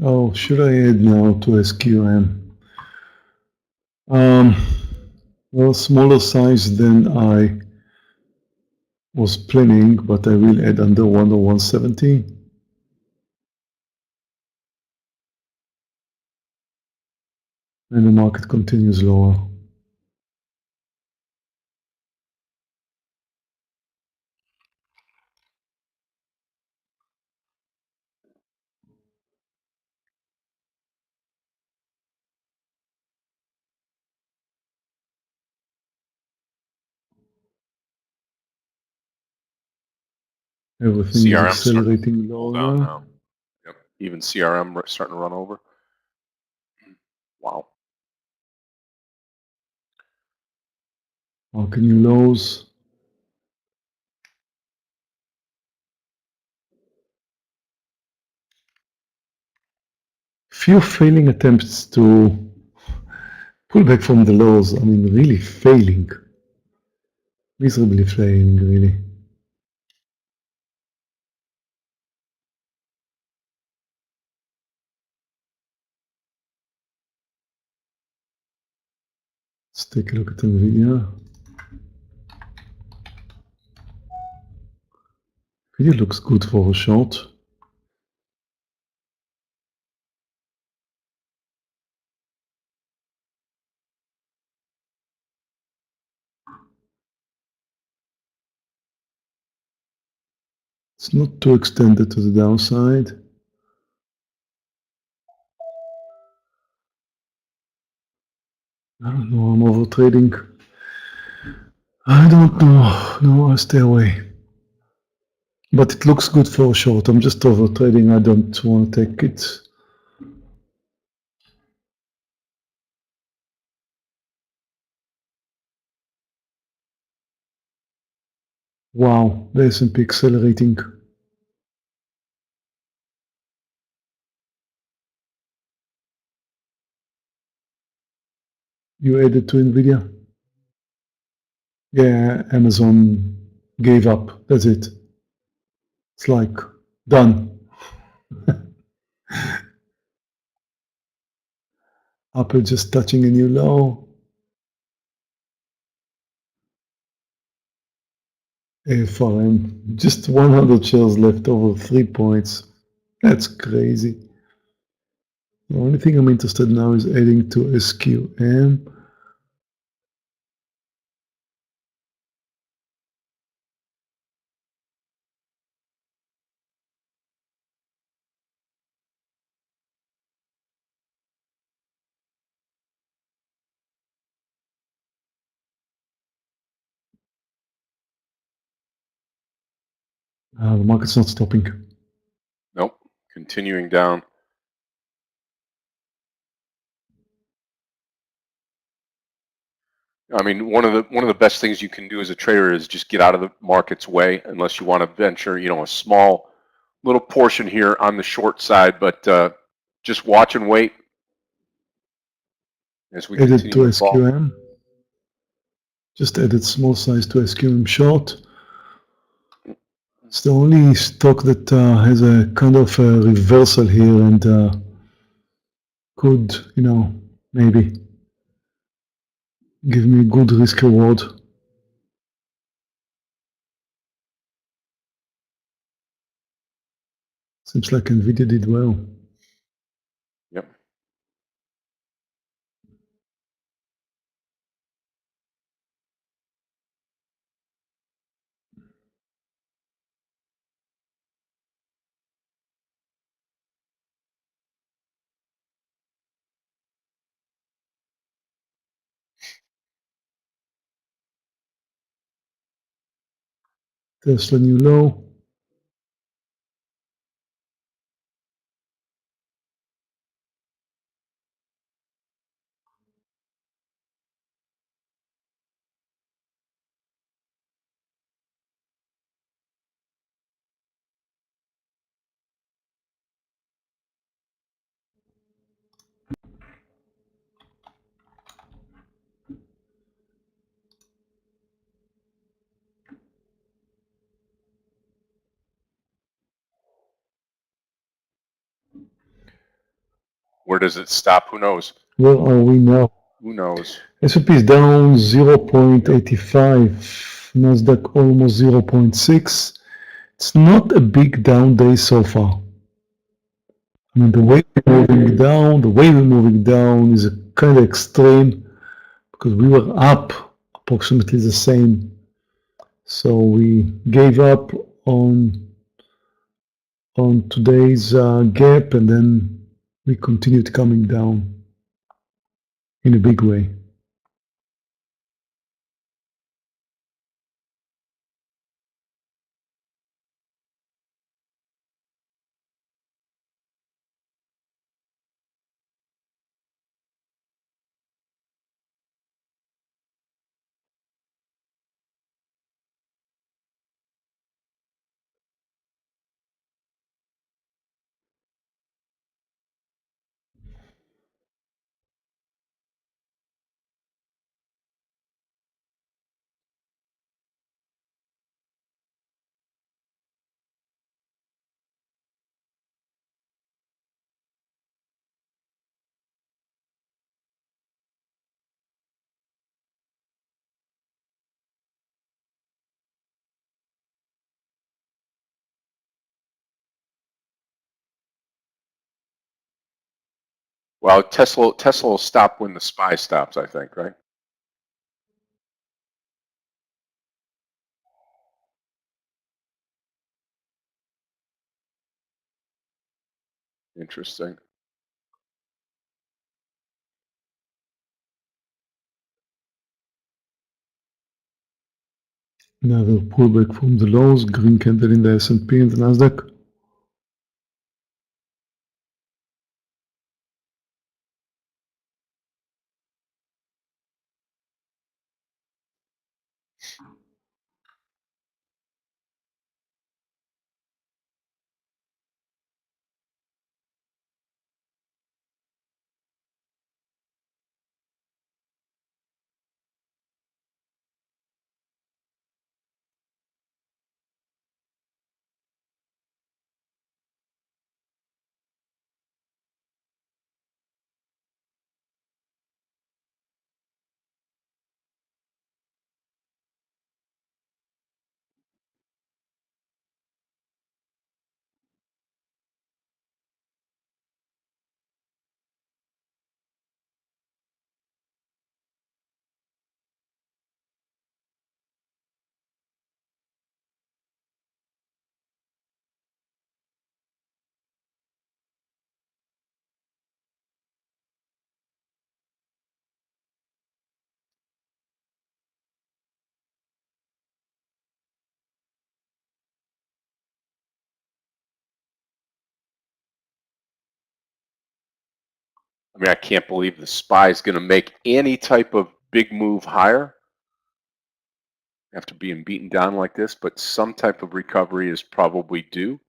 Oh, should I add now to SQM? Well, smaller size than I was planning, but I will add under 101.70. And the market continues lower. Everything is CRM accelerating pull down lower. now. Yep. Even CRM starting to run over. Wow. Market new lows. Few failing attempts to pull back from the lows. I mean, really failing. Miserably failing, really. Let's take a look at NVIDIA. NVIDIA looks good for a short. It's not too extended to the downside. I don't know, I'm over trading. I don't know. No, I'll stay away. But it looks good for a short. I'm just over trading. I don't want to take it. Wow, the S&P accelerating. You added to NVIDIA? Yeah, Amazon gave up. That's it. It's like done. Apple just touching a new low. FRM, just 100 shares left over 3 points. That's crazy. The only thing I'm interested now is adding to SQM. The market's not stopping. Nope. Continuing down. I mean, one of the best things you can do as a trader is just get out of the market's way, unless you want to venture, a small little portion here on the short side, but just watch and wait as we Added to continue to fall. SQM. Just added small size to SQM short. It's the only stock that has a kind of a reversal here and could, maybe give me good risk reward. Seems like NVIDIA did well. Yep. Tesla new low. Where does it stop? Who knows? Where are we now? Who knows? S&P is down 0.85, NASDAQ almost 0.6. It's not a big down day so far. I mean, the way we're moving down is kind of extreme because we were up approximately the same. So we gave up on today's gap, and then we continued coming down in a big way. Well, Tesla will stop when the SPY stops, I think, right? Interesting. Another pullback from the lows, green candle in the S&P and the NASDAQ. I mean, I can't believe the SPY is going to make any type of big move higher after being beaten down like this, but some type of recovery is probably due.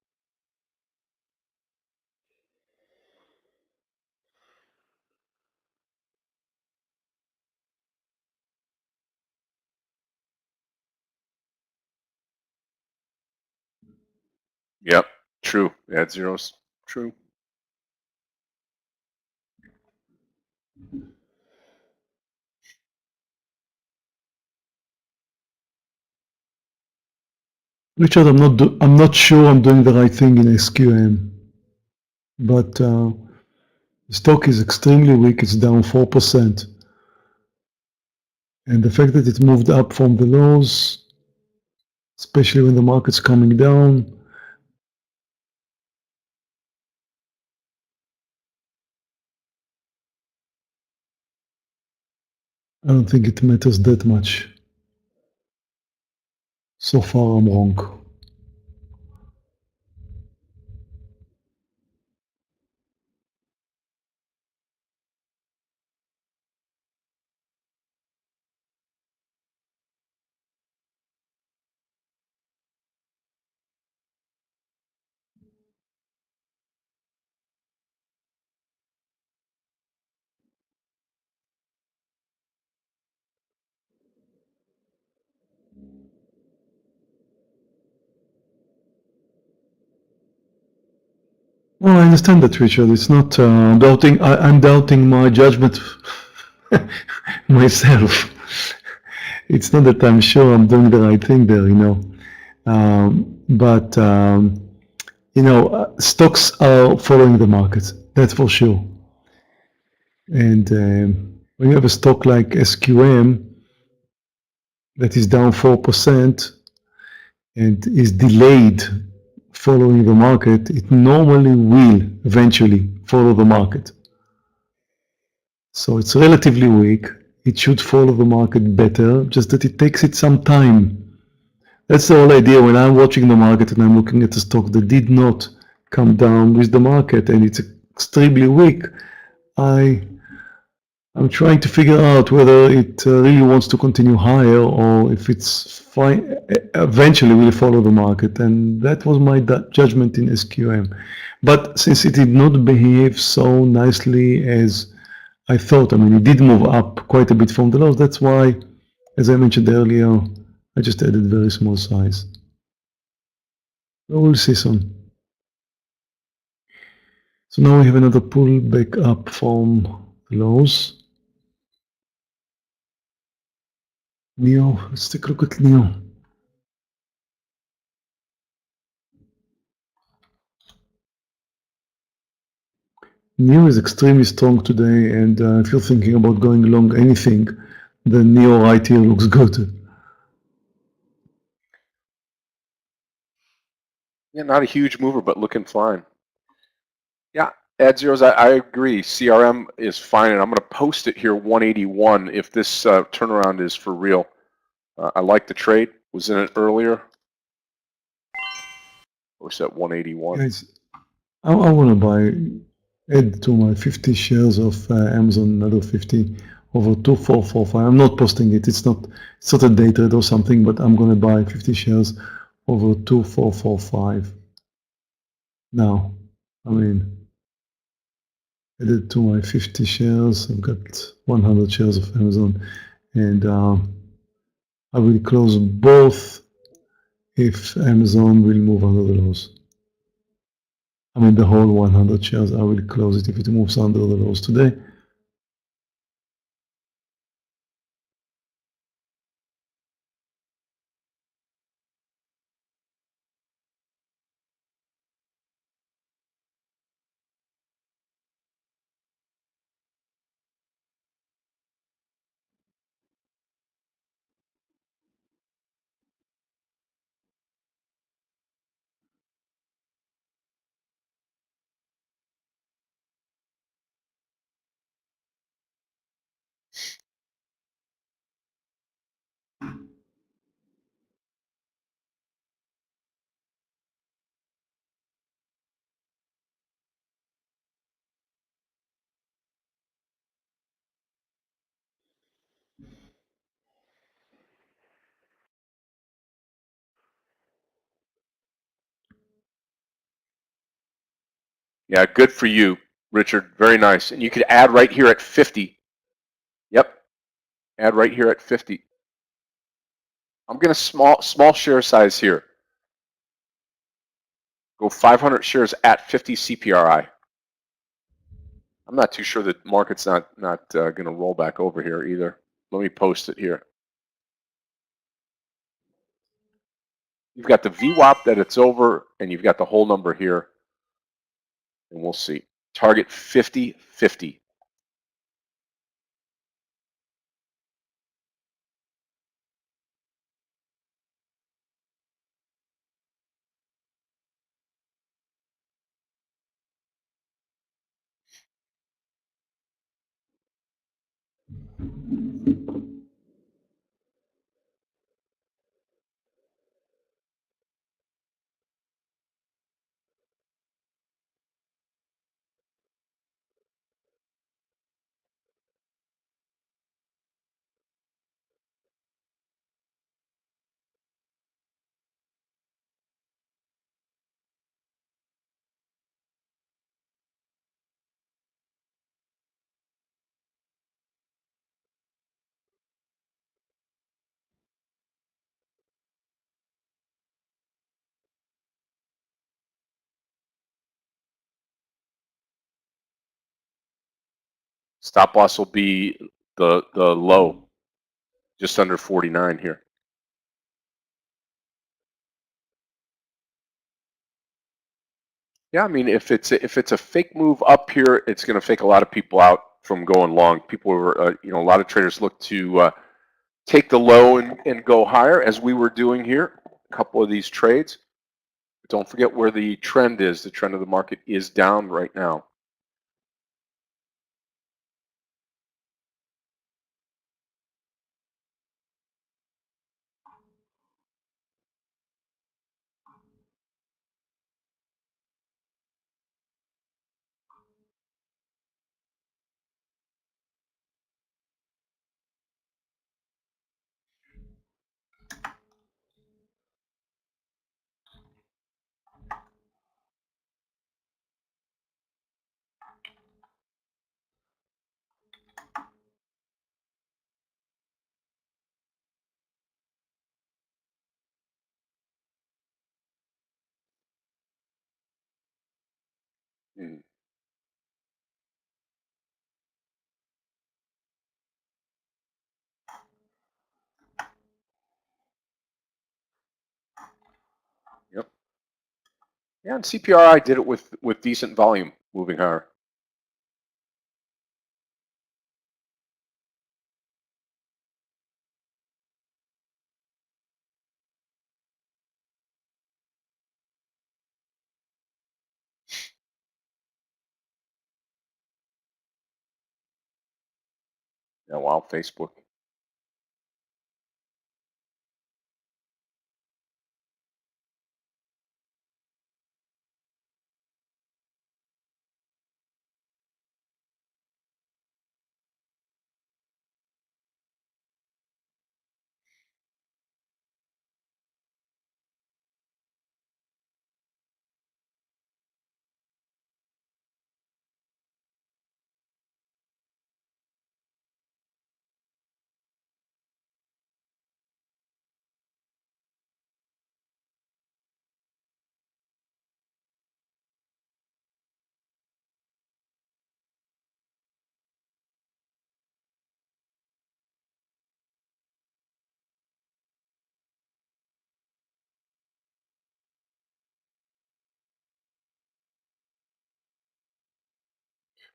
Yep, true. Add zeros. True. Richard, I'm not sure I'm doing the right thing in SQM, but the stock is extremely weak. It's down 4%. And the fact that it moved up from the lows, especially when the market's coming down, I don't think it matters that much. So far, I'm wrong. Well, I understand that, Richard. It's not doubting. I'm doubting my judgment myself. It's not that I'm sure I'm doing the right thing there, but stocks are following the market. That's for sure. And when you have a stock like SQM that is down 4% and is delayed following the market, it normally will eventually follow the market. So it's relatively weak. It should follow the market better, just that it takes it some time. That's the whole idea when I'm watching the market and I'm looking at a stock that did not come down with the market and it's extremely weak. I'm trying to figure out whether it really wants to continue higher or if it's fine, eventually will follow the market. And that was my judgment in SQM. But since it did not behave so nicely as I thought, I mean, it did move up quite a bit from the lows. That's why, as I mentioned earlier, I just added very small size. So we'll see soon. So now we have another pull back up from the lows. NEO, let's take a look at NEO. NEO is extremely strong today, and if you're thinking about going long anything, the NEO right here looks good. Yeah, not a huge mover, but looking fine. Yeah, add zeros. I agree. CRM is fine, and I'm going to post it here 181 if this turnaround is for real. I like the trade. Was in it earlier. Was at 181. Guys, I want to add to my 50 shares of Amazon, another 50 over 2445. I'm not posting it. It's not a day trade or something, but I'm going to buy 50 shares over 2445. Now, I mean, added to my 50 shares. I've got 100 shares of Amazon, and I will close both if Amazon will move under the lows. I mean, the whole 100 shares, I will close it if it moves under the lows today. Yeah, good for you, Richard. Very nice. And you could add right here at 50. Yep. Add right here at 50. I'm going to small share size here. Go 500 shares at 50 CPRI. I'm not too sure the market's not going to roll back over here either. Let me post it here. You've got the VWAP that it's over, and you've got the whole number here, and we'll see. Target 50-50. Stop loss will be the low, just under 49 here. Yeah, I mean, if it's a fake move up here, it's going to fake a lot of people out from going long. People were, a lot of traders look to take the low and go higher, as we were doing here. A couple of these trades. But don't forget where the trend is. The trend of the market is down right now. Hmm. Yep. Yeah, and CPRI did it with decent volume moving higher. Yeah, wow, Facebook.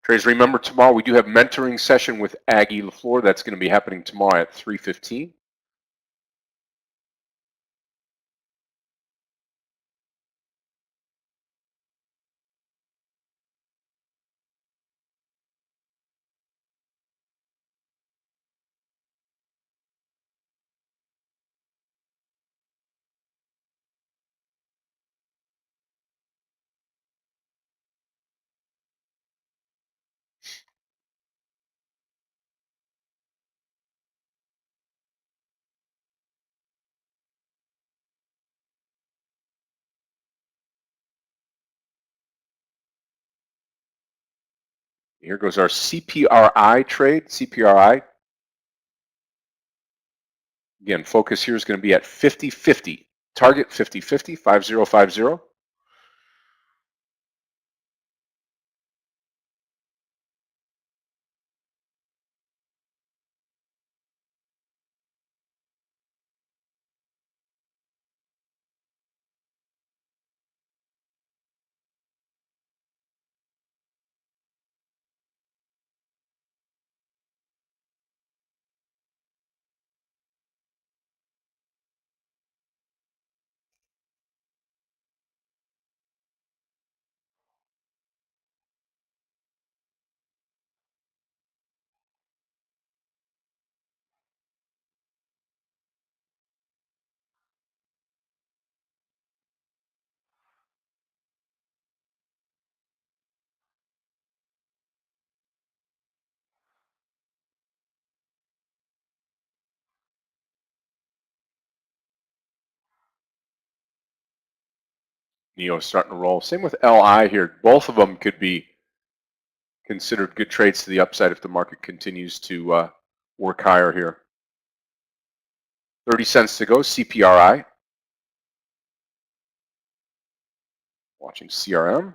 Traders, remember tomorrow we do have mentoring session with Aggie LaFleur. That's going to be happening tomorrow at 3:15. Here goes our CPRI trade. CPRI. Again, focus here is going to be at 50-50. Target 50-50, 5050. NEO starting to roll. Same with LI here. Both of them could be considered good trades to the upside if the market continues to work higher here. 30 cents to go. CPRI. Watching CRM.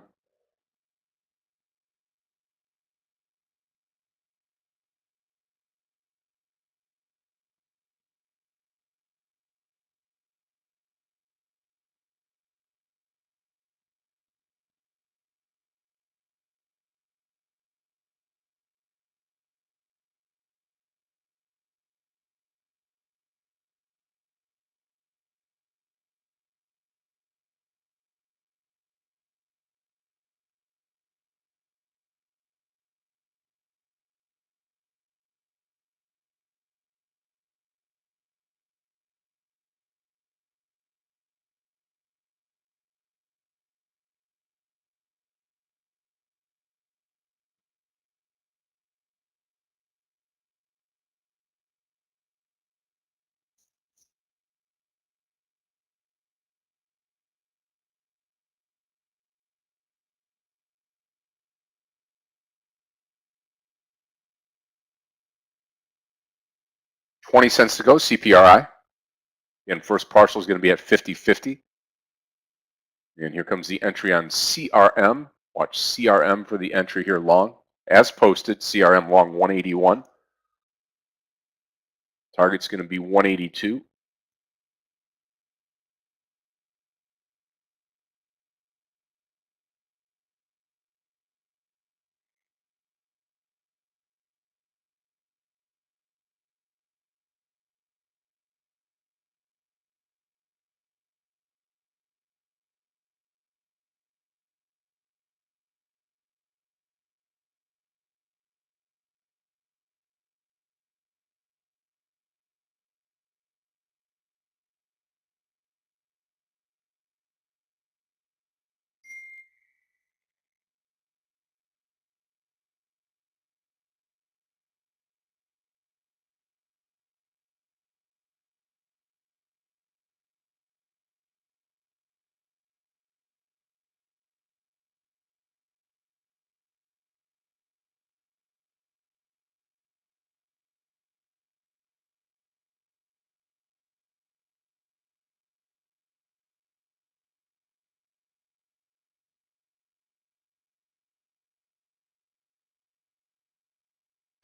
20 cents to go, CPRI. Again, first partial is going to be at 50.50. And here comes the entry on CRM. Watch CRM for the entry here long. As posted, CRM long 181. Target's going to be 182.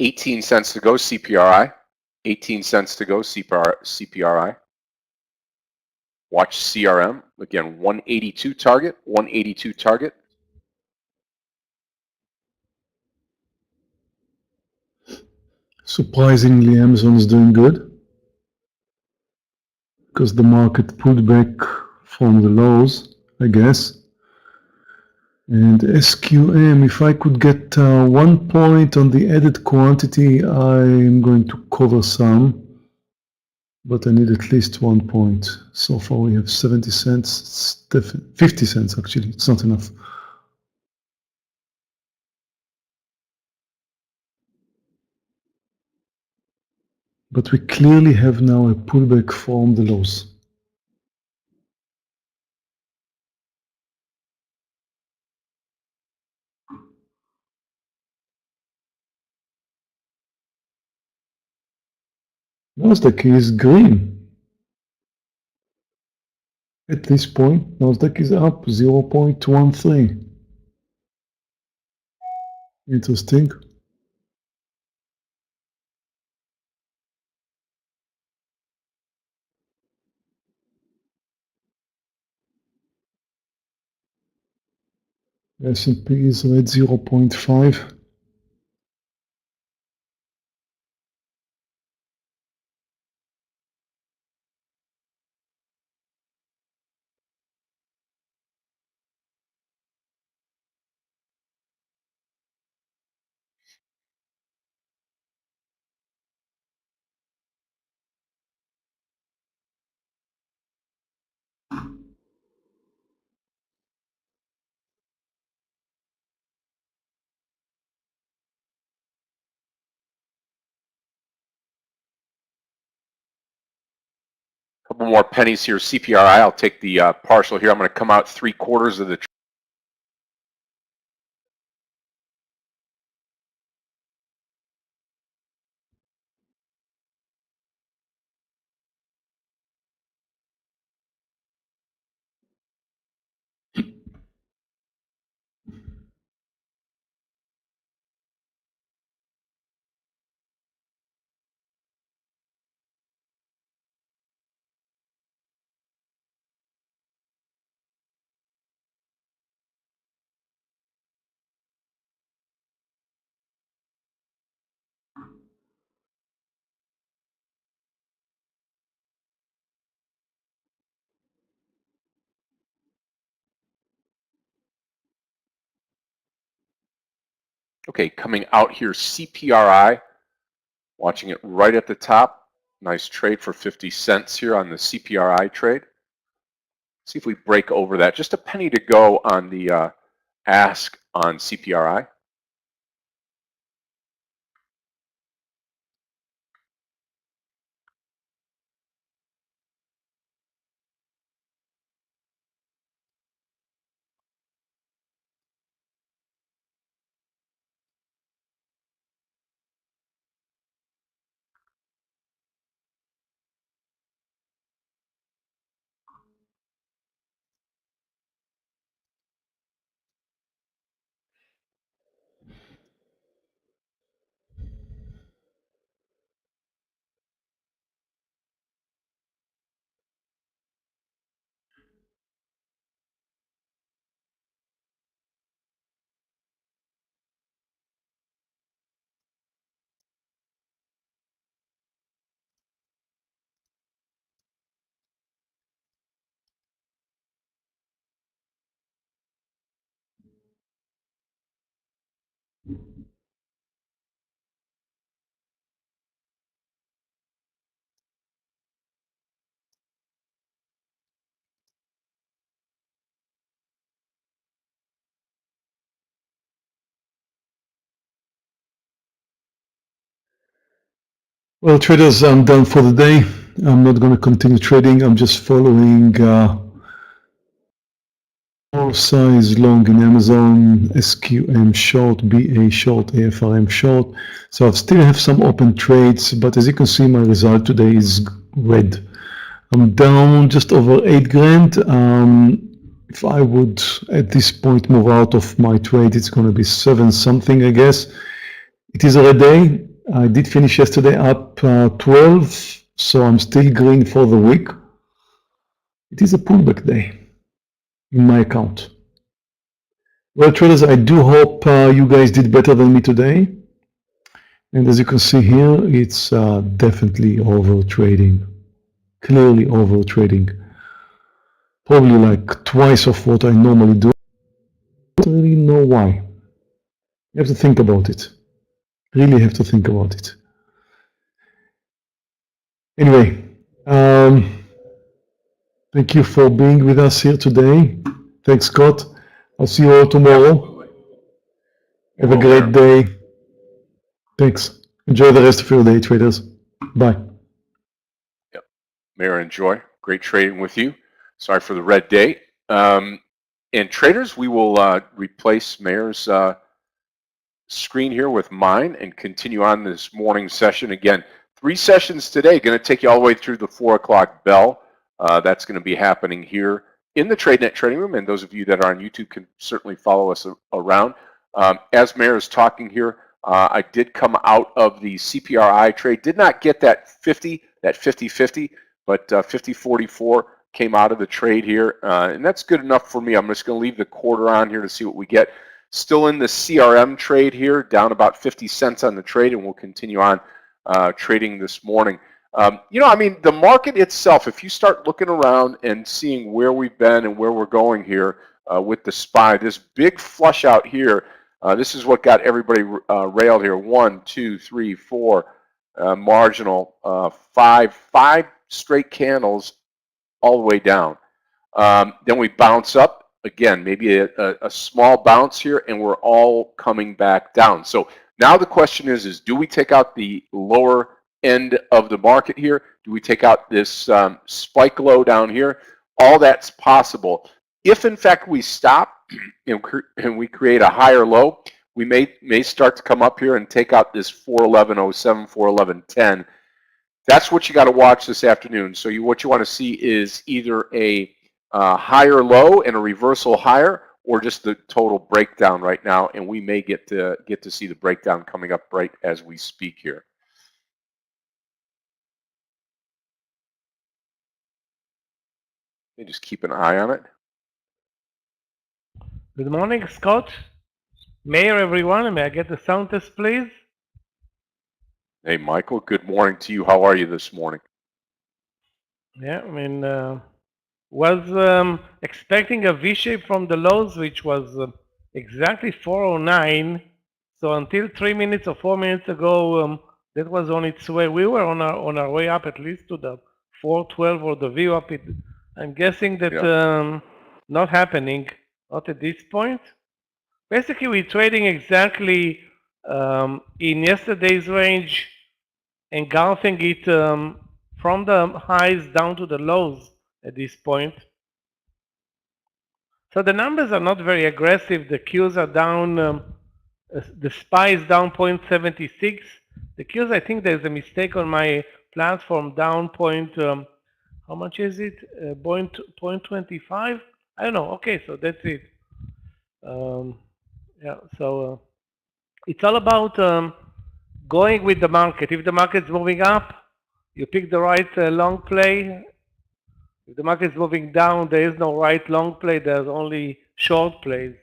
$18 to go, CPRI. 18 cents to go, CPRI. Watch CRM. Again, 182 target, 182 target. Surprisingly, Amazon is doing good because the market pulled back from the lows, I guess. And SQM, if I could get 1 point on the added quantity, I'm going to cover some, but I need at least 1 point. So far we have 70 cents, 50 cents actually, it's not enough. But we clearly have now a pullback from the lows. NASDAQ is green. At this point, NASDAQ is up 0.13. Interesting. S&P is red 0.5. Couple more pennies here, CPRI. I'll take the partial here. I'm going to come out 3/4 of the Okay, coming out here, CPRI, watching it right at the top. Nice trade for 50 cents here on the CPRI trade. See if we break over that. Just a penny to go on the ask on CPRI. Well, traders, I'm done for the day. I'm not going to continue trading. I'm just following all size long in Amazon, SQM short, BA short, AFRM short. So I still have some open trades, but as you can see, my result today is red. I'm down just over 8 grand. If I would at this point move out of my trade, it's going to be 7 something, I guess. It is a red day. I did finish yesterday up 12, so I'm still green for the week. It is a pullback day in my account. Well, traders, I do hope you guys did better than me today. And as you can see here, it's definitely over trading, clearly over trading. Probably like twice of what I normally do. I don't really know why. You have to think about it. Really have to think about it. Anyway, thank you for being with us here today. Thanks, Scott. I'll see you all tomorrow. Absolutely. Have a great day. Thanks. Enjoy the rest of your day, traders. Bye. Yep. Meir, enjoy. Great trading with you. Sorry for the red day. And traders, we will replace Meir's screen here with mine and continue on this morning session. Again, 3 sessions today, going to take you all the way through the 4 o'clock bell. That's going to be happening here in the Tradenet trading room, and those of you that are on YouTube can certainly follow us around. As Meir is talking here, I did come out of the CPRI trade, did not get that 50-50, but 50-44 came out of the trade here, and that's good enough for me. I'm just going to leave the quarter on here to see what we get. Still in the CRM trade here, down about 50 cents on the trade, and we'll continue on trading this morning. You know, I mean, the market itself, if you start looking around and seeing where we've been and where we're going here with the SPY, this big flush out here, this is what got everybody railed here. 1, 2, 3, 4, marginal, five straight candles all the way down. Then we bounce up. Again, maybe a small bounce here, and we're all coming back down. So now the question is do we take out the lower end of the market here? Do we take out this spike low down here? All that's possible. If in fact we stop and we create a higher low, we may start to come up here and take out this 411.07, 411.10. That's what you got to watch this afternoon. So what you want to see is either a higher low and a reversal higher, or just the total breakdown right now, and we may get to see the breakdown coming up right as we speak here. Just keep an eye on it. Good morning, Scott. Meir, everyone. May I get the sound test, please? Hey, Michael. Good morning to you. How are you this morning? Yeah, I mean, was expecting a V-shape from the lows, which was exactly 409. So until 3 minutes or 4 minutes ago, that was on its way. We were on our way up at least to the 412 or the view up. I'm guessing that not happening, not at this point. Basically, we're trading exactly in yesterday's range, engulfing it from the highs down to the lows at this point. So the numbers are not very aggressive. The Qs are down, the SPY is down 0.76. The Qs, I think there's a mistake on my platform, down how much is it? 0.25? I don't know. Okay, so that's it. Yeah, so it's all about going with the market. If the market's moving up, you pick the right long play. If the market is moving down, there is no right long play. There's only short plays.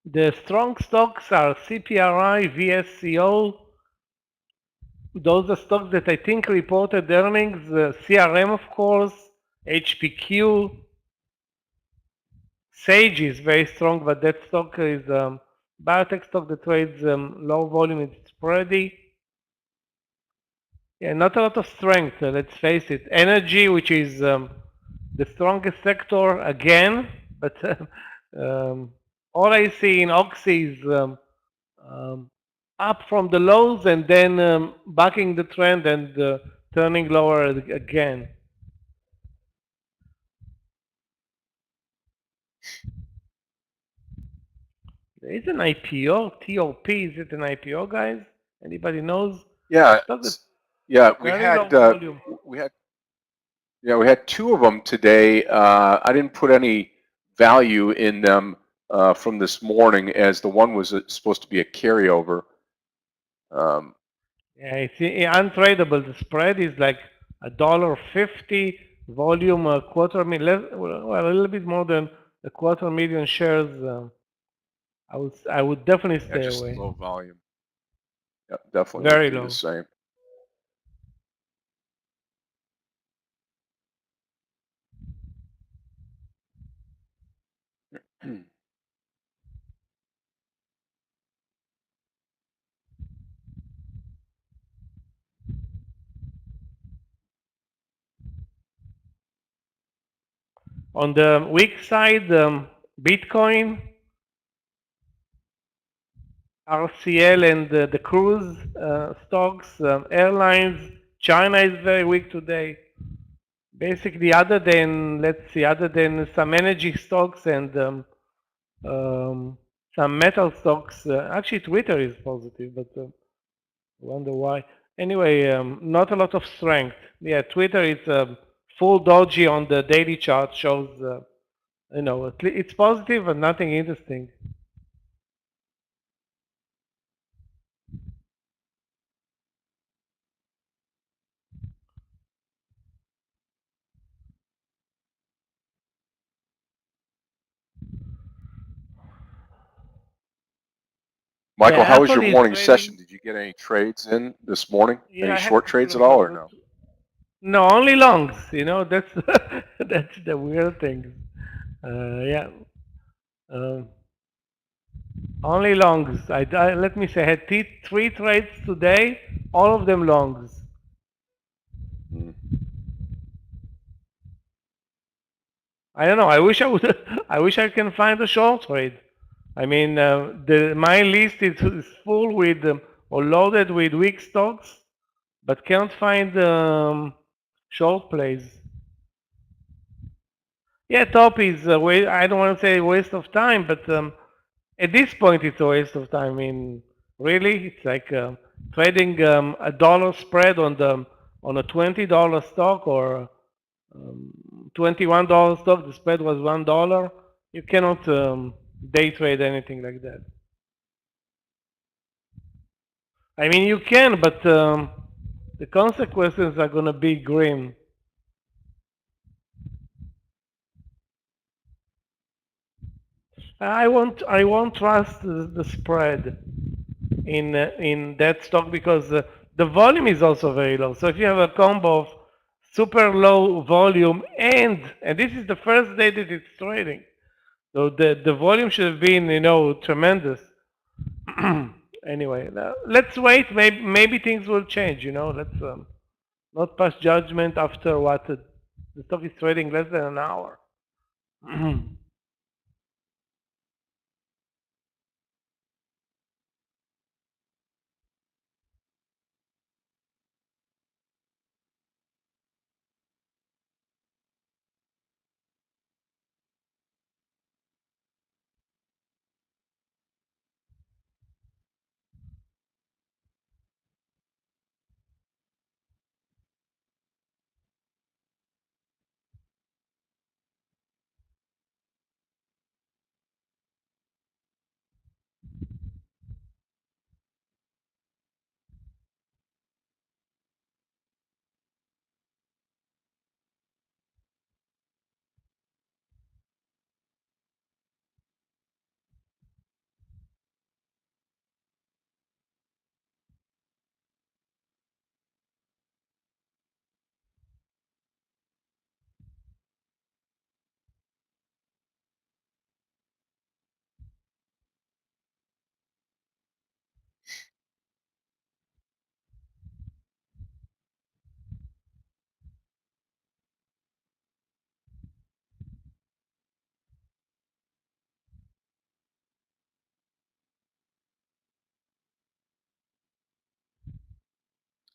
The strong stocks are CPRI, VSCO. Those are stocks that I think reported earnings. CRM, of course, HPQ. Sage is very strong, but that stock is biotech stock that trades low volume. It's spready. Yeah, not a lot of strength, let's face it. Energy, which is the strongest sector again, But all I see in Oxy is up from the lows and then bucking the trend and turning lower again. There is an IPO, TOP. Is it an IPO, guys? Anybody knows? Yeah, Stock that's yeah, very low volume. we had two of them today. I didn't put any value in them from this morning, as the one was supposed to be a carryover. Yeah, it's untradeable. The spread is like $1.50, volume a quarter million, well, a little bit more than a quarter million shares. I would definitely Yeah, stay just away. low volume. Yeah, definitely Very would do low. the same. On the weak side, Bitcoin, RCL, and the cruise stocks, airlines. China is very weak today. Basically, other than, let's see, other than some energy stocks and some metal stocks, actually Twitter is positive, but I wonder why. Anyway, not a lot of strength. Yeah, Twitter is full doji on the daily chart, shows, it's positive but nothing interesting. Michael, Yeah, how was Apple your is morning trading. session? Did you get any trades in this morning? Yeah, Any I had a short couple trades of at all, or no? No, only longs. That's that's the weird thing. Yeah, um, only longs. Let me say, I had three trades today, all of them longs. Mm. I don't know. I wish I would. I wish I can find a short trade. I mean, my list is full with or loaded with weak stocks, but can't find short plays. Yeah, top is I don't want to say waste of time, but at this point it's a waste of time. I mean, really, it's like trading a dollar spread on a $20 stock or $21 stock. The spread was $1. You cannot day trade anything like that. I mean, you can, but the consequences are going to be grim. I won't trust the spread in that stock because the volume is also very low. So if you have a combo of super low volume and this is the first day that it's trading, so the volume should have been tremendous. Anyway, let's wait. Maybe things will change. Let's not pass judgment after what the stock is trading less than an hour.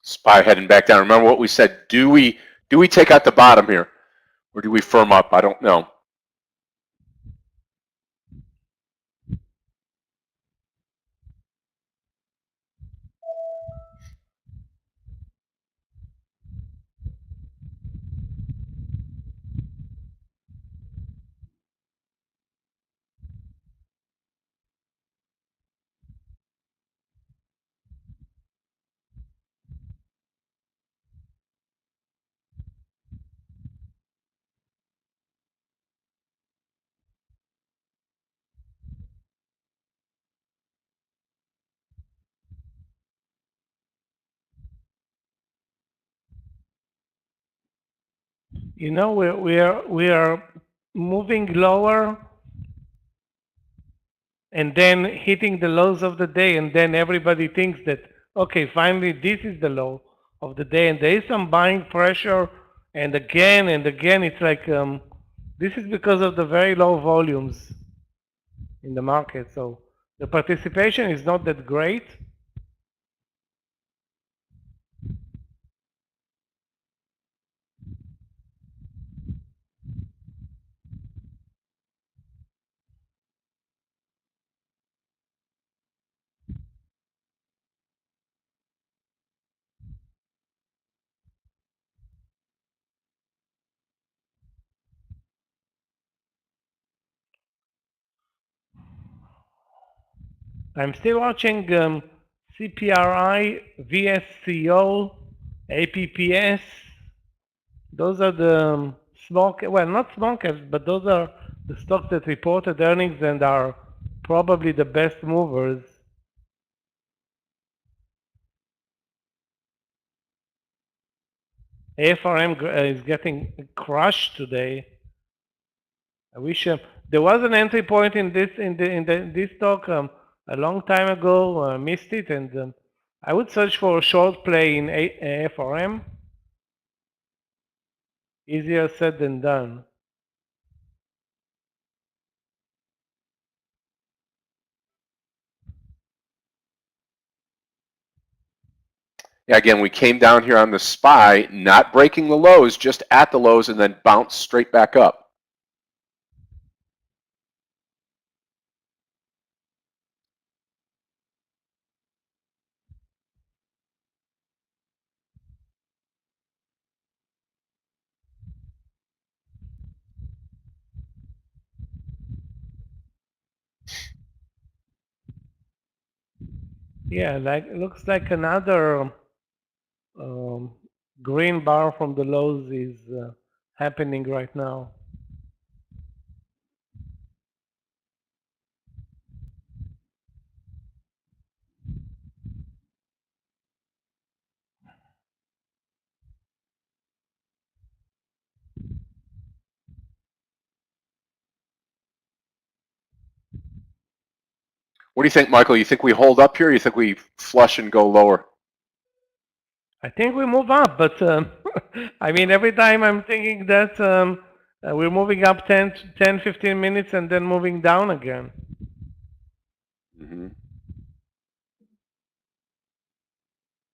SPY heading back down. Remember what we said? Do we take out the bottom here, or do we firm up? I don't know. You know, we are moving lower and then hitting the lows of the day, and then everybody thinks that, okay, finally this is the low of the day, and there is some buying pressure, and again it's like this is because of the very low volumes in the market, so the participation is not that great. I'm still watching CPRI, VSCO, APPS. Those are the small, well, not small caps, but those are the stocks that reported earnings and are probably the best movers. AFRM is getting crushed today. I wish there was an entry point in this stock a long time ago. Missed it, and I would search for a short play in AFRM. Easier said than done. Yeah, again, we came down here on the SPY, not breaking the lows, just at the lows, and then bounced straight back up. Yeah, like looks like another green bar from the lows is happening right now. What do you think, Michael? You think we hold up here? Or you think we flush and go lower? I think we move up, but I mean, every time I'm thinking that we're moving up 10, 15 minutes and then moving down again. Mm-hmm.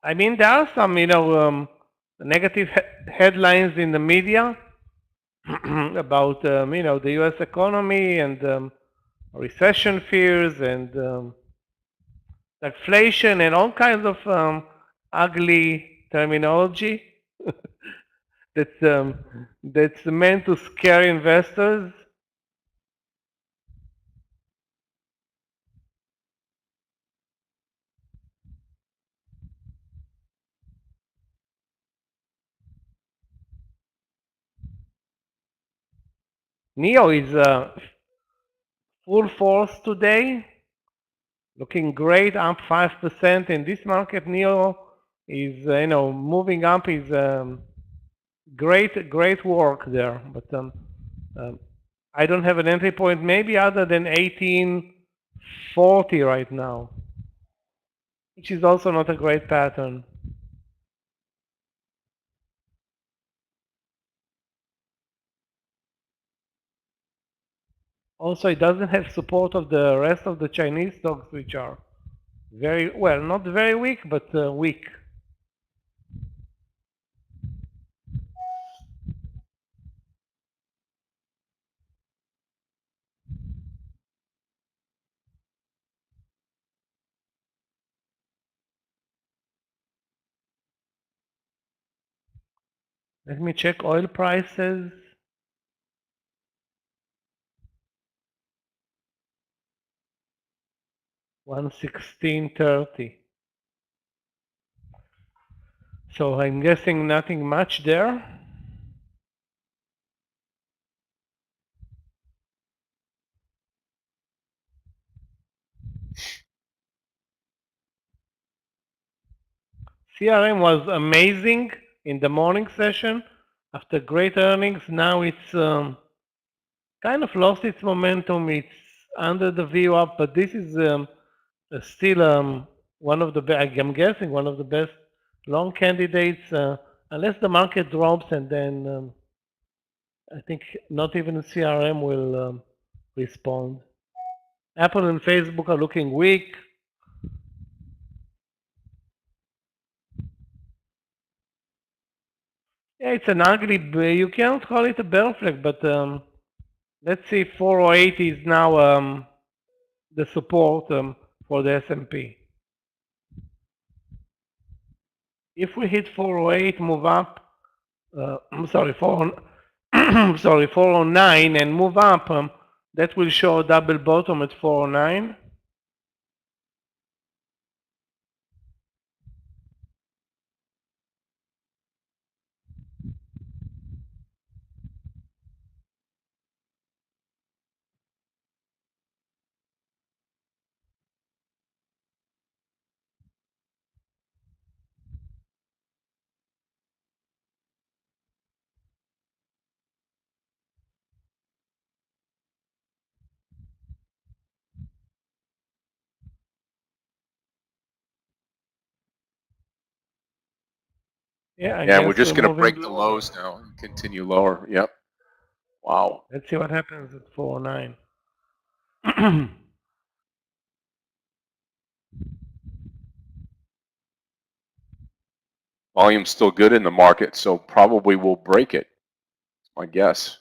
I mean, there are some, negative headlines in the media about, the U.S. economy and recession fears and inflation and all kinds of ugly terminology that's meant to scare investors. NEO is full force today, looking great, up 5% in this market. NEO is, moving up is great work there. But I don't have an entry point, maybe other than 1840 right now, which is also not a great pattern. Also, it doesn't have support of the rest of the Chinese stocks, which are very, well, not very weak, but weak. Let me check oil prices. $116.30. So I'm guessing nothing much there. CRM was amazing in the morning session after great earnings. Now it's kind of lost its momentum. It's under the view up, but this is still one of the I'm guessing one of the best long candidates, unless the market drops, and then I think not even CRM will respond. Apple and Facebook are looking weak. Yeah, it's an ugly. You can't call it a bear flag, but let's see. 408 is now the support for the S&P. If we hit 408, move up. I'm sorry, 409 and move up. That will show a double bottom at 409. Yeah, I Yeah, guess we're just we're going to moving break the lower. lows now and continue lower. Yep. Wow. Let's see what happens at 409. Volume's still good in the market, so probably we'll break it. That's my guess.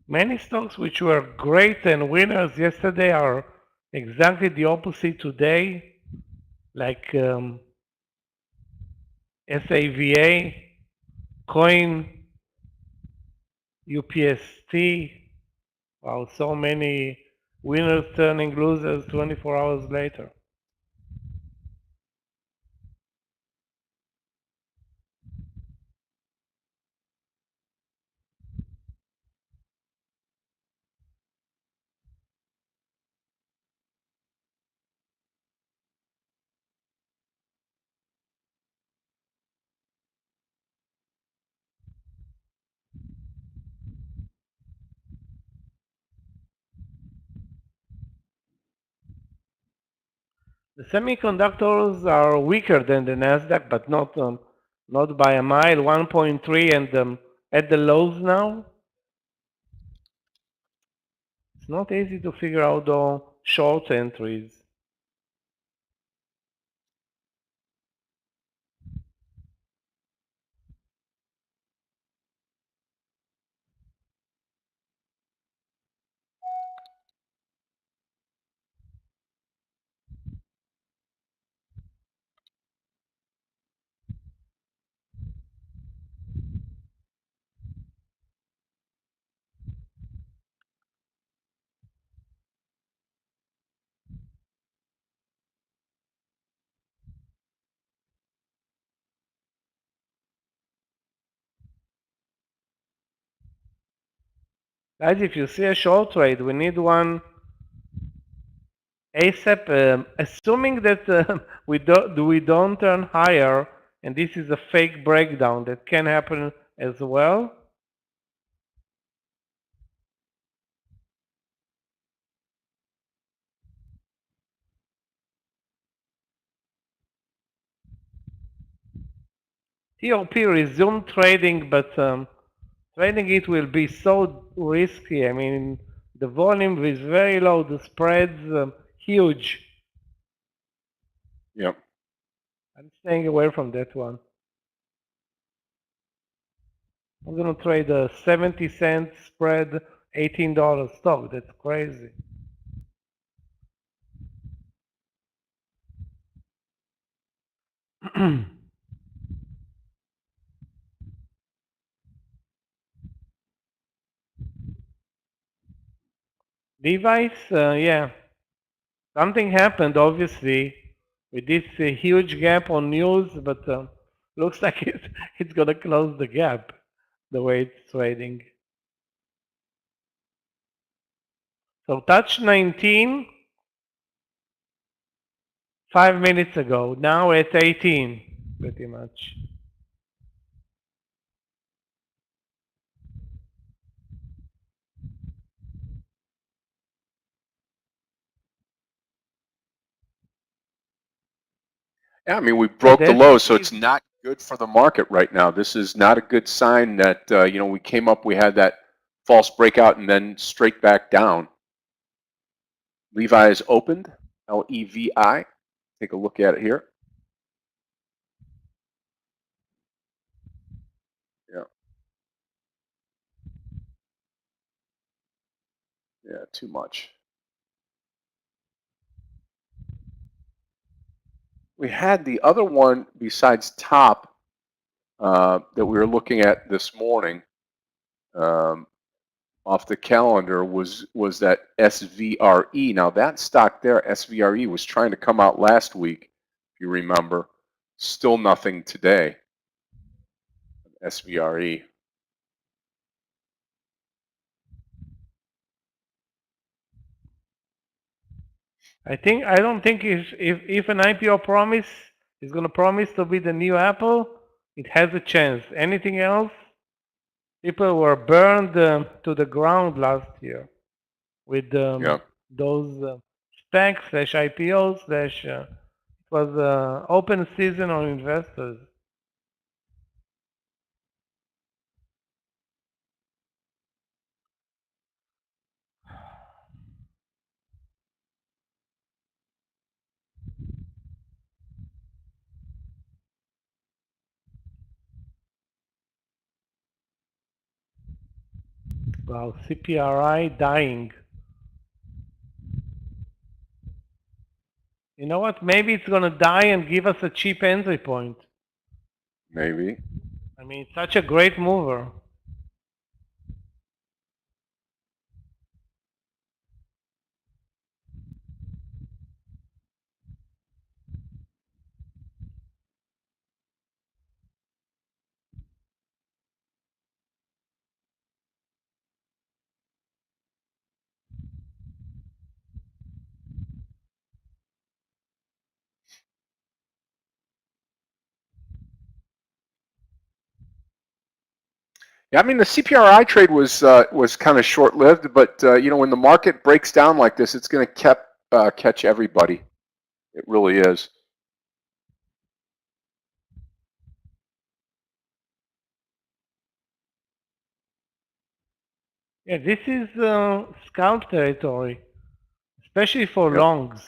Many stocks which were great and winners yesterday are exactly the opposite today, like SAVA, Coin, UPST. Wow, so many winners turning losers 24 hours later. The semiconductors are weaker than the Nasdaq, but not by a mile. 1.3 and at the lows now. It's not easy to figure out the short entries. Guys, if you see a short trade, we need one ASAP, assuming that we don't turn higher, and this is a fake breakdown that can happen as well. TOP resumed trading, but trading it will be so risky. I mean, the volume is very low, the spreads huge. Yep. I'm staying away from that one. I'm going to trade a 70-cent spread, $18 stock. That's crazy. Device, yeah, something happened obviously with this huge gap on news, but looks like it's gonna close the gap the way it's trading. So touch 19 5 minutes ago. Now it's 18, pretty much. Yeah, I mean, we So broke the the low, so S&P it's not good for the market right now. This is not a good sign that, you know, we came up, we had that false breakout and then straight back down. Levi is opened, L-E-V-I. Take a look at it here. Yeah. Yeah, too much. We had the other one besides top that we were looking at this morning off the calendar was that SVRE. Now that stock there, SVRE, was trying to come out last week, if you remember. Still nothing today. SVRE. I don't think if an IPO promise is going to promise to be the new Apple, it has a chance. Anything else, people were burned to the ground last year with Yeah. those SPAC slash IPO slash. It was open season on investors. Wow, CPRI dying. You know what? Maybe it's going to die and give us a cheap entry point. Maybe. I mean, it's such a great mover. Yeah, I mean the CPRI trade was kind of short-lived, but you know, when the market breaks down like this, it's going to catch everybody. It really is. Yeah, this is scalp territory, especially for Yep. longs.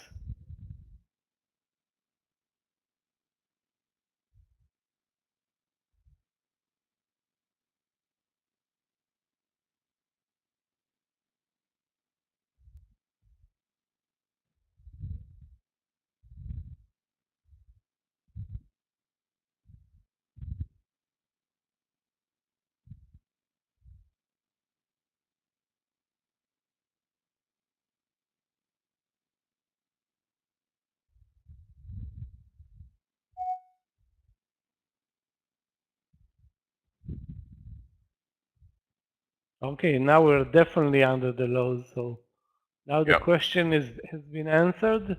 Okay, now we're definitely under the lows. So now the Yep. question has been answered.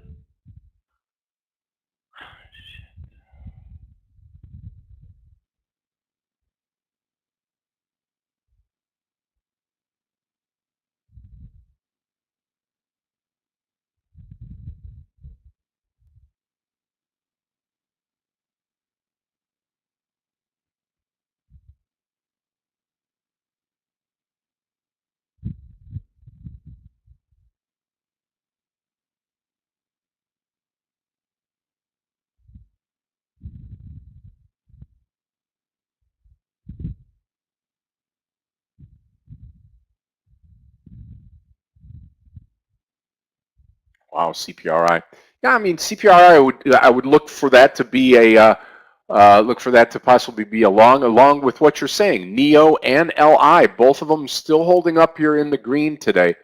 Wow, CPRI. Yeah, I mean CPRI. I would look for that to be a Look for that to possibly be along with what you're saying. NEO and LI, both of them still holding up here in the green today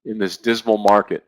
in this dismal market.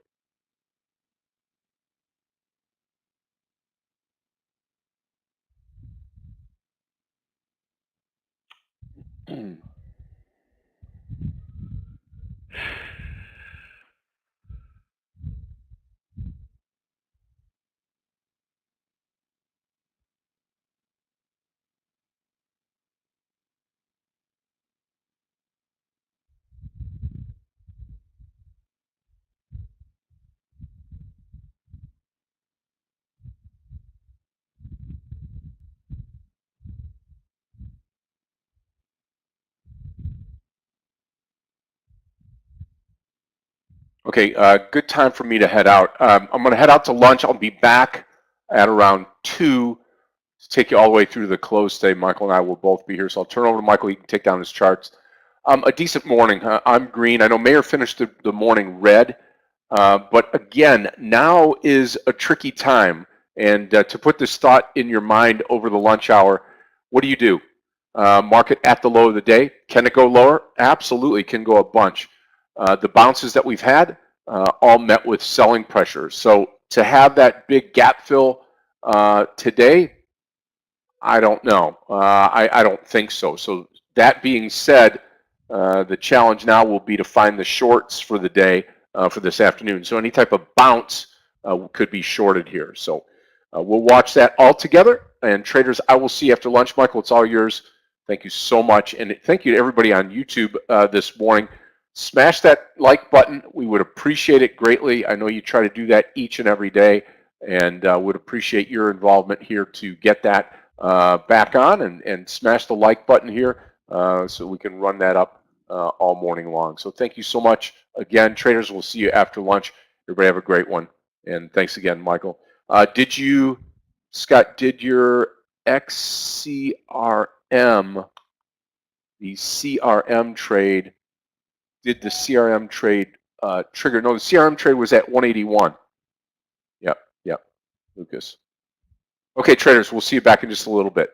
Okay, good time for me to head out. I'm going to head out to lunch. I'll be back at around 2 to take you all the way through the close today. Michael and I will both be here. So I'll turn over to Michael. He can take down his charts. A decent morning. I'm green. I know Meir finished the morning red. But again, now is a tricky time. And to put this thought in your mind over the lunch hour, what do? Market at the low of the day. Can it go lower? Absolutely, can go a bunch. The bounces that we've had all met with selling pressure. So to have that big gap fill today, I don't know. I don't think so. So that being said, the challenge now will be to find the shorts for the day for this afternoon. So any type of bounce could be shorted here. So we'll watch that all together. And traders, I will see you after lunch. Michael, it's all yours. Thank you so much. And thank you to everybody on YouTube this morning. Smash that like button. We would appreciate it greatly. I know you try to do that each and every day, and would appreciate your involvement here to get that back on and smash the like button here so we can run that up all morning long. So thank you so much. Again, traders, we'll see you after lunch. Everybody have a great one. And thanks again, Michael. Scott, did your XCRM, the CRM trade, did the CRM trade trigger? No, the CRM trade was at 181. Yep, Lucas. Okay, traders, we'll see you back in just a little bit.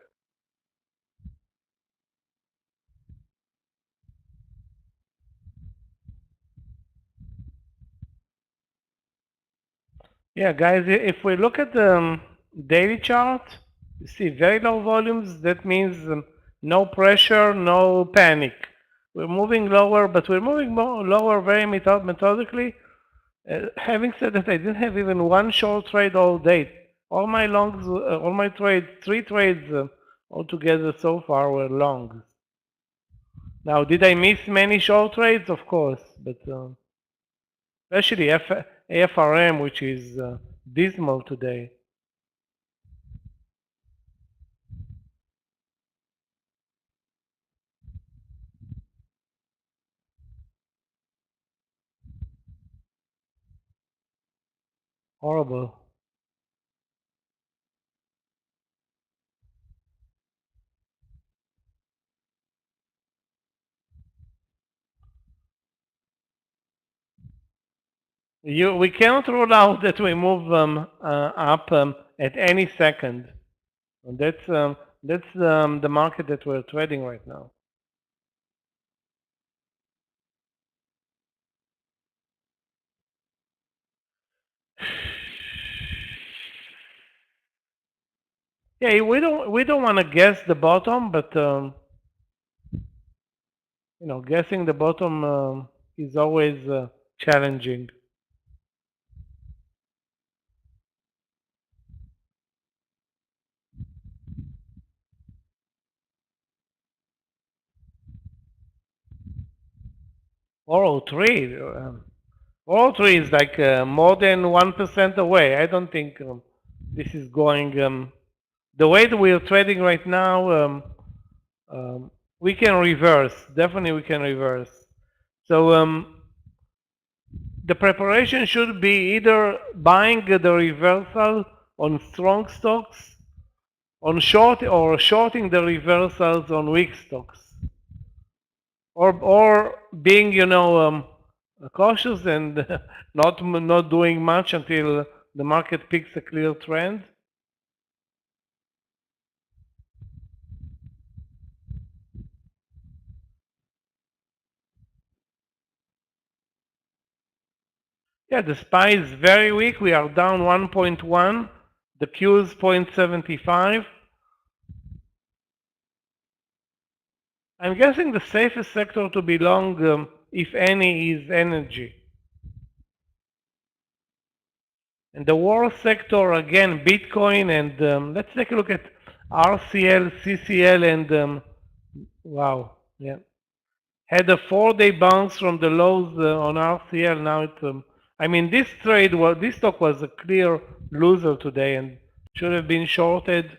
Yeah, guys, if we look at the daily chart, you see very low volumes. That means no pressure, no panic. We're moving lower, but we're moving lower very methodically. Having said that, I didn't have even one short trade all day. All my longs, all my trades, 3 trades altogether so far were longs. Now, did I miss many short trades? Of course, but especially AFRM, which is dismal today. Horrible. We cannot rule out that we move up at any second. And that's the market that we're trading right now. Yeah, we don't want to guess the bottom, but you know, guessing the bottom is always challenging. Oral 3, Oral 3 is like more than 1% away. I don't think this is going the way that we are trading right now. We can reverse. Definitely, we can reverse. So the preparation should be either buying the reversal on strong stocks, on short, or shorting the reversals on weak stocks, or being, you know, cautious and not doing much until the market picks a clear trend. Yeah, the SPY is very weak. We are down 1.1. The Q is 0.75. I'm guessing the safest sector to be long, if any, is energy. And the worst sector, again, Bitcoin, and let's take a look at RCL, CCL, and wow, yeah. Had a 4-day bounce from the lows on RCL. Now it's, I mean, this stock was a clear loser today and should have been shorted.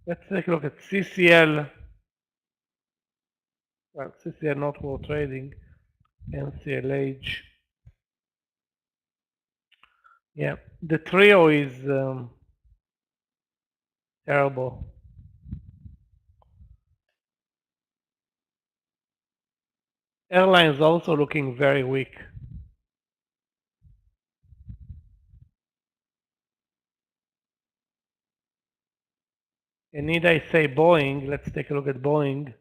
Let's take a look at CCL. Well, CCL not worth trading. NCLH. Yeah, the trio is terrible. Airlines also looking very weak. And need I say Boeing? Let's take a look at Boeing.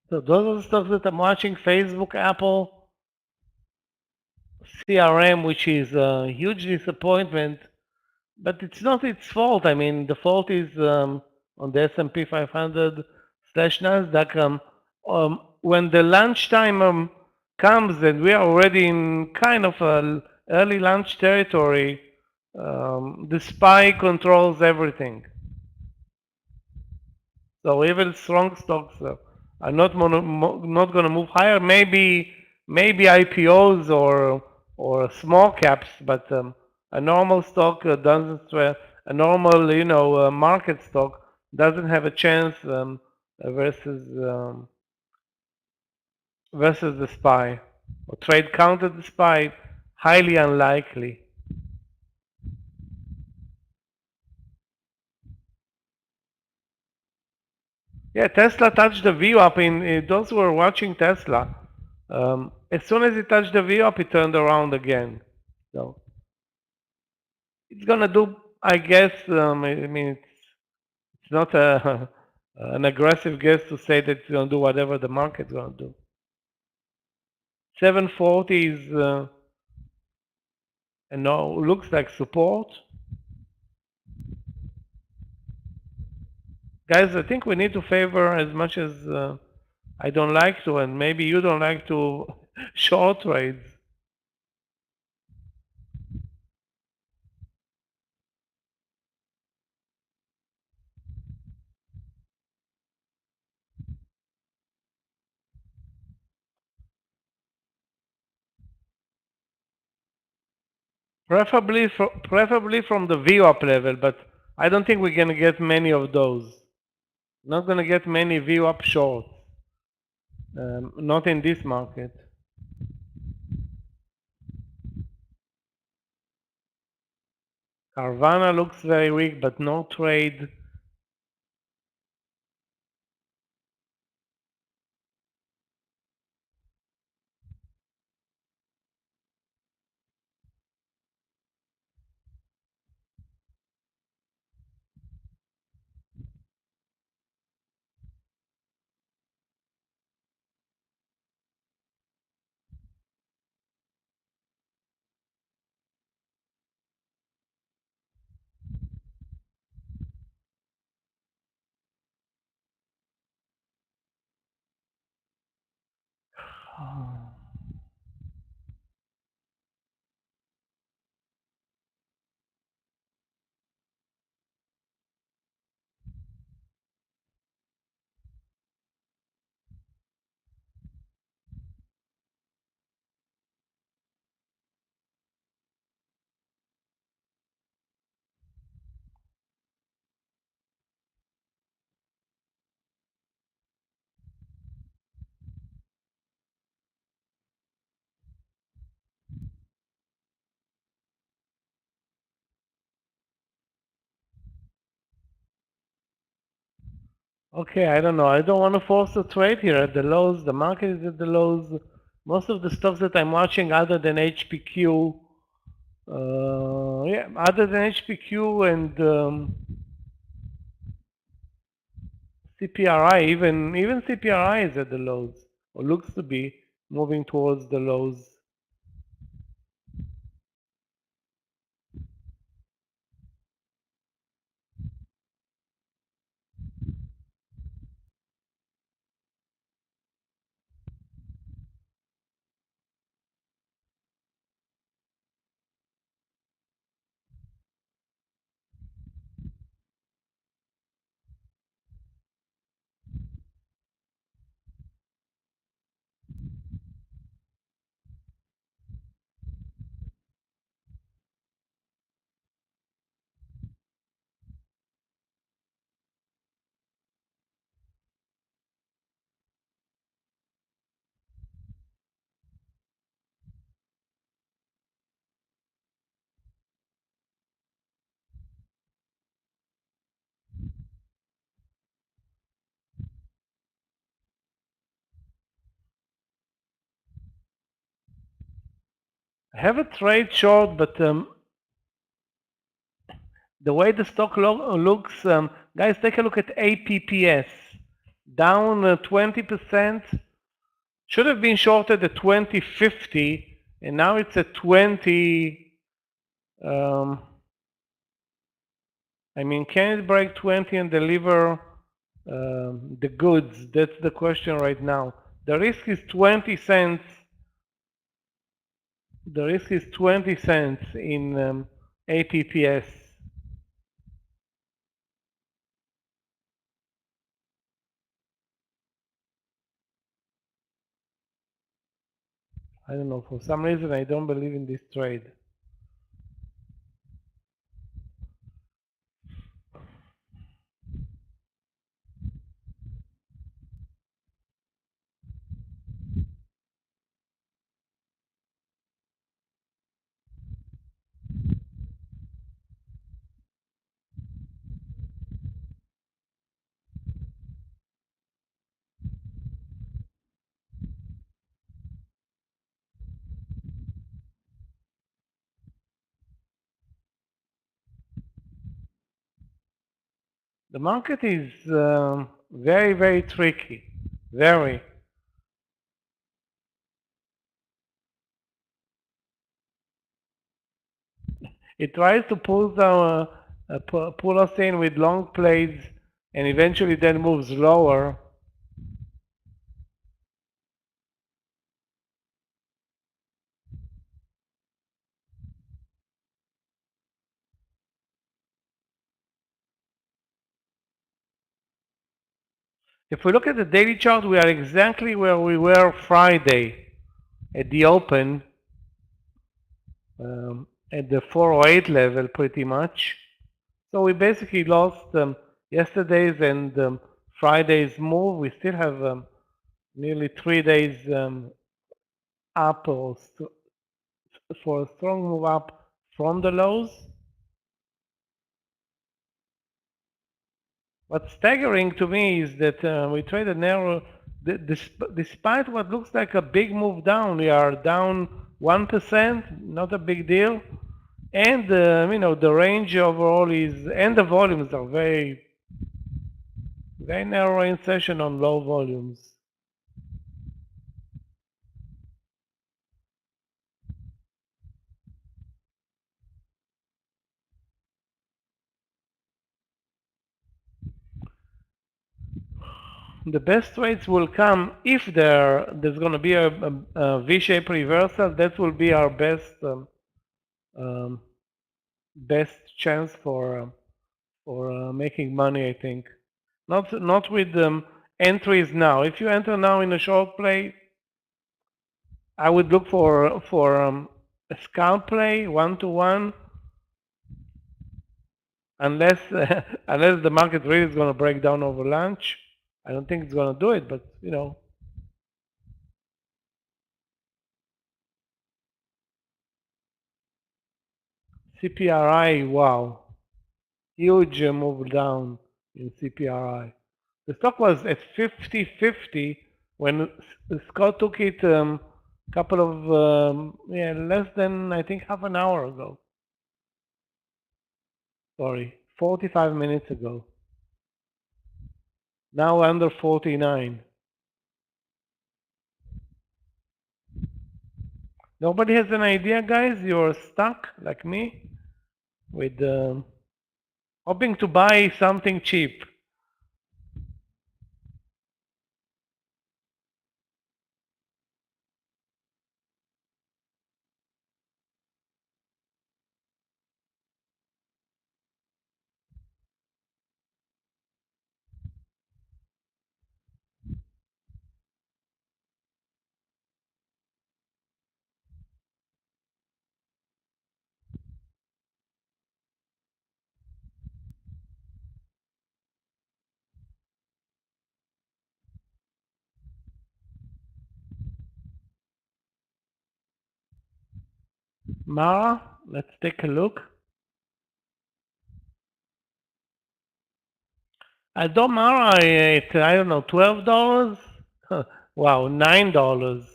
So those are the stocks that I'm watching: Facebook, Apple, CRM, which is a huge disappointment, but it's not its fault. I mean, the fault is on the S&P 500 slash NASDAQ. When the lunchtime comes and we are already in kind of a early lunch territory, the SPY controls everything. So even strong stocks are not going to move higher. Maybe IPOs or small caps, but a normal stock doesn't. A normal market stock doesn't have a chance versus versus the SPY. Or trade counter the SPY, highly unlikely. Yeah, Tesla touched the VWAP. In those who were watching Tesla, as soon as it touched the VWAP, it turned around again. So it's gonna do, I guess. I mean, it's not an aggressive guess to say that it's gonna do whatever the market's gonna do. 740 is, and now looks like support. Guys, I think we need to favor, as much as I don't like to, and maybe you don't like to, short trades. Preferably from the VWAP level, but I don't think we're going to get many of those. Not going to get many VWAP shorts. Not in this market. Carvana looks very weak, but no trade. Okay, I don't know. I don't want to force a trade here at the lows. The market is at the lows. Most of the stocks that I'm watching, other than HPQ, yeah, other than HPQ and CPRI, even CPRI is at the lows, or looks to be moving towards the lows. I have a trade short, but the way the stock looks, guys, take a look at APPS, down 20%. Should have been shorted at 2050, and now it's at 20. I mean, can it break 20 and deliver the goods? That's the question right now. The risk is 20 cents. The risk is 20 cents in APPS. I don't know, for some reason I don't believe in this trade. The market is very, very tricky. Very. It tries to pull us in with long plays and eventually then moves lower. If we look at the daily chart, we are exactly where we were Friday at the open, at the 408 level pretty much. So we basically lost yesterday's and Friday's move. We still have nearly 3 days up or for a strong move up from the lows. What's staggering to me is that we traded narrow, despite what looks like a big move down. We are down 1%, not a big deal. And you know, the range overall is, and the volumes are very, very narrow in session on low volumes. The best trades will come if there's going to be a V-shaped reversal. That will be our um, best chance for making money, I think. Not with entries now. If you enter now in a short play, I would look for a scalp play 1-to-1, unless unless the market really is going to break down over lunch. I don't think it's going to do it, but you know. CPRI, wow, huge move down in CPRI. The stock was at 50.50 when Scott took it couple of less than, I think, half an hour ago. Sorry, 45 minutes ago. Now under 49. Nobody has an idea, guys? You're stuck like me with hoping to buy something cheap. Mara, let's take a look. Although Mara at, I don't know, $12? Wow, $9.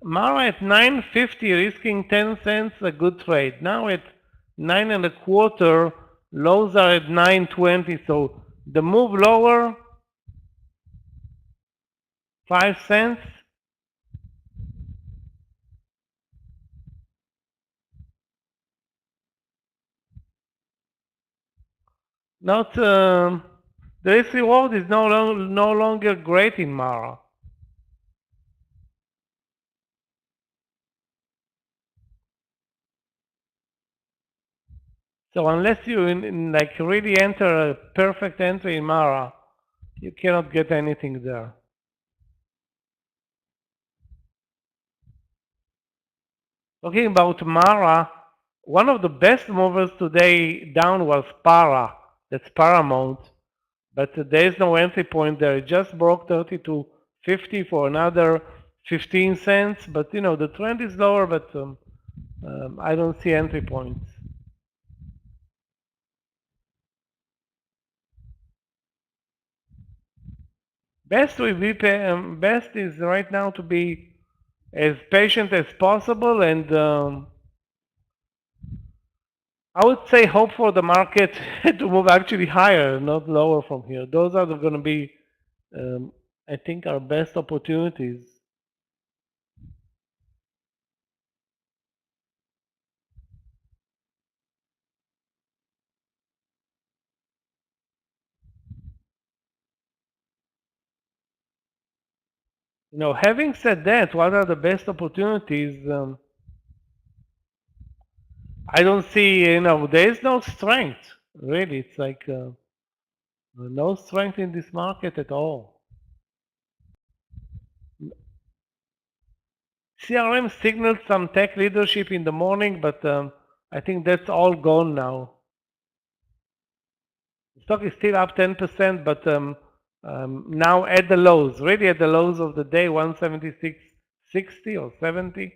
Mara at 9.50, risking 10 cents, a good trade. Now at 9.25, lows are at 9.20, so the move lower, 5 cents. Not the risk reward is no longer great in Mara. So unless you like really enter a perfect entry in Mara, you cannot get anything there. Talking about Mara, one of the best movers today down was Para. That's Paramount. But there is no entry point there. It just broke 32.50 for another 15 cents. But you know, the trend is lower, but I don't see entry points. Best is right now to be as patient as possible, and I would say hope for the market to move actually higher, not lower from here. Those are going to be, I think, our best opportunities. You know, having said that, what are the best opportunities? I don't see, you know, there is no strength, really. It's like no strength in this market at all. CRM signaled some tech leadership in the morning, but I think that's all gone now. The stock is still up 10%, but now at the lows, really at the lows of the day, 176.60 or 70.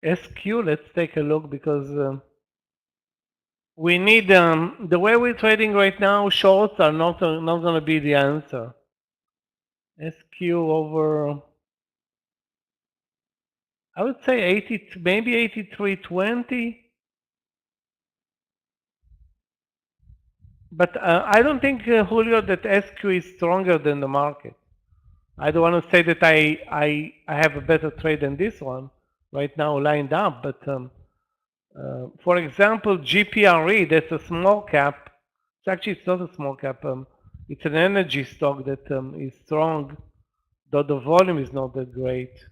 SQ, let's take a look because we need, the way we're trading right now, shorts are not going to be the answer. SQ over, I would say 80, maybe 83.20. But I don't think, Julio, that SQ is stronger than the market. I don't want to say that I have a better trade than this one right now lined up, but for example, GPRE, that's a small cap. Actually, it's not a small cap. It's an energy stock that is strong, though the volume is not that great.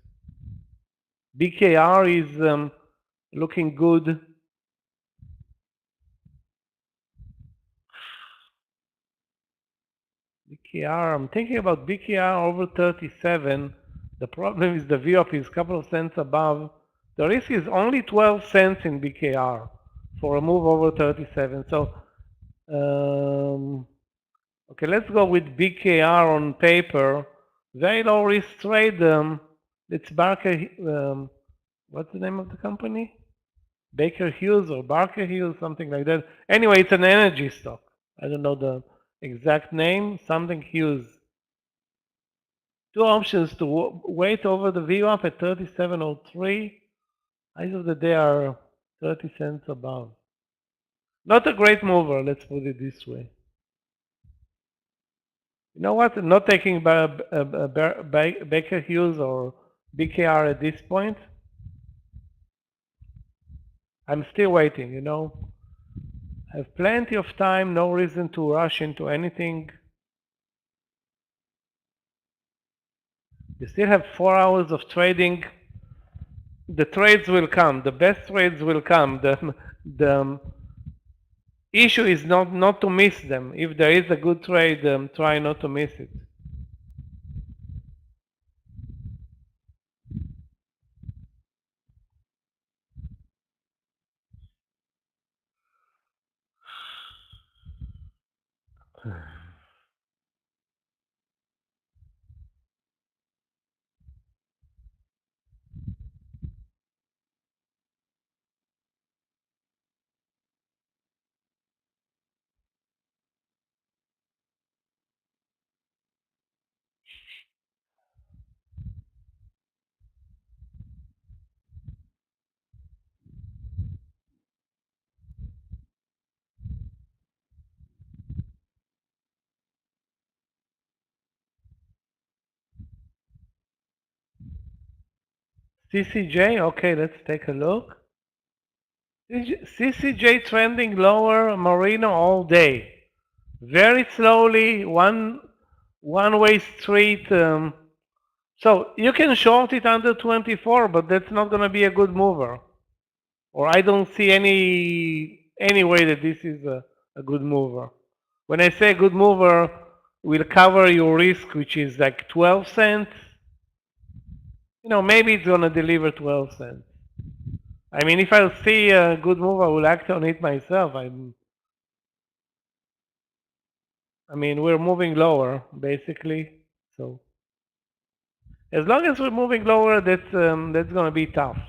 BKR is looking good. BKR, I'm thinking about BKR over 37. The problem is the VWAP is a couple of cents above. The risk is only 12 cents in BKR for a move over 37. So, okay, let's go with BKR on paper. Very low risk trade. It's Barker. What's the name of the company? Baker Hughes or Barker Hughes, something like that. Anyway, it's an energy stock. I don't know the exact name. Something Hughes. Two options to wait over the VWAP at 37.03. Eyes of the day are 30 cents above. Not a great mover, let's put it this way. You know what? Not taking Baker Hughes or BKR at this point. I'm still waiting, you know. I have plenty of time, no reason to rush into anything. You still have 4 hours of trading. The trades will come. The best trades will come. The issue is not to miss them. If there is a good trade, try not to miss it. CCJ, okay, let's take a look. CCJ trending lower, Marino all day. Very slowly, one-way street. So you can short it under 24, but that's not going to be a good mover. Or I don't see any way that this is a good mover. When I say good mover, will cover your risk, which is like 12 cents. You know, maybe it's going to deliver 12 cents. I mean, if I see a good move, I will act on it myself. I mean, we're moving lower, basically. So as long as we're moving lower, that's going to be tough.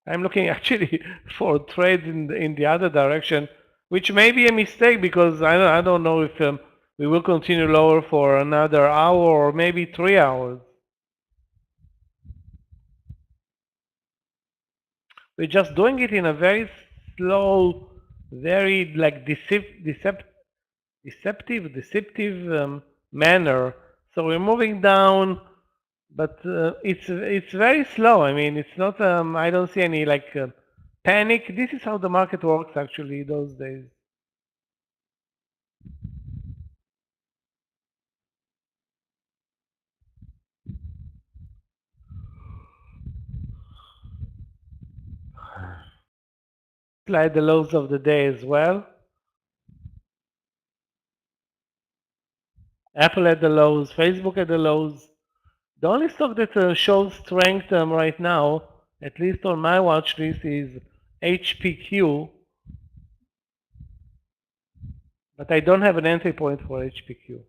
I'm looking actually for trades in the other direction, which may be a mistake because I don't know if we will continue lower for another hour or maybe 3 hours. We're just doing it in a very slow, very like deceptive manner. So we're moving down, but it's very slow. I mean, it's not. I don't see any like panic. This is how the market works actually those days. Slide the lows of the day as well. Apple at the lows, Facebook at the lows. The only stock that shows strength right now, at least on my watch list, is HPQ. But I don't have an entry point for HPQ.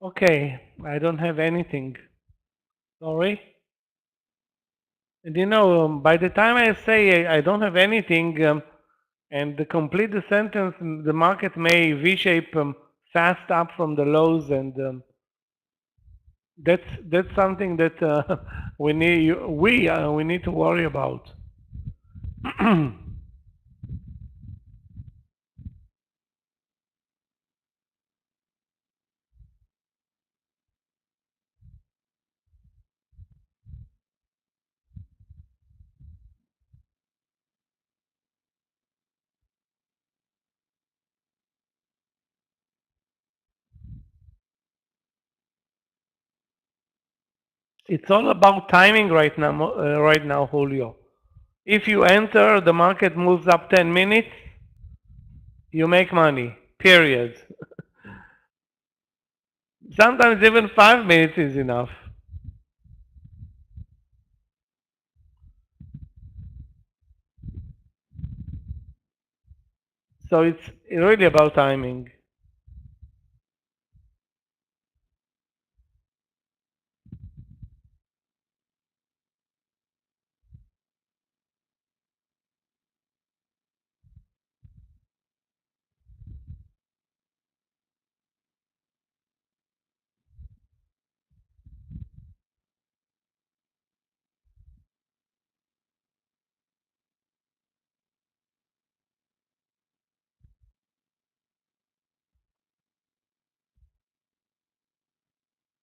Okay, I don't have anything. Sorry. And you know, by the time I say I don't have anything, and to complete the sentence, the market may V-shape fast up from the lows, and that's something that we need to worry about. It's all about timing right now, Julio. If you enter, the market moves up 10 minutes, you make money, period. Sometimes even 5 minutes is enough. So it's really about timing.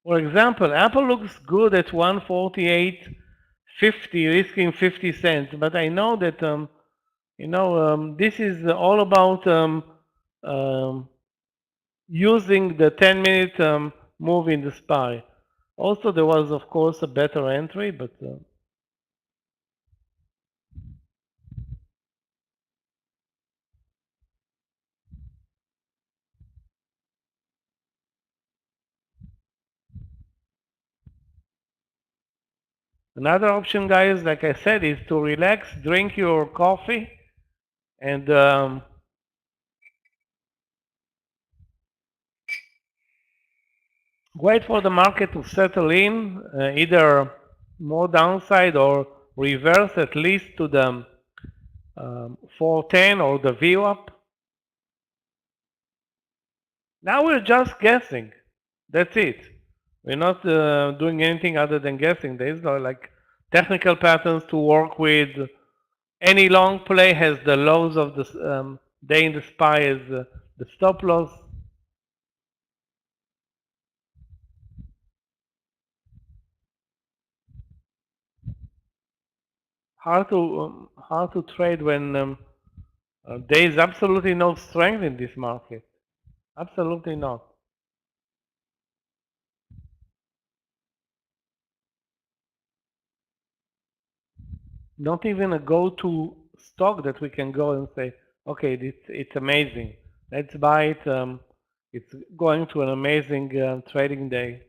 For example, Apple looks good at 148.50, risking 50 cents. But I know that this is all about um, using the 10-minute move in the SPY. Also, there was, of course, a better entry, but another option, guys, like I said, is to relax, drink your coffee, and wait for the market to settle in, either more downside or reverse at least to the 410 or the VWAP. Now we're just guessing. That's it. We're not doing anything other than guessing. There is no like technical patterns to work with. Any long play has the lows of the day in the SPY as the stop loss. Hard to trade when there is absolutely no strength in this market. Absolutely not. Not even a go-to stock that we can go and say, okay, it's amazing. Let's buy it. It's going to an amazing trading day.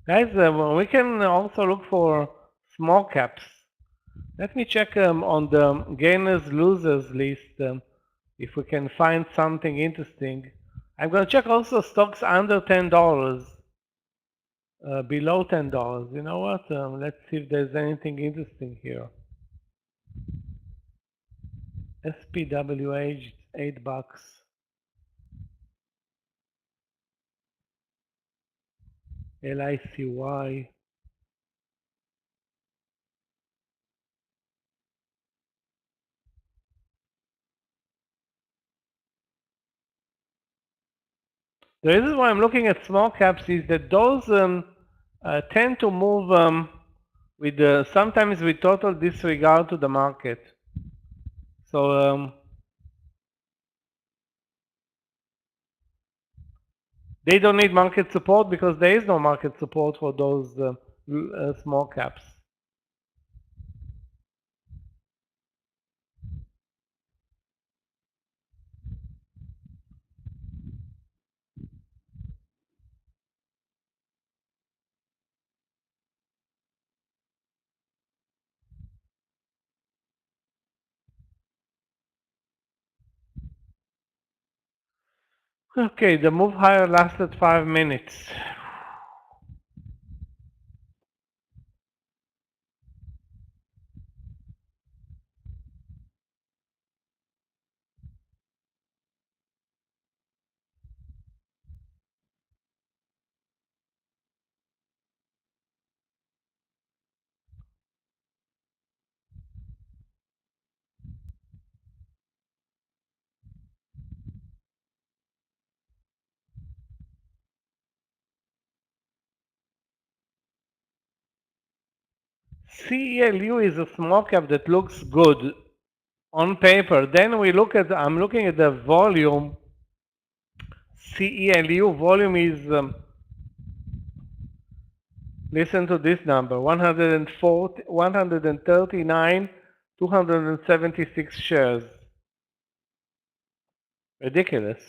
Guys, we can also look for small caps. Let me check on the gainers losers list if we can find something interesting. I'm going to check also stocks under $10, below $10. You know what? Let's see if there's anything interesting here. SPWH, $8. LICY. The reason why I'm looking at small caps is that those tend to move with sometimes with total disregard to the market. So they don't need market support because there is no market support for those small caps. Okay, the move higher lasted 5 minutes. CELU is a small cap that looks good on paper. Then I'm looking at the volume. CELU volume is, listen to this number, 140, 139, 276 shares. Ridiculous.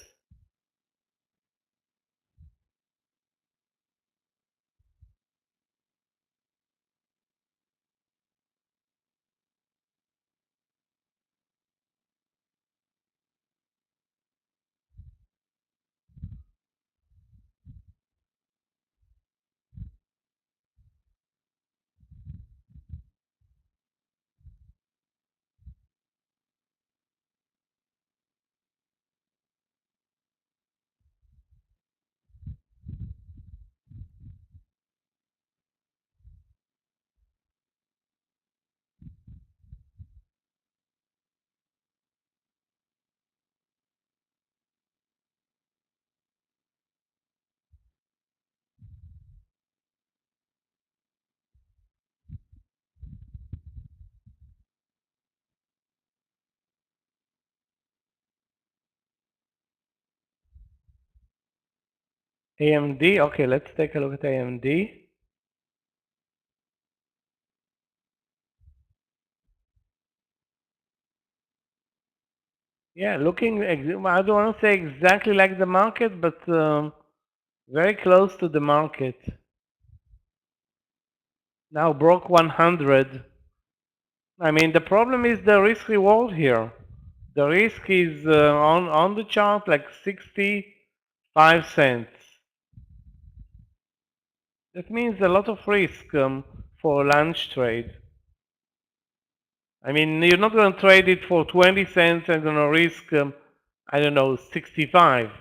AMD, okay, let's take a look at AMD. Yeah, looking, I don't want to say exactly like the market, but very close to the market. Now broke 100. I mean, the problem is the risk reward here. The risk is on the chart like 65 cents. That means a lot of risk for a lunch trade. I mean, you're not going to trade it for 20 cents and going to risk, I don't know, 65.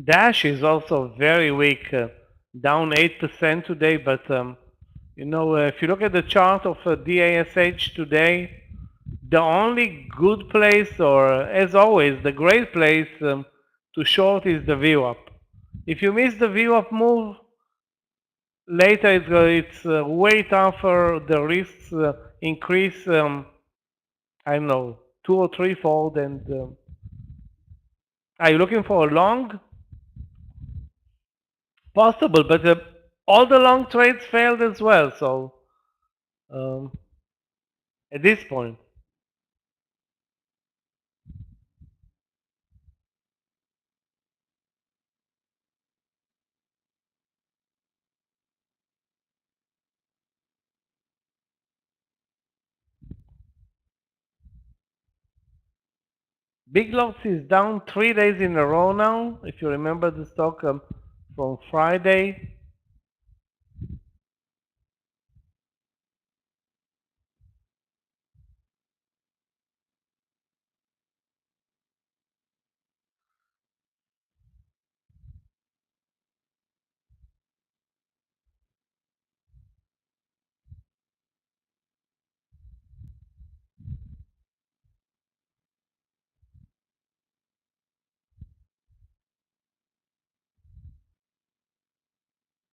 Dash is also very weak, down 8% today, but you know, if you look at the chart of DASH today, the only good place, or as always, the great place to short is the VWAP. If you miss the VWAP move, later it's way tougher, the risks increase, I don't know, 2 or 3 fold, and are you looking for a long? Possible, but all the long trades failed as well, so at this point. Big Lots is down 3 days in a row now, if you remember the stock from Friday.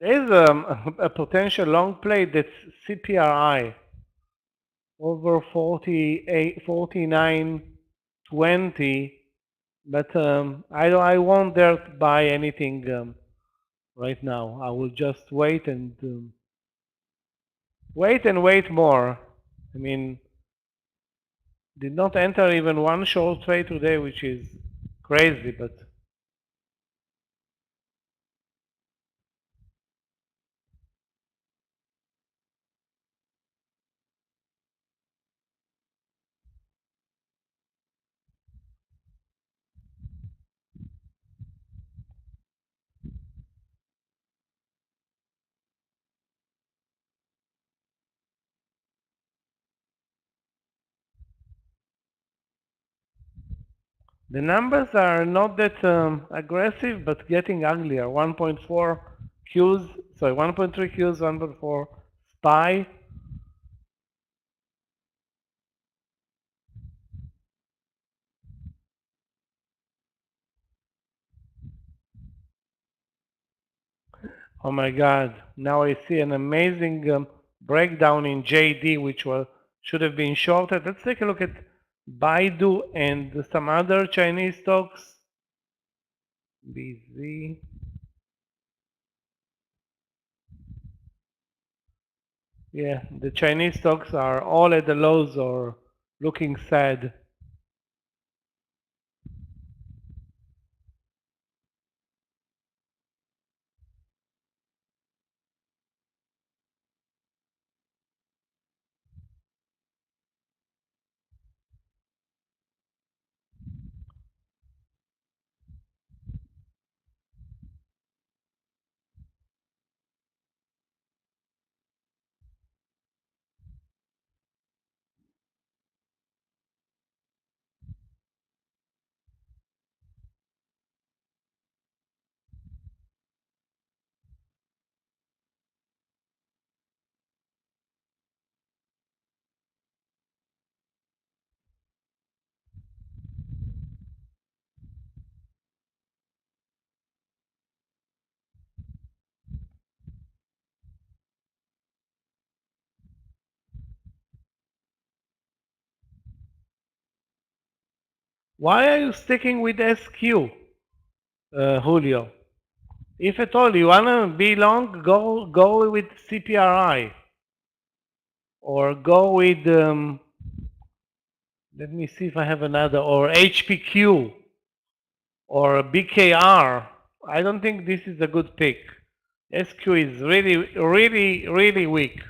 There is a potential long play that's CPRI over 48, 49.20, but I won't dare to buy anything right now. I will just wait and wait more. I mean, did not enter even one short trade today, which is crazy, but the numbers are not that aggressive, but getting uglier. 1.4 Qs, sorry, 1.3 Qs, 1.4 SPY. Oh my God! Now I see an amazing breakdown in JD, which should have been shorted. Let's take a look at Baidu and some other Chinese stocks. BZ. Yeah, the Chinese stocks are all at the lows or looking sad. Why are you sticking with SQ, Julio? If at all you wanna be long, go with CPRI or go with let me see if I have another, or HPQ or BKR. I don't think this is a good pick. SQ is really weak.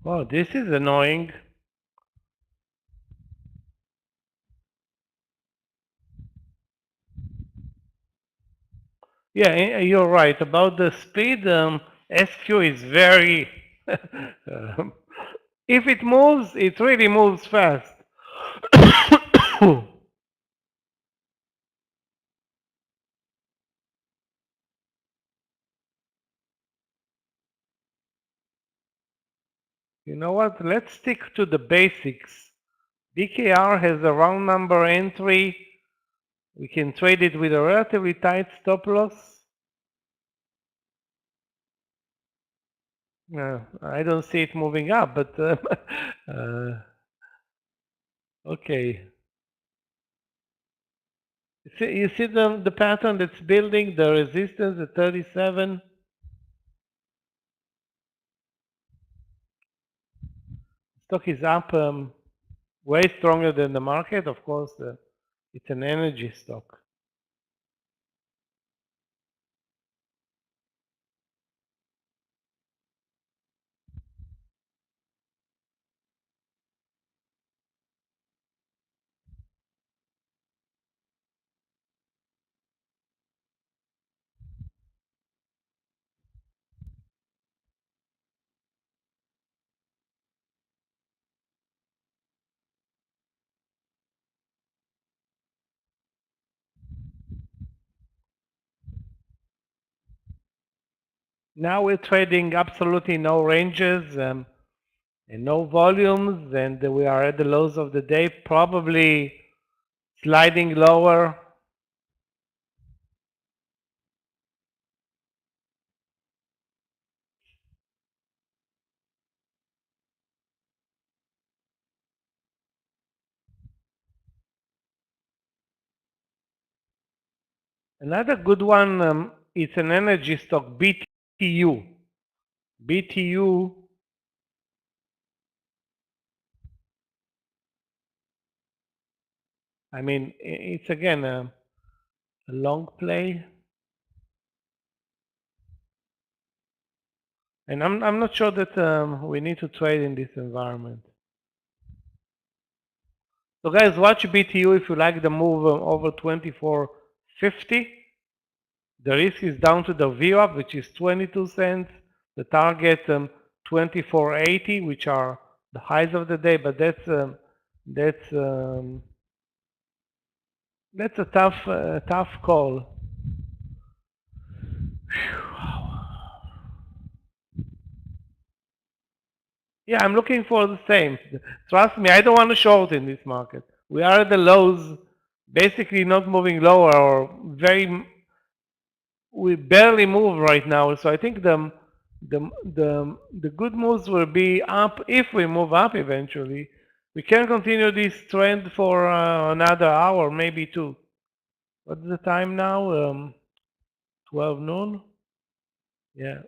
Oh, this is annoying. Yeah, you're right about the speed. SQ is very. If it moves, it really moves fast. You know what? Let's stick to the basics. BKR has a round number entry. We can trade it with a relatively tight stop loss. I don't see it moving up, but okay. You see the pattern that's building, the resistance at 37. Stock is up way stronger than the market. Of course, it's an energy stock. Now we're trading absolutely no ranges and no volumes, and we are at the lows of the day, probably sliding lower. Another good one, it's an energy stock, BTU. BTU, I mean, it's again a long play. And I'm not sure that we need to trade in this environment. So guys, watch BTU if you like the move over 24.50. The risk is down to the VWAP, which is 22 cents. The target 24.80, which are the highs of the day, but that's a tough call. Yeah, I'm looking for the same. Trust me, I don't want to short in this market. We are at the lows, basically not moving lower or we barely move right now. So I think the good moves will be up if we move up eventually. We can continue this trend for another hour, maybe two. What's the time now? 12 noon? Yeah.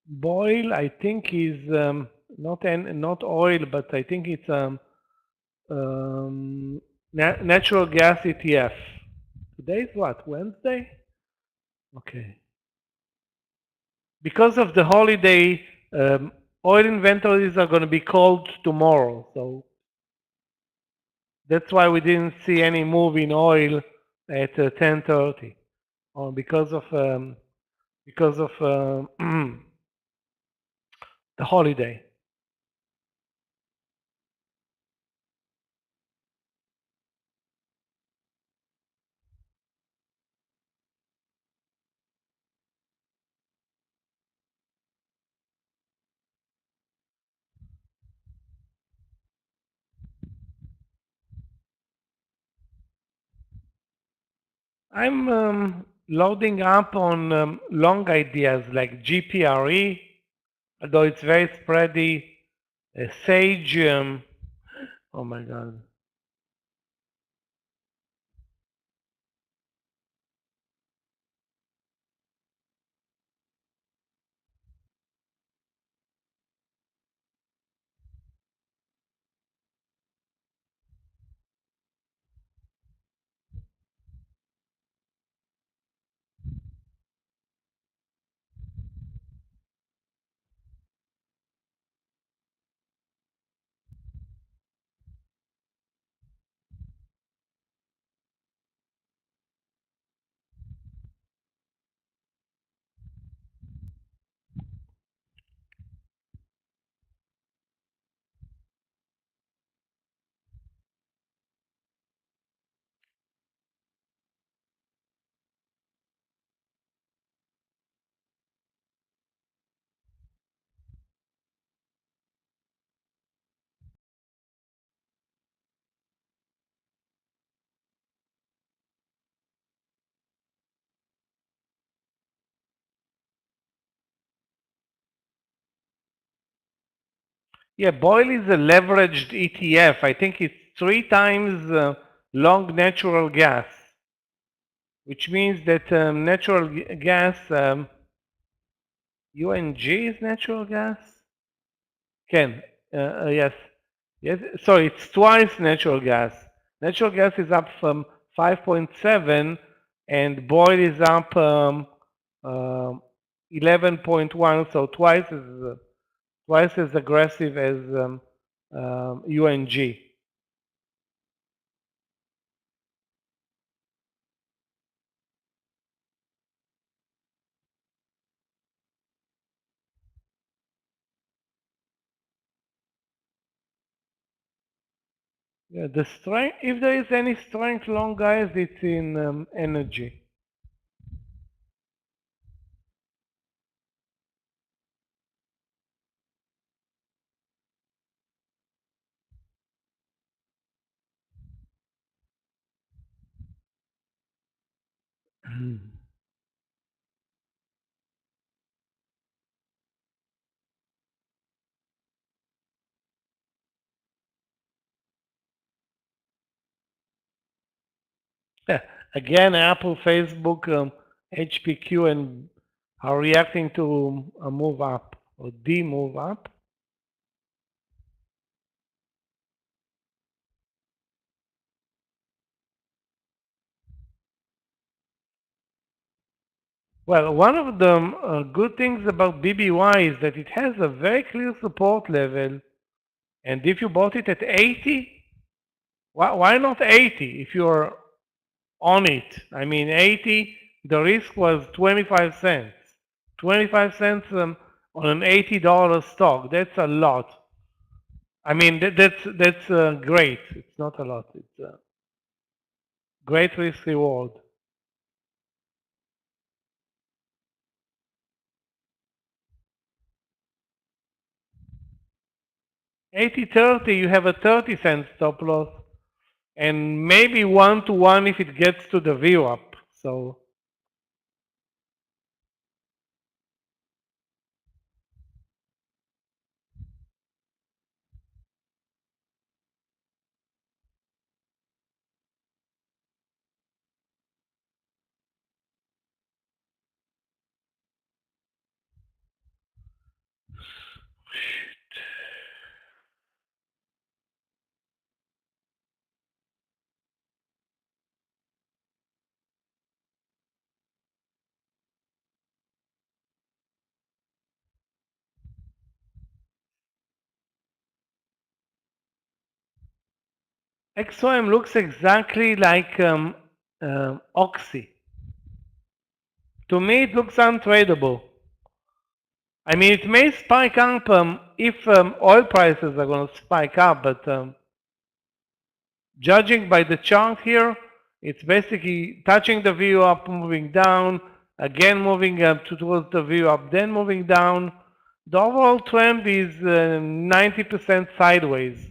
Boil, I think, is not oil, but I think it's natural gas ETF. Today is what? Wednesday? Okay. Because of the holiday, oil inventories are going to be called tomorrow, so that's why we didn't see any move in oil at 10:30, or because of the holiday. I'm loading up on long ideas like GPRE, although it's very spready. Sage, oh my God. Yeah, Boyle is a leveraged ETF. I think it's 3 times long natural gas, which means that natural gas, UNG is natural gas? Ken, yes. Yes, sorry, it's twice natural gas. Natural gas is up from 5.7 and Boyle is up 11.1, so twice as aggressive as UNG. Yeah, the strength, if there is any strength long guys, it's in energy. Yeah, again, Apple, Facebook, HPQ, and are reacting to a move up or move up. Well, one of the good things about BBY is that it has a very clear support level, and if you bought it at 80, why not 80 if you're on it? I mean, 80, the risk was 25 cents. 25 cents on an $80 stock, that's a lot. I mean, that's great. It's not a lot. It's a great risk reward. 80-30, you have a 30-cent stop loss, and maybe 1-to-1 if it gets to the view up. So XOM looks exactly like Oxy. To me, it looks untradeable. I mean, it may spike up if oil prices are going to spike up, but judging by the chart here, it's basically touching the view up, moving down, again moving up towards the view up, then moving down. The overall trend is 90% sideways.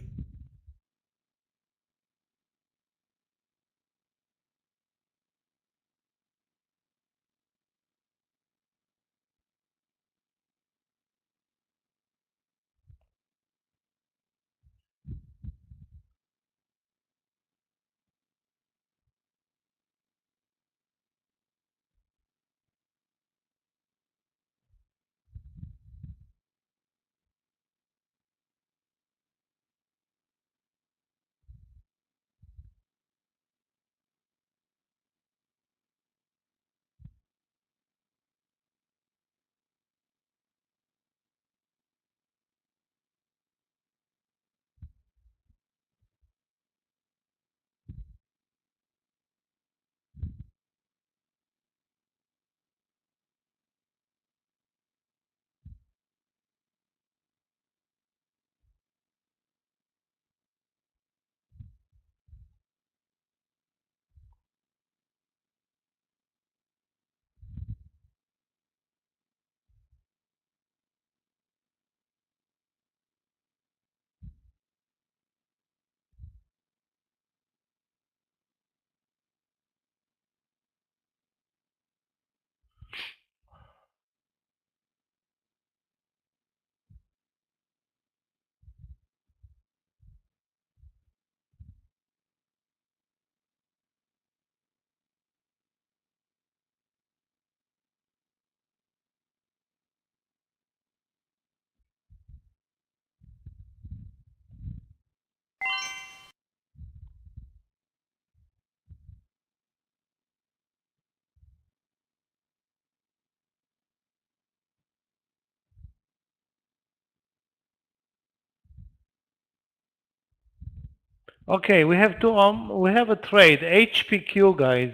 Okay, we have we have a trade, HPQ guys,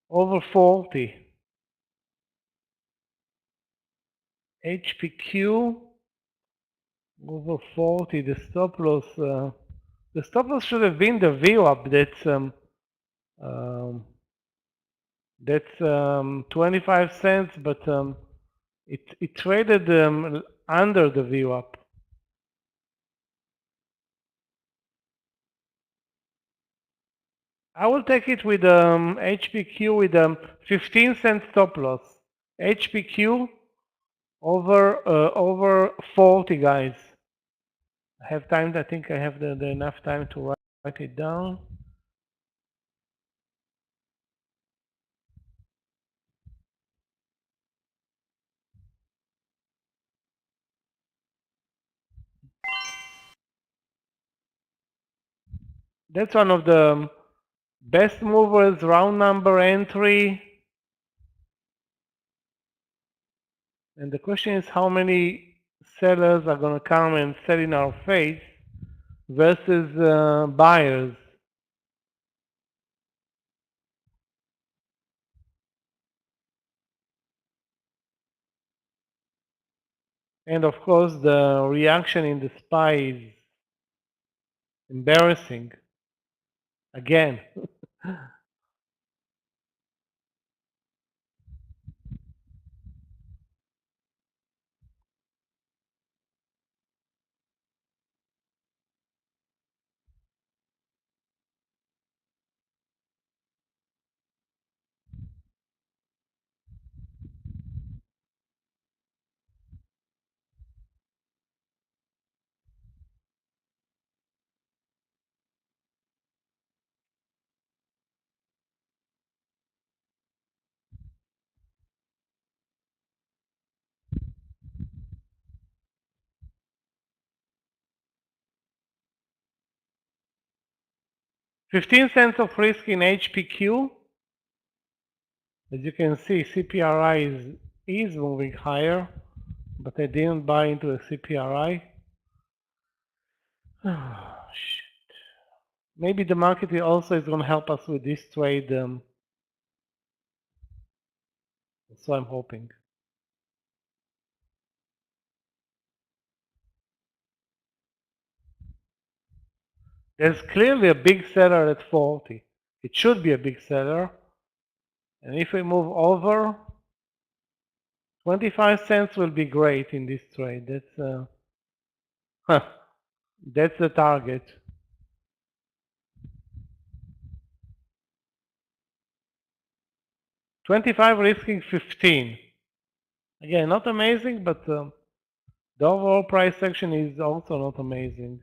over 40. HPQ over 40, the stop loss should have been the VWAP. That's 25 cents, but it traded under the VWAP. I will take it with HPQ with 15-cent stop loss. HPQ over 40, guys. I have time. I think I have the enough time to write it down. That's one of the best movers, round number entry. And the question is how many sellers are going to come and sell in our face versus buyers. And of course, the reaction in the SPY is embarrassing. Again. 15 cents of risk in HPQ. As you can see, CPRI is moving higher, but I didn't buy into a CPRI. Shit. Maybe the market also is going to help us with this trade. So I'm hoping. There's clearly a big seller at 40. It should be a big seller. And if we move over, 25 cents will be great in this trade. That's the target. $25 risking 15. Again, not amazing, but the overall price action is also not amazing.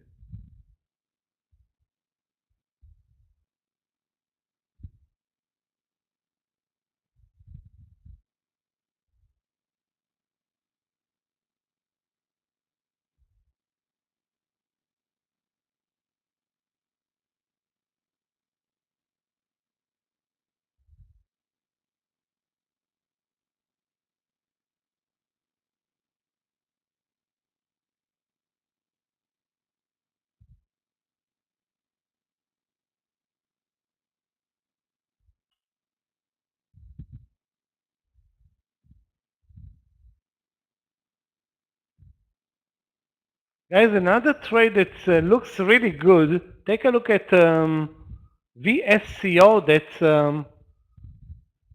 Guys, another trade that looks really good. Take a look at VSCO. That's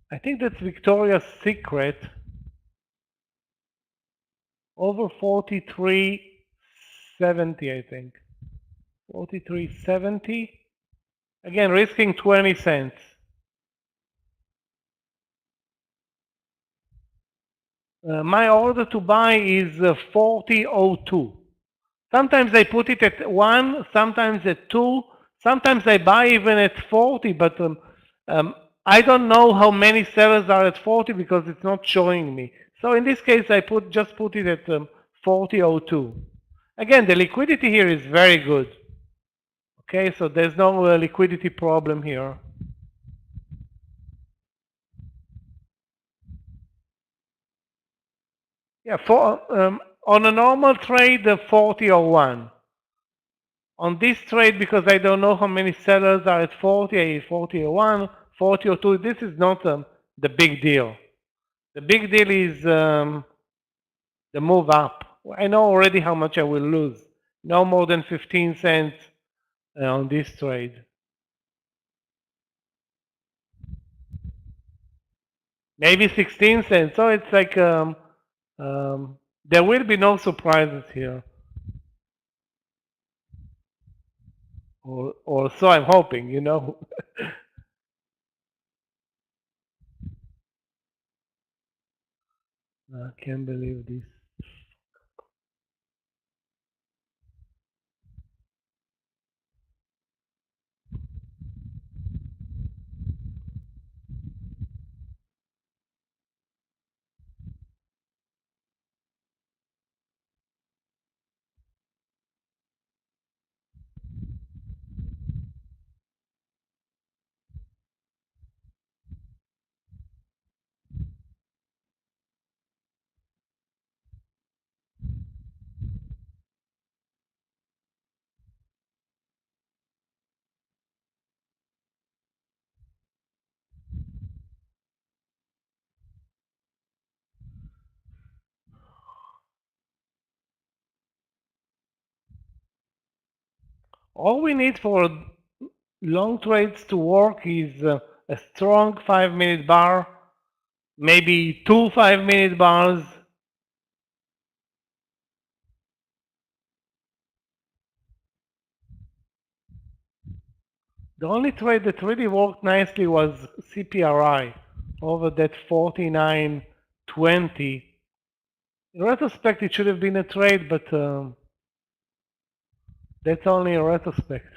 I think that's Victoria's Secret. Over 43.70, I think. 43.70. Again, risking 20 cents. My order to buy is 40.02. Sometimes I put it at 1, sometimes at 2, sometimes I buy even at 40, but I don't know how many sellers are at 40 because it's not showing me. So in this case, I just put it at 40.02. Again, the liquidity here is very good. Okay, so there's no liquidity problem here. Yeah, on a normal trade, 40.01. on this trade, because I don't know how many sellers are at 40, 40.01, 40.02, this is not the big deal. The big deal is the move up. I know already how much I will lose. No more than 15 cents on this trade. Maybe 16 cents. So it's like there will be no surprises here. Or so I'm hoping, you know. I can't believe this. All we need for long trades to work is a strong 5-minute bar, maybe 2 5-minute bars. The only trade that really worked nicely was CPRI over that 49.20. In retrospect, it should have been a trade, but that's only in retrospect.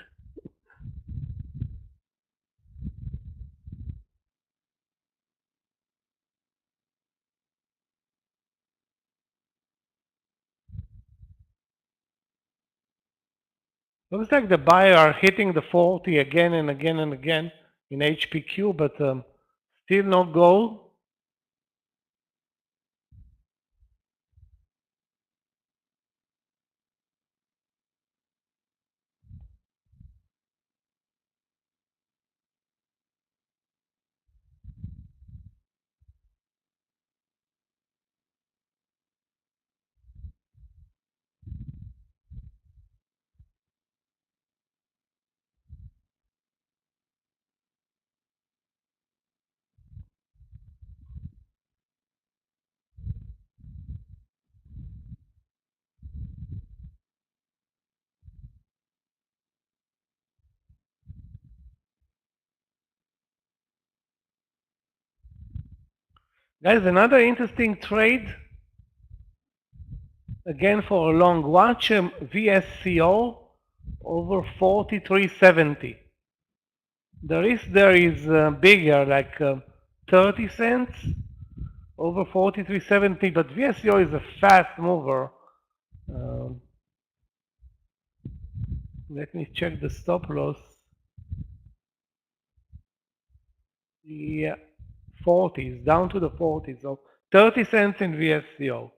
Looks like the buyer are hitting the 40 again and again and again in HPQ, but still no goal. Guys, another interesting trade, again for a long watch, VSCO over 43.70. The risk there is bigger, like 30 cents over 43.70, but VSCO is a fast mover. Um, let me check the stop loss. Yeah, 40s, down to the 40s, so 30 cents in VSCO.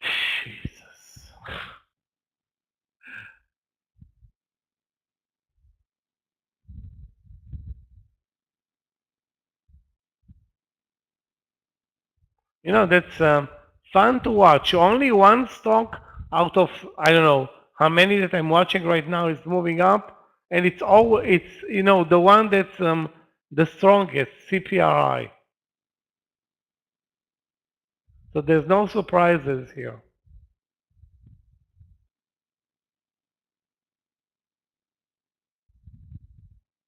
Jesus. You know, that's fun to watch. Only one stock out of, I don't know how many that I'm watching right now is moving up, and it's all, it's, you know, the one that's the strongest, CPRI. So there's no surprises here.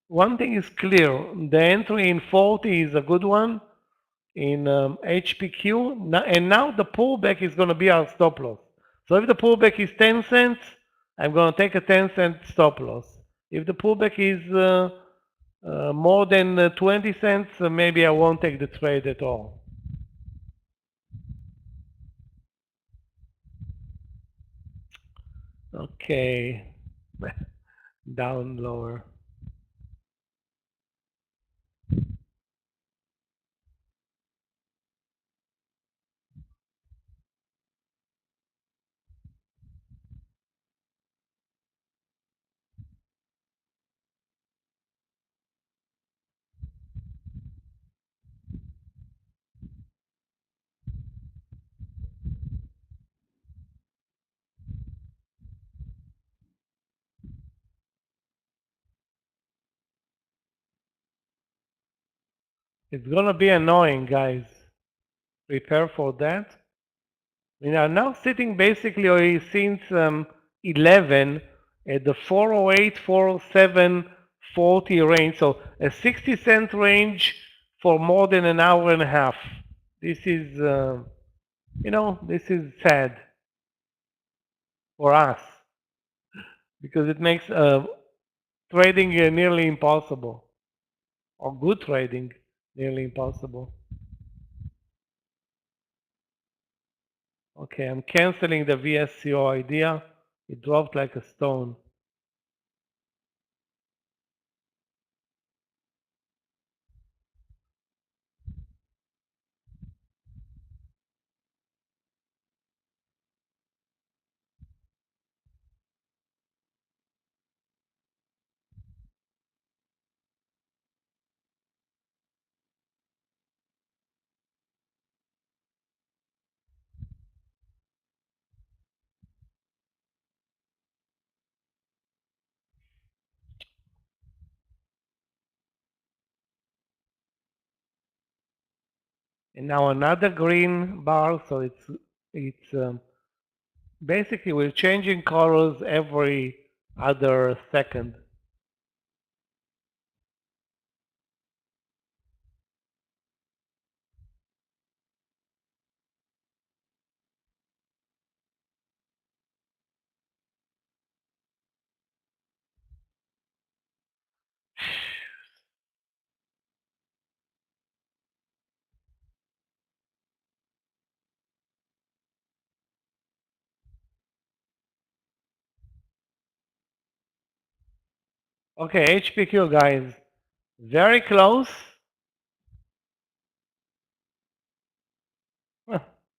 One thing is clear, the entry in 40 is a good one in HPQ, and now the pullback is going to be our stop loss. So if the pullback is 10 cents, I'm going to take a 10-cent stop loss. If the pullback is more than 20 cents, maybe I won't take the trade at all. Okay, down lower. It's gonna be annoying, guys. Prepare for that. We are now sitting basically since 11 at the 408, 407, 40 range, so a 60-cent range for more than an hour and a half. This is, this is sad for us because it makes trading nearly impossible, or good trading nearly impossible. Okay, I'm canceling the VSCO idea. It dropped like a stone. And now another green bar, so it's basically we're changing colors every other second. Okay, HPQ guys, very close.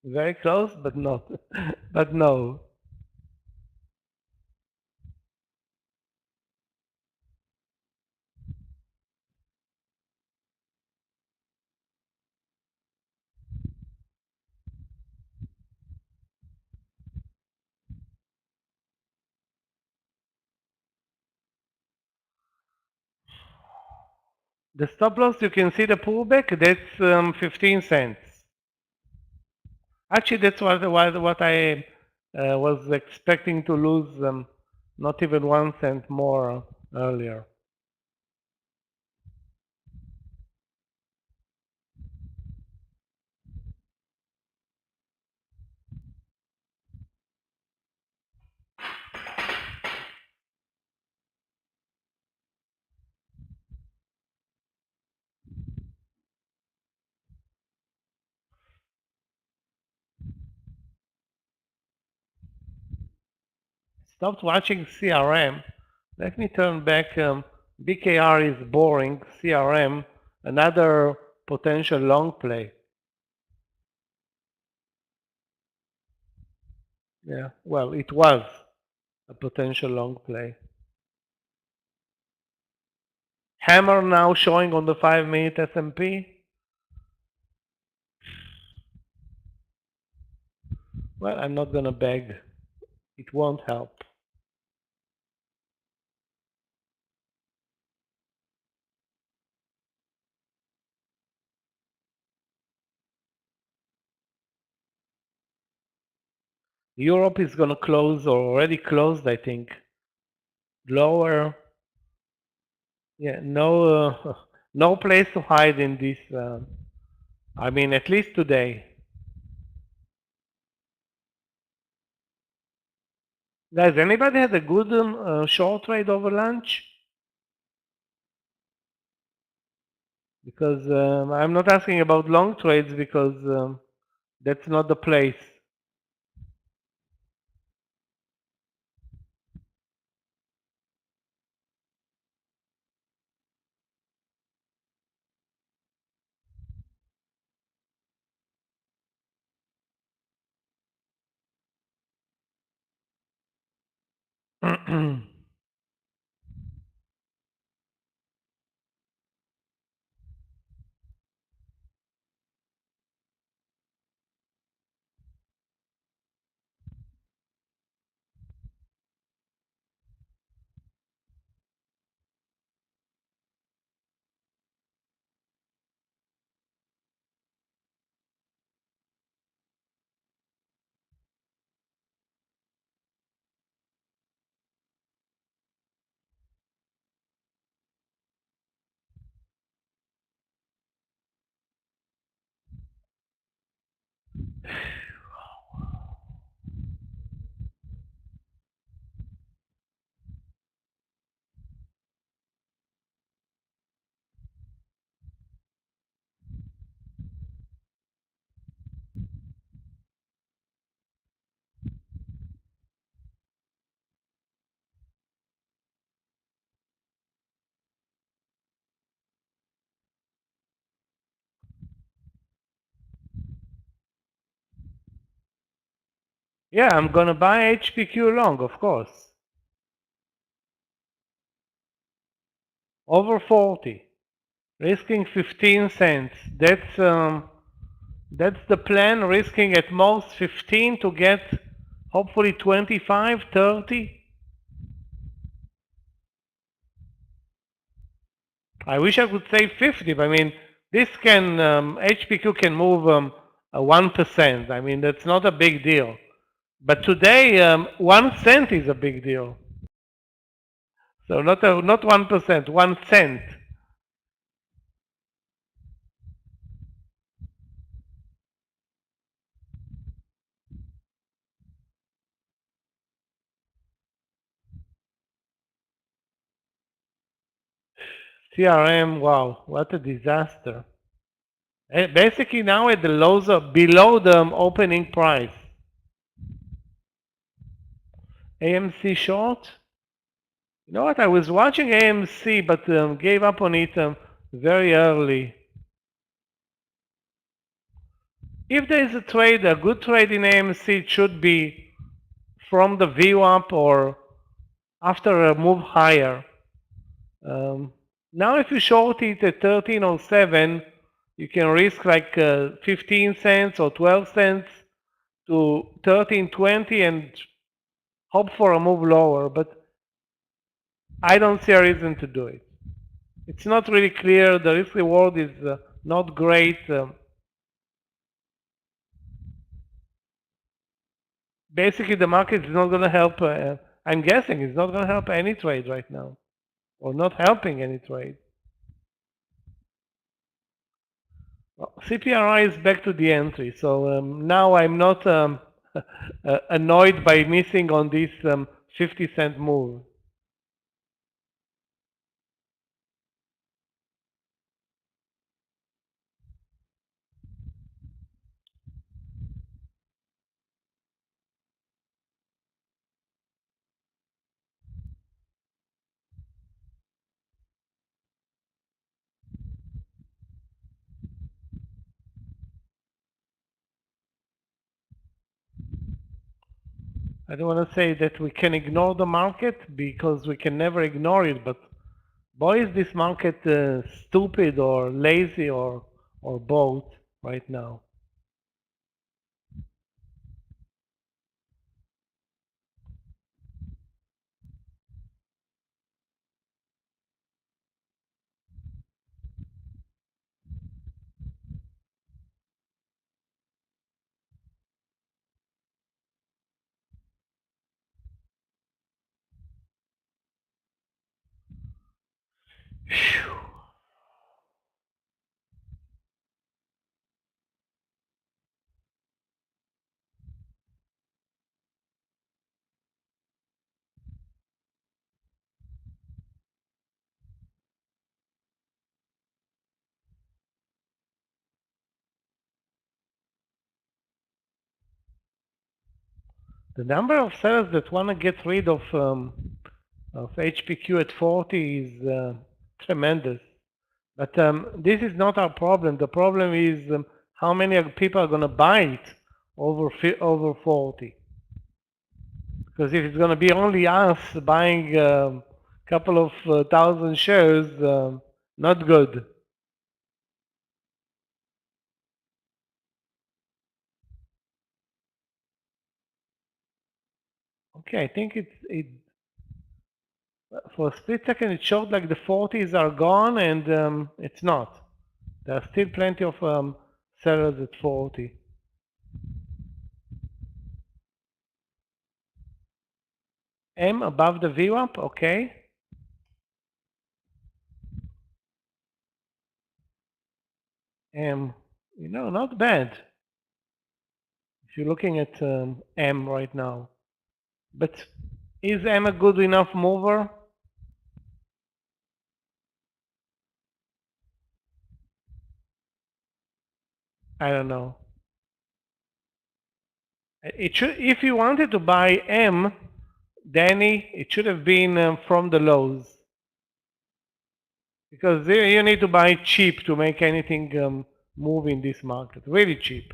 Very close, but not, but no. The stop loss, you can see the pullback, that's 15 cents. Actually, that's what I was expecting to lose, not even 1 cent more earlier. Stopped watching CRM. Let me turn back. BKR is boring. CRM, another potential long play. Yeah, well, it was a potential long play. Hammer now showing on the 5-minute S&P. Well, I'm not gonna beg. It won't help. Europe is gonna close, or already closed, I think. Lower. Yeah, no, no place to hide in this. I mean, at least today. Guys, anybody had a good short trade over lunch? Because I'm not asking about long trades because that's not the place. Yeah, I'm gonna buy HPQ long, of course. Over 40, risking 15 cents. That's the plan, risking at most 15 to get hopefully 25, 30. I wish I could say 50, but I mean, this can, HPQ can move 1%. I mean, that's not a big deal. But today, 1 cent is a big deal. So not 1%, 1 cent. CRM, wow, what a disaster. Basically now at the lows are below the opening price. AMC short? You know what, I was watching AMC but gave up on it very early. If there is a trade, a good trade in AMC, it should be from the VWAP or after a move higher. Now if you short it at 1307, you can risk like 15 cents or 12 cents to 1320 and hope for a move lower, but I don't see a reason to do it. It's not really clear, the risk reward is not great. Basically the market is not going to help, I'm guessing it's not going to help any trade right now, or not helping any trade. Well, CPRI is back to the entry, so now I'm not annoyed by missing on this 50-cent move. I don't want to say that we can ignore the market because we can never ignore it, but boy is this market stupid or lazy or both right now. Phew. The number of sellers that want to get rid of HPQ at 40 is tremendous. But this is not our problem. The problem is how many people are going to buy it over 40. Because if it's going to be only us buying a couple of thousand shares, not good. Okay, I think it for a split second it showed like the 40s are gone, and it's not. There are still plenty of sellers at 40. M above the VWAP, okay. M, you know, not bad. If you're looking at M right now. But is M a good enough mover? I don't know. It should, if you wanted to buy M, Danny, it should have been from the lows. Because you need to buy cheap to make anything move in this market. Really cheap.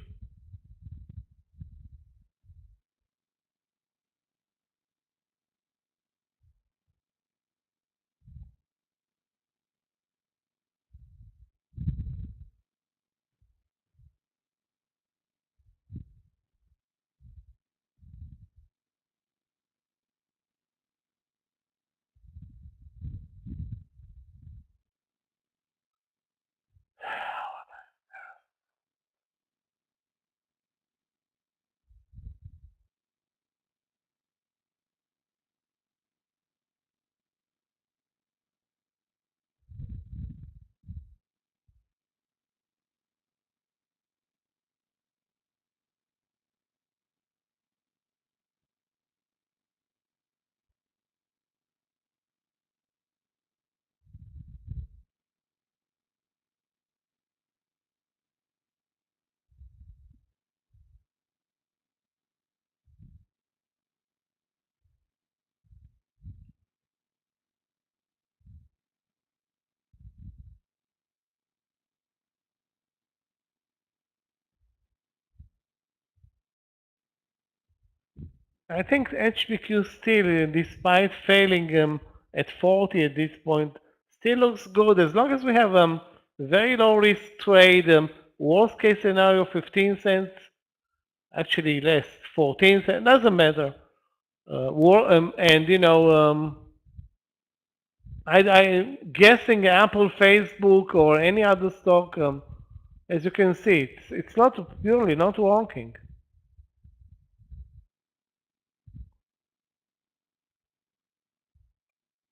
I think HPQ still, despite failing at 40 at this point, still looks good as long as we have very low risk trade. Worst case scenario, 15 cents, actually less, 14 cents, doesn't matter. And you know, I guessing Apple, Facebook, or any other stock, as you can see, it's not purely not working.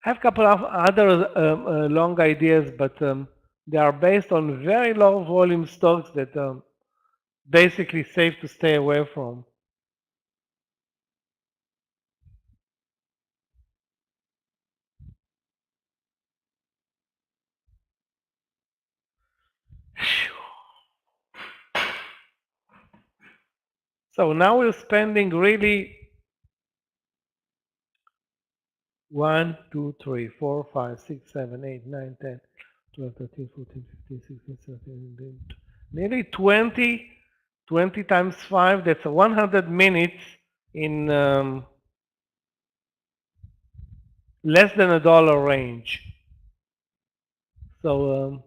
I have a couple of other long ideas, but they are based on very low volume stocks that basically safe to stay away from. So now we're spending really 1, 2, 3, 4, 5, 6, 7, 8, 9, 10, 12, 13, 14, 15, 16, 17, nearly 20 times 5, that's 100 minutes in less than $1 range. So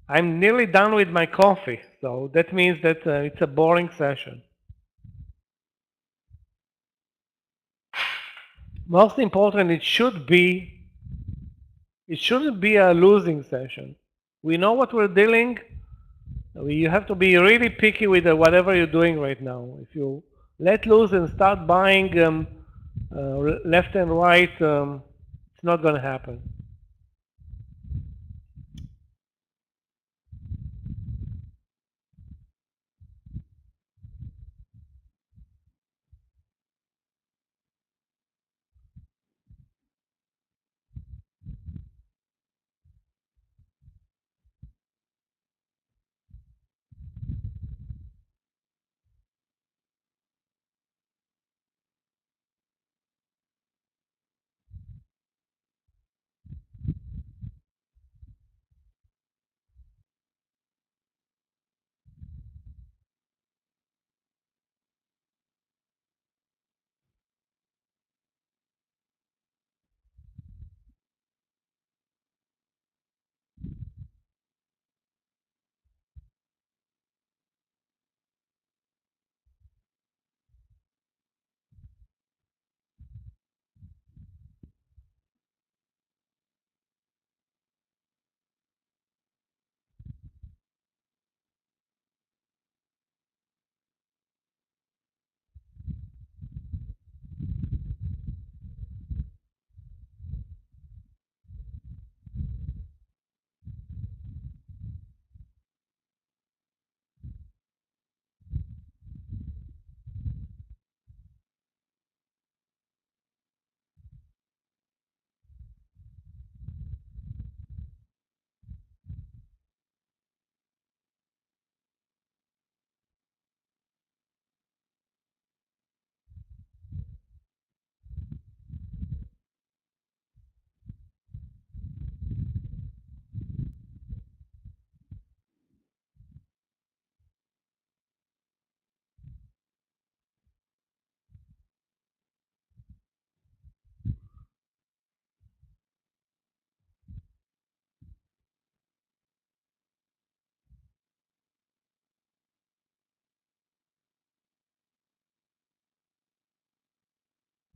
I'm nearly done with my coffee, so that means that it's a boring session. Most important, it shouldn't be a losing session. We know what we're dealing. You have to be really picky with whatever you're doing right now. If you let loose and start buying left and right, it's not going to happen.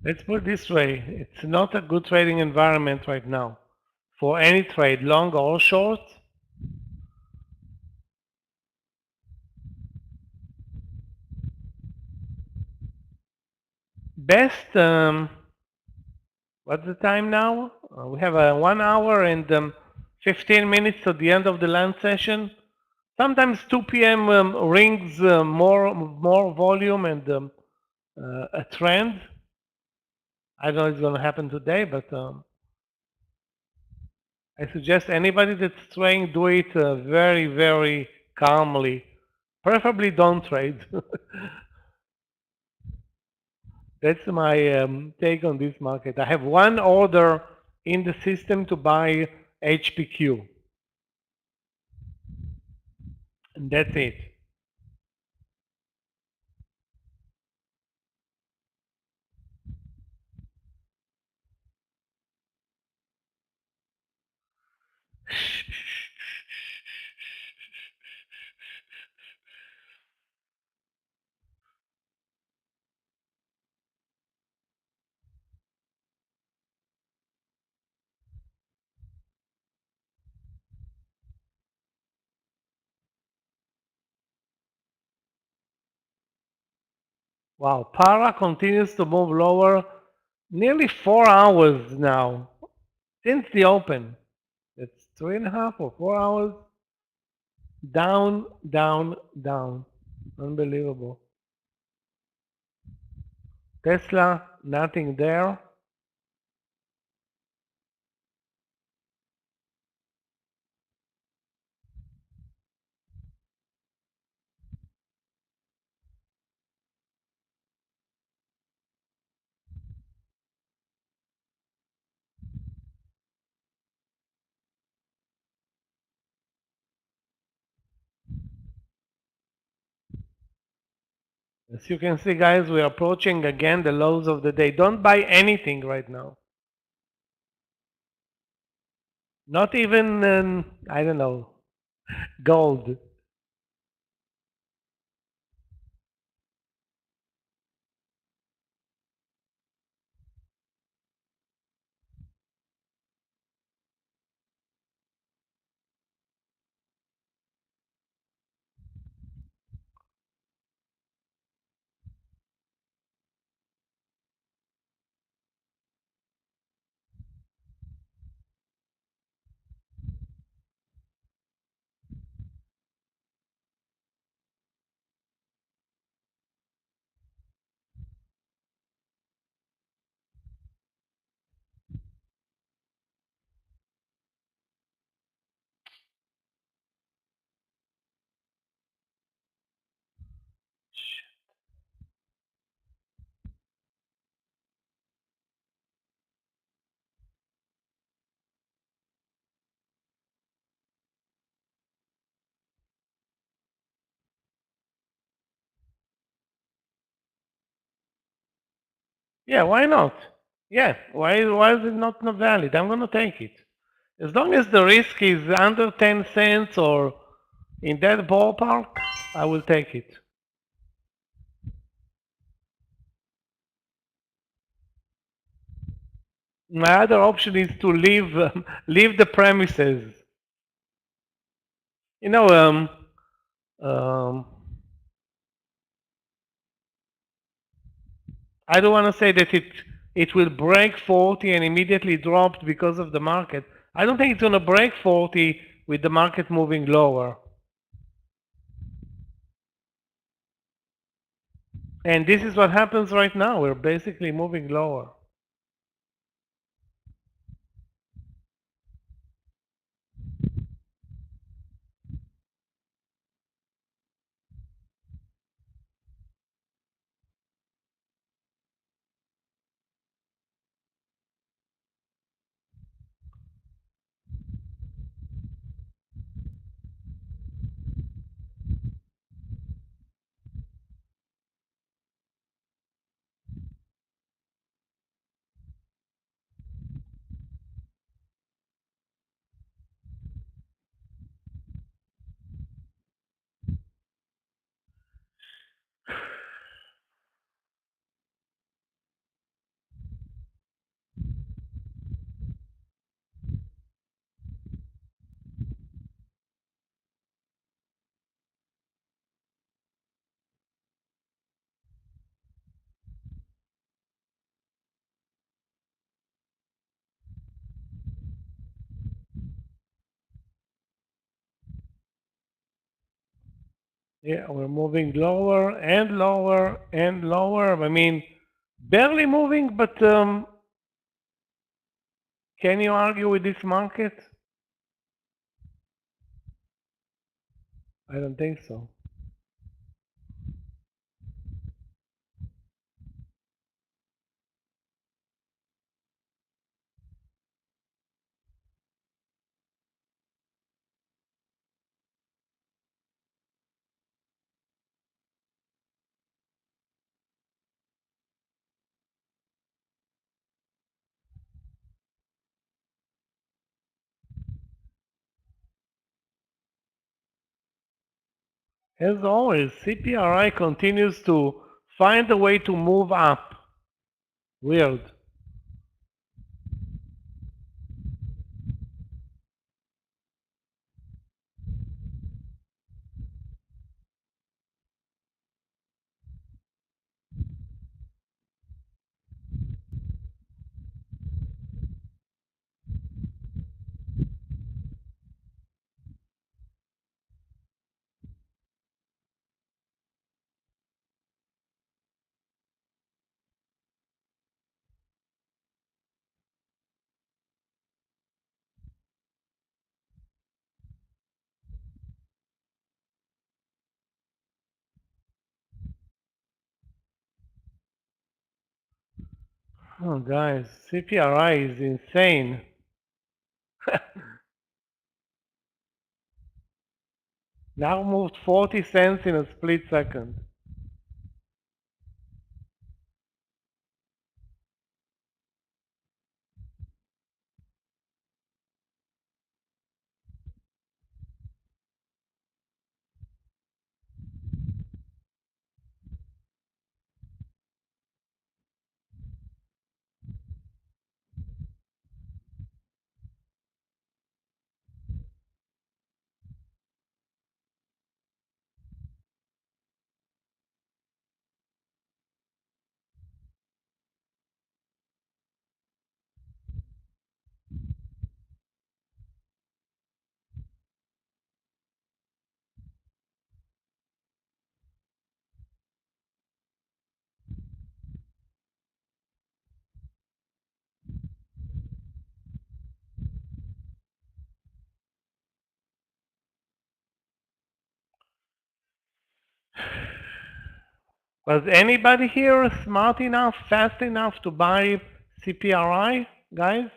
Let's put it this way, it's not a good trading environment right now for any trade, long or short. Best, what's the time now? We have 1 hour and 15 minutes to the end of the lunch session. Sometimes 2 p.m. rings more volume and a trend. I don't know if it's going to happen today, but I suggest anybody that's trading, do it very, very calmly. Preferably don't trade. That's my take on this market. I have one order in the system to buy HPQ. And that's it. Wow, Para continues to move lower nearly 4 hours now since the open. It's 3.5 or 4 hours. Down, down, down. Unbelievable. Tesla, nothing there. As you can see, guys, we're approaching again the lows of the day. Don't buy anything right now. Not even, I don't know, gold. Yeah, why not? Yeah, why is it not valid? I'm going to take it. As long as the risk is under 10 cents or in that ballpark, I will take it. My other option is to leave leave the premises. You know, I don't want to say that it will break 40 and immediately dropped because of the market. I don't think it's going to break 40 with the market moving lower. And this is what happens right now. We're basically moving lower. Yeah, we're moving lower and lower and lower. I mean, barely moving, but can you argue with this market? I don't think so. As always, CPRI continues to find a way to move up. Weird. Oh, guys, CPRI is insane. Now moved 40 cents in a split second. Was anybody here smart enough, fast enough to buy CPRI, guys?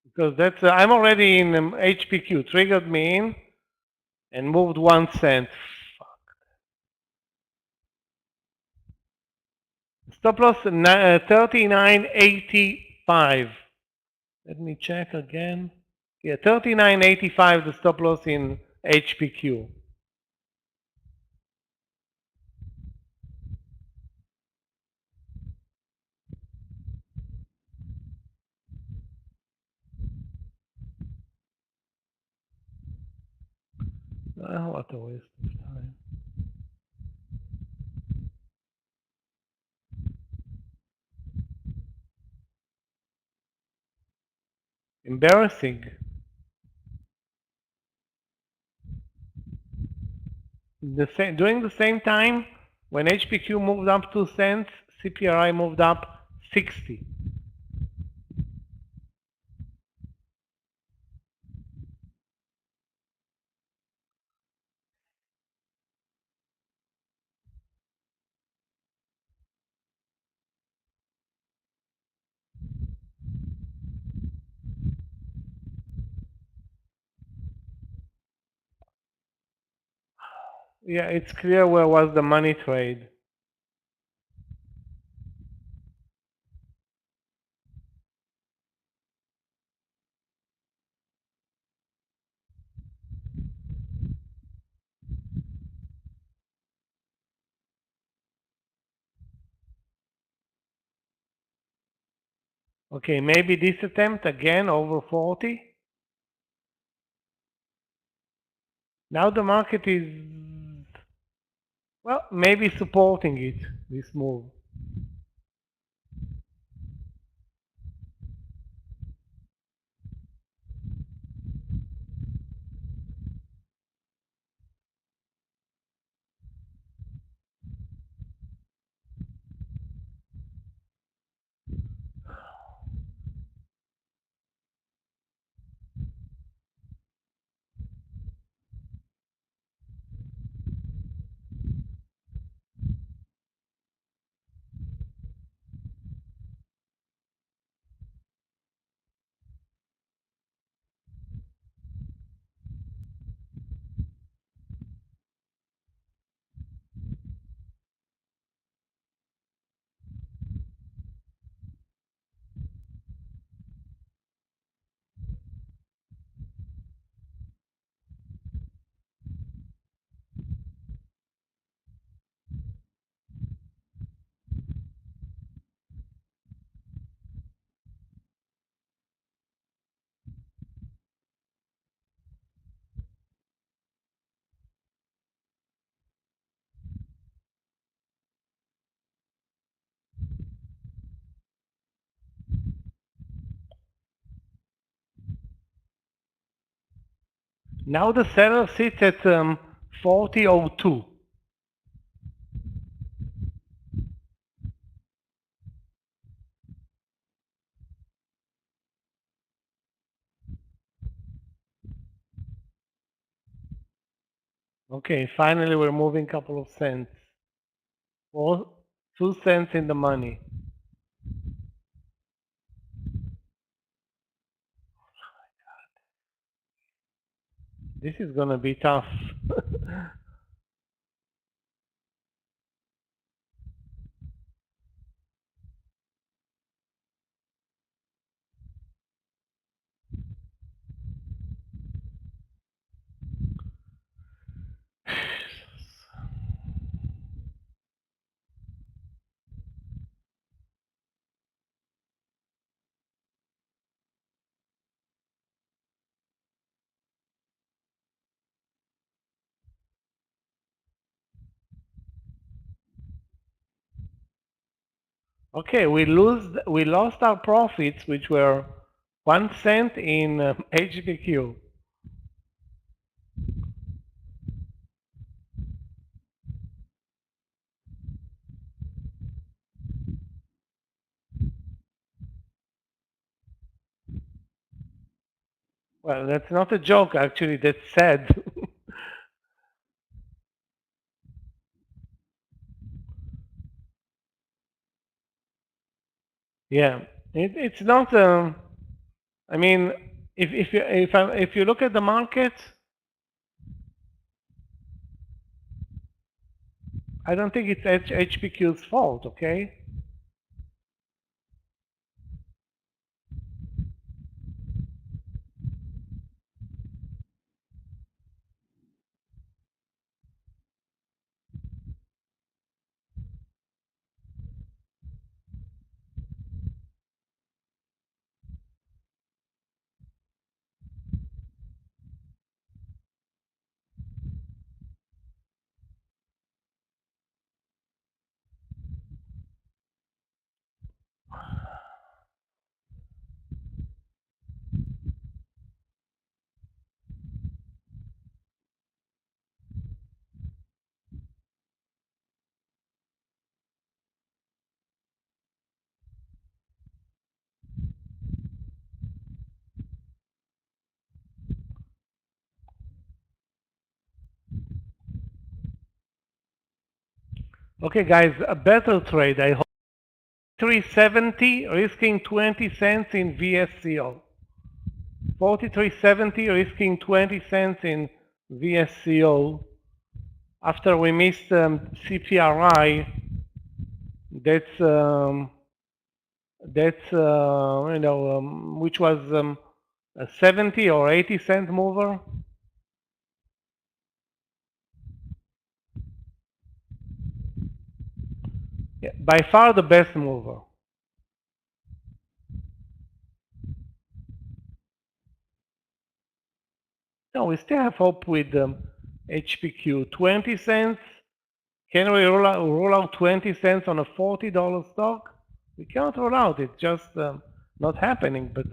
Because that's I'm already in HPQ, triggered me in and moved 1 cent. Stop loss 39.85. Let me check again. Yeah, 39.85 the stop loss in HPQ. What a waste of time. Embarrassing. During the same time, when HPQ moved up 2 cents, CPRI moved up 60. Yeah, it's clear where was the money trade. Okay, maybe this attempt again over 40. Now the market is, well, maybe supporting it, this move. Now the seller sits at 40.02. Okay, finally we're moving a couple of cents. 2 cents in the money. This is gonna be tough. Okay, we lost our profits, which were 1 cent in HPQ. Well, that's not a joke, actually, that's sad. Yeah, it's not. I mean, if you look at the market, I don't think it's HPQ's fault. Okay. Okay, guys, a better trade. I hope 370 risking 20 cents in VSCO. 43.70 risking 20 cents in VSCO. After we missed CPRI, that's which was a 70 or 80 cent mover. Yeah, by far the best mover. No, we still have hope with HPQ. 20 cents. Can we roll out 20 cents on a $40 stock? We can't roll out. It's just not happening. But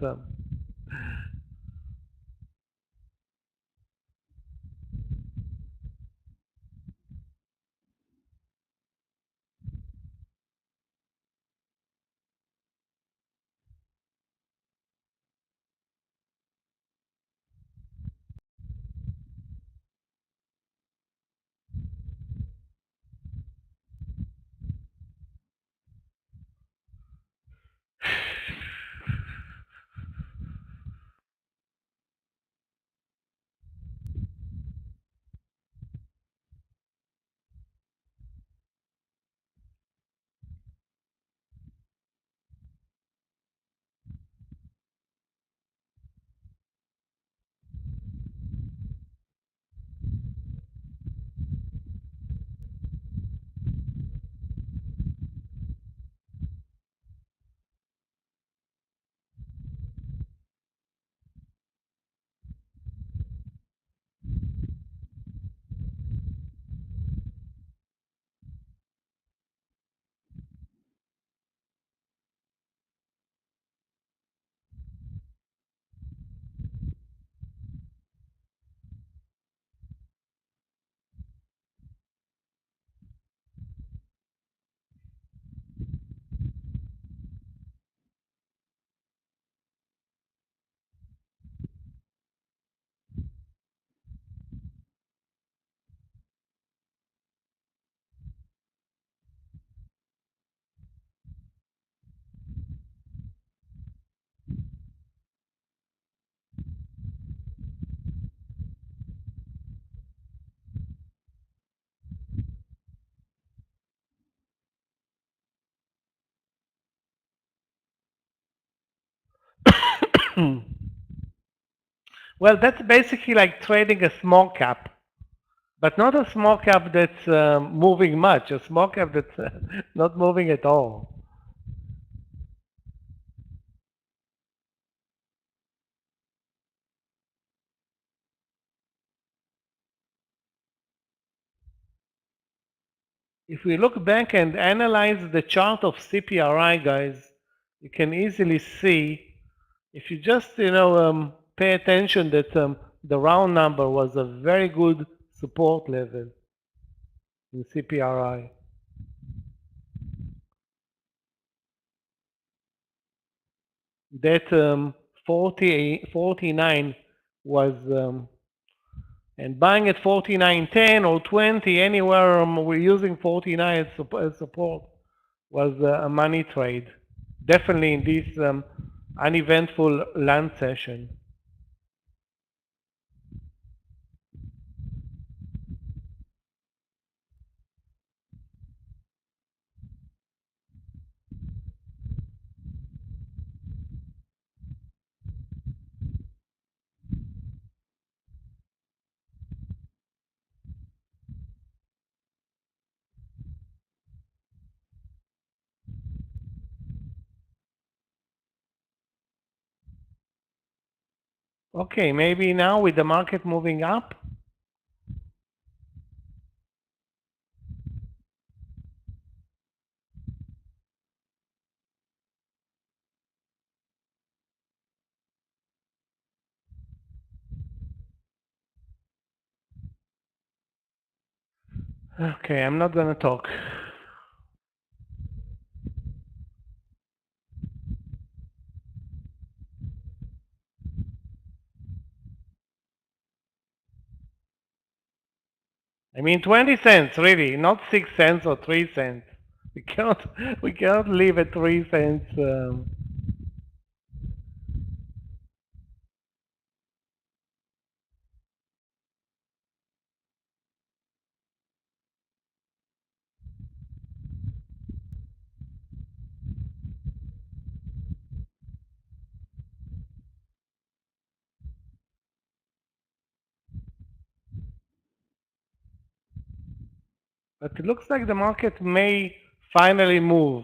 Well, that's basically like trading a small cap, but not a small cap that's moving much, a small cap that's not moving at all. If we look back and analyze the chart of CPRI, guys, you can easily see, if you just, pay attention that the round number was a very good support level in CPRI. That 49 was, and buying at 49.10 or 20, anywhere we're using 49 as support, was a money trade. Definitely in this uneventful lunch session. Okay, maybe now with the market moving up. Okay, I'm not gonna talk. I mean 20 cents, really, not 6 cents or 3 cents. We cannot live at 3 cents. But it looks like the market may finally move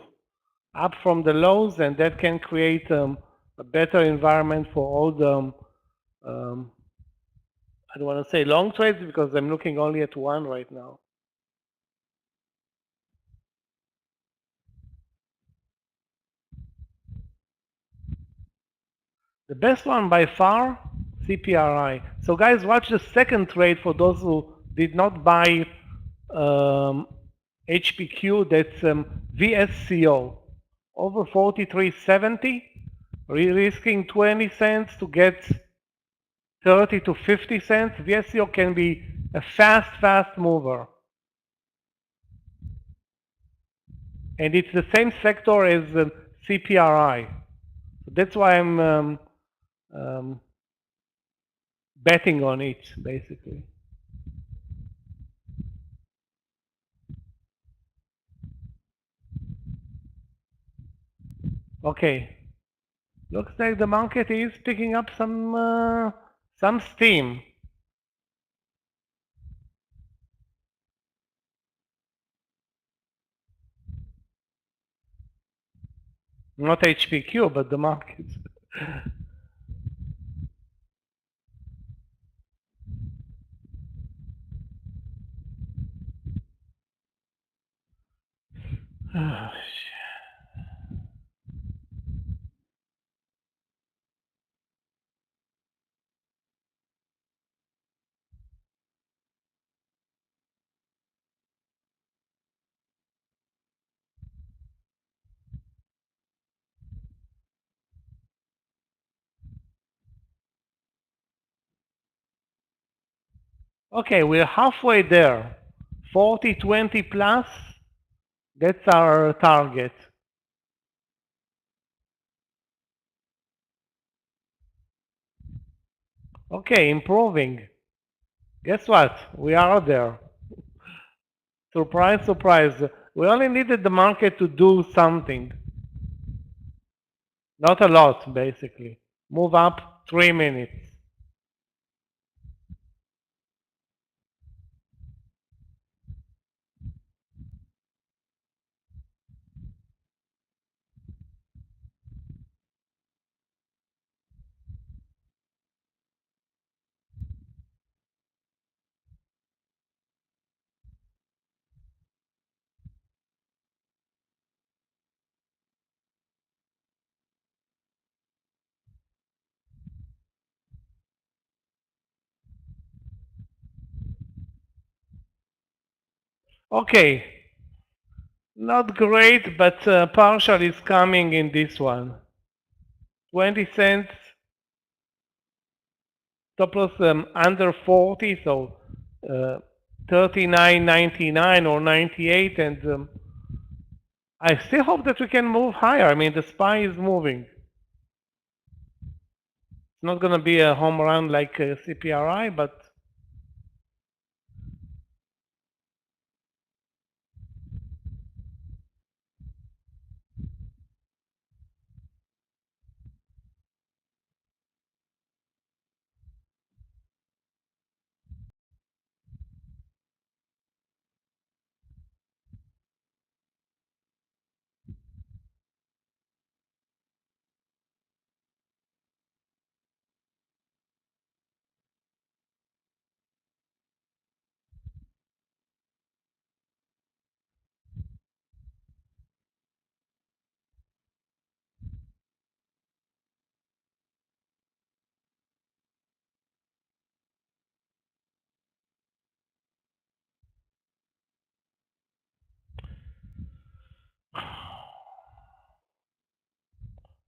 up from the lows, and that can create a better environment for all the, I don't want to say long trades because I'm looking only at one right now. The best one by far, CPRI. So guys, watch the second trade for those who did not buy HPQ, that's VSCO, over 43.70, risking 20 cents to get 30 to 50 cents. VSCO can be a fast mover. And it's the same sector as CPRI. So that's why I'm betting on it, basically. Okay, looks like the market is picking up some steam. Not HPQ, but the market. Oh, okay, we're halfway there. 40-20 plus, that's our target. Okay, improving. Guess what? We are there. Surprise, surprise. We only needed the market to do something. Not a lot, basically. move up 3 minutes. Okay, not great, but partial is coming in this one. 20 cents, stop loss under 40, so 39.99 or 98, and I still hope that we can move higher. I mean, the SPY is moving. It's not going to be a home run like CPRI, but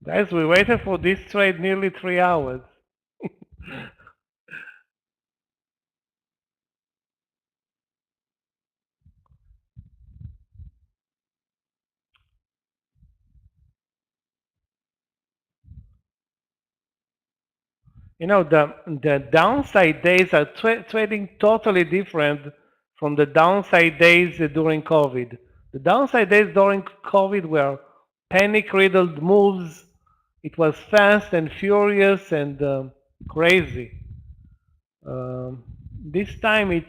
guys, we waited for this trade nearly 3 hours. You know, the downside days are trading totally different from the downside days during COVID. The downside days during COVID were panic-riddled moves. It was fast and furious and crazy. This time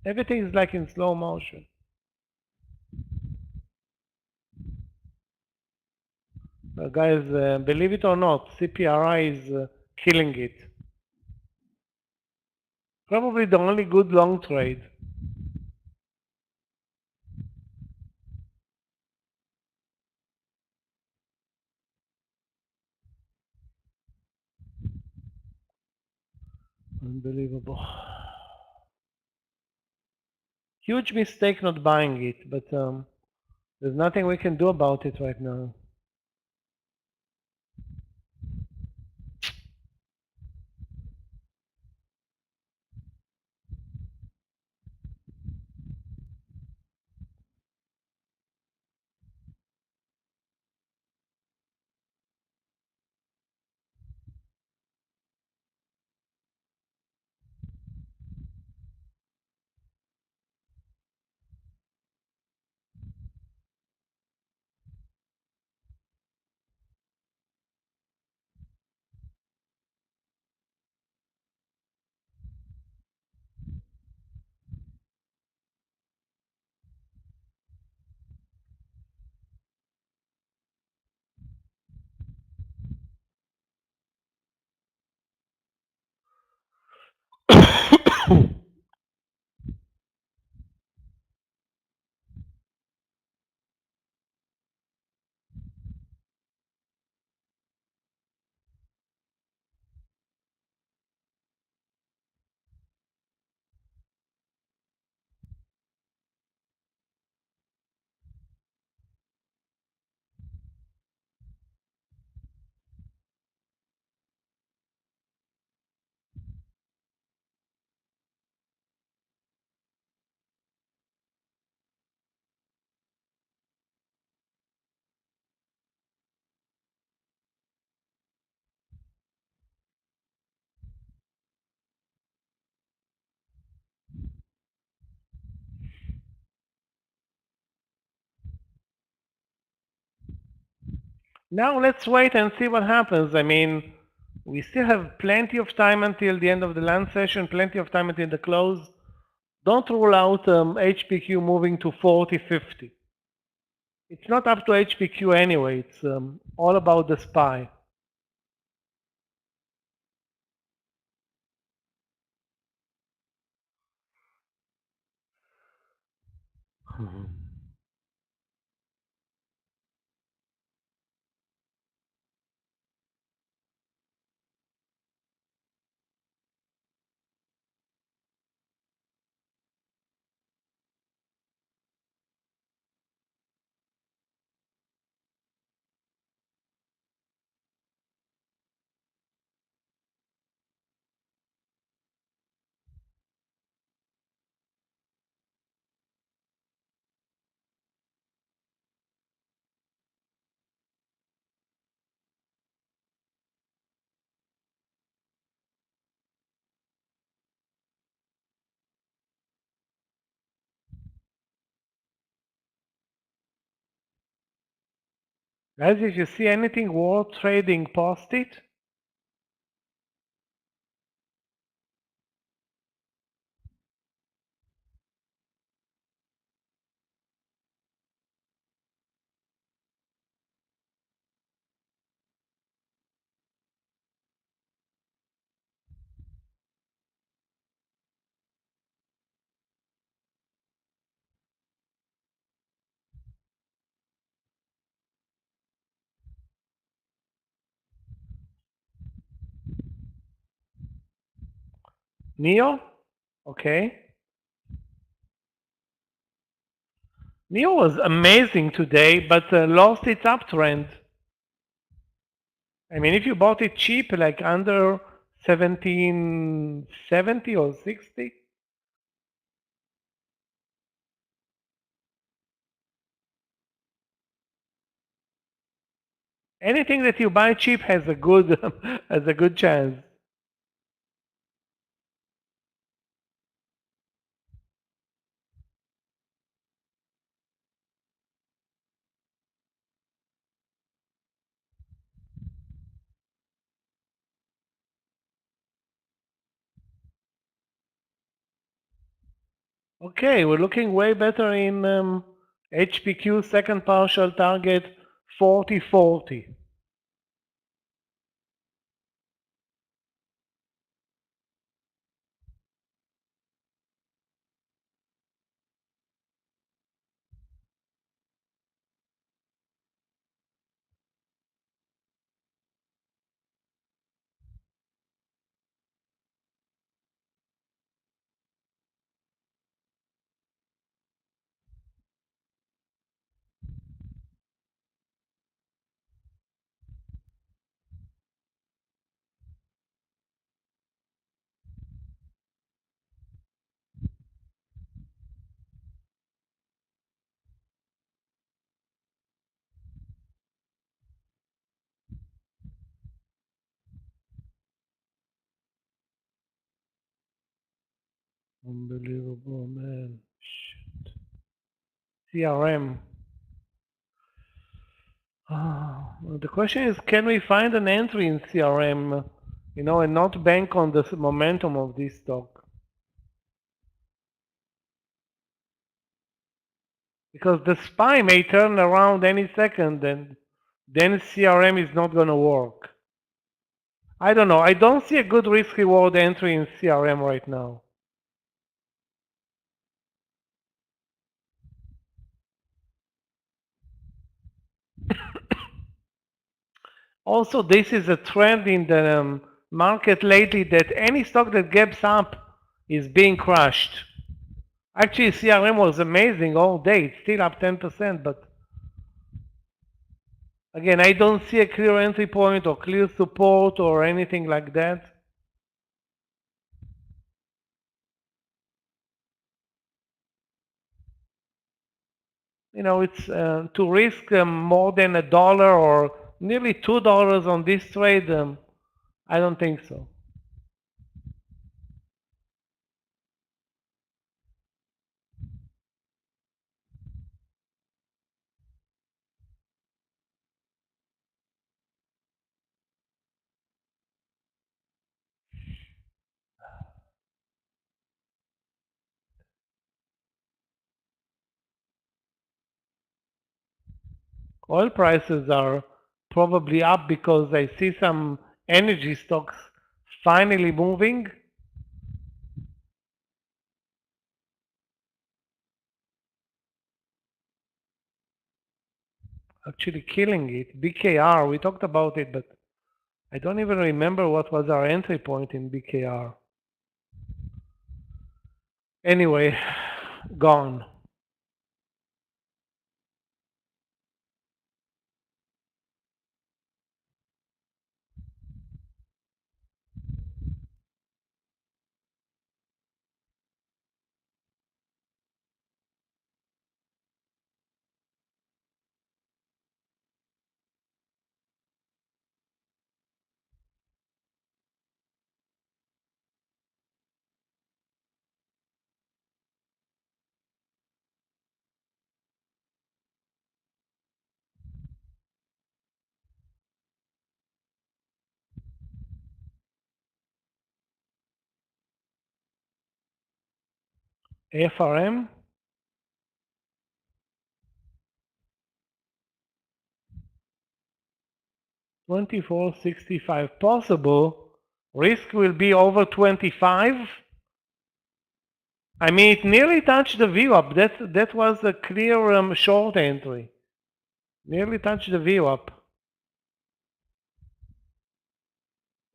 everything is like in slow motion. Guys, believe it or not, CPRI is killing it. Probably the only good long trade. Unbelievable. Huge mistake not buying it, but there's nothing we can do about it right now. Now let's wait and see what happens. I mean, We still have plenty of time until the end of the lunch session, plenty of time until the close. Don't rule out HPQ moving to 40.50. It's not up to HPQ anyway. It's all about the SPY. Guys, if you see anything worth trading, post it. NEO? Okay. NEO was amazing today, but lost its uptrend. I mean, if you bought it cheap, like under 1770 or 60, anything that you buy cheap has a good has a good chance. Okay, we're looking way better in HPQ second partial target 4040. Unbelievable, man. Shit. CRM. Well, the question is, can we find an entry in CRM, and not bank on the momentum of this stock? Because the SPY may turn around any second, and then CRM is not going to work. I don't know. I don't see a good risk-reward entry in CRM right now. Also, this is a trend in the market lately that any stock that gaps up is being crushed. Actually, CRM was amazing all day. It's still up 10%, but again, I don't see a clear entry point or clear support or anything like that. It's to risk more than $1 or nearly $2 on this trade. I don't think so. oil prices are probably up because I see some energy stocks finally moving. Actually killing it. BKR, we talked about it, but I don't even remember what was our entry point in BKR. Anyway, gone. FRM, 2465 possible. Risk will be over 25. I mean, it nearly touched the VWAP. That was a clear short entry. Nearly touched the VWAP.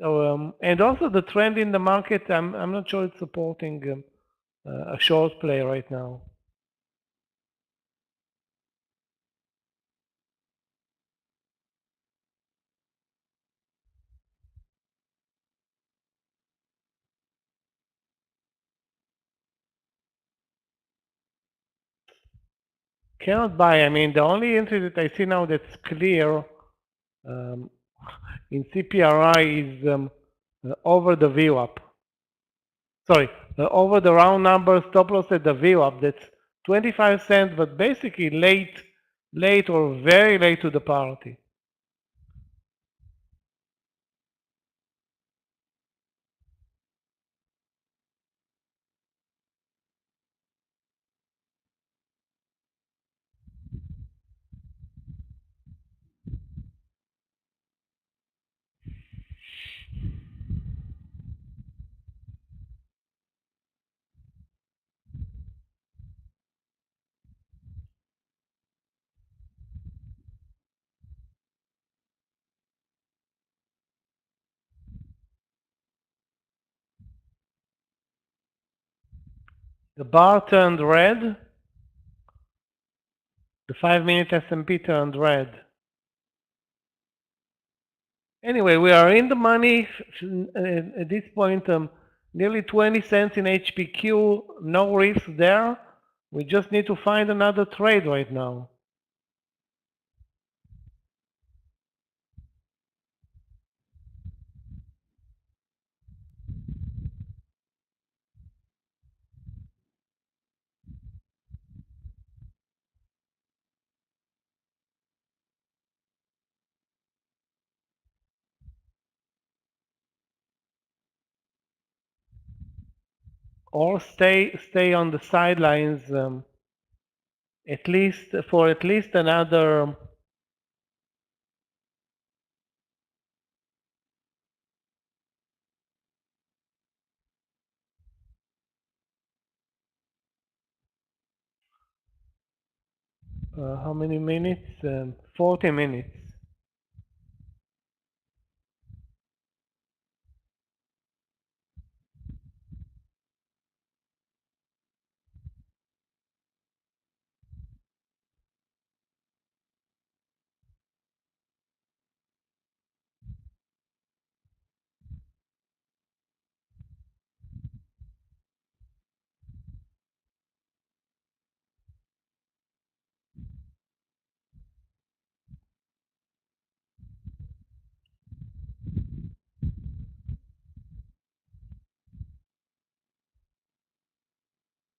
So, and also the trend in the market, I'm not sure it's supporting a short play right now. Cannot buy. I mean, the only entry that I see now that's clear in CPRI is over the VWAP. Sorry, over the round number stop loss at the VWAP. That's 25 cents, but basically late or very late to the party. The bar turned red. The 5-minute S&P turned red. Anyway, we are in the money at this point, nearly 20 cents in HPQ, no risk there. We just need to find another trade right now. Or stay on the sidelines at least for at least another how many minutes? 40 minutes.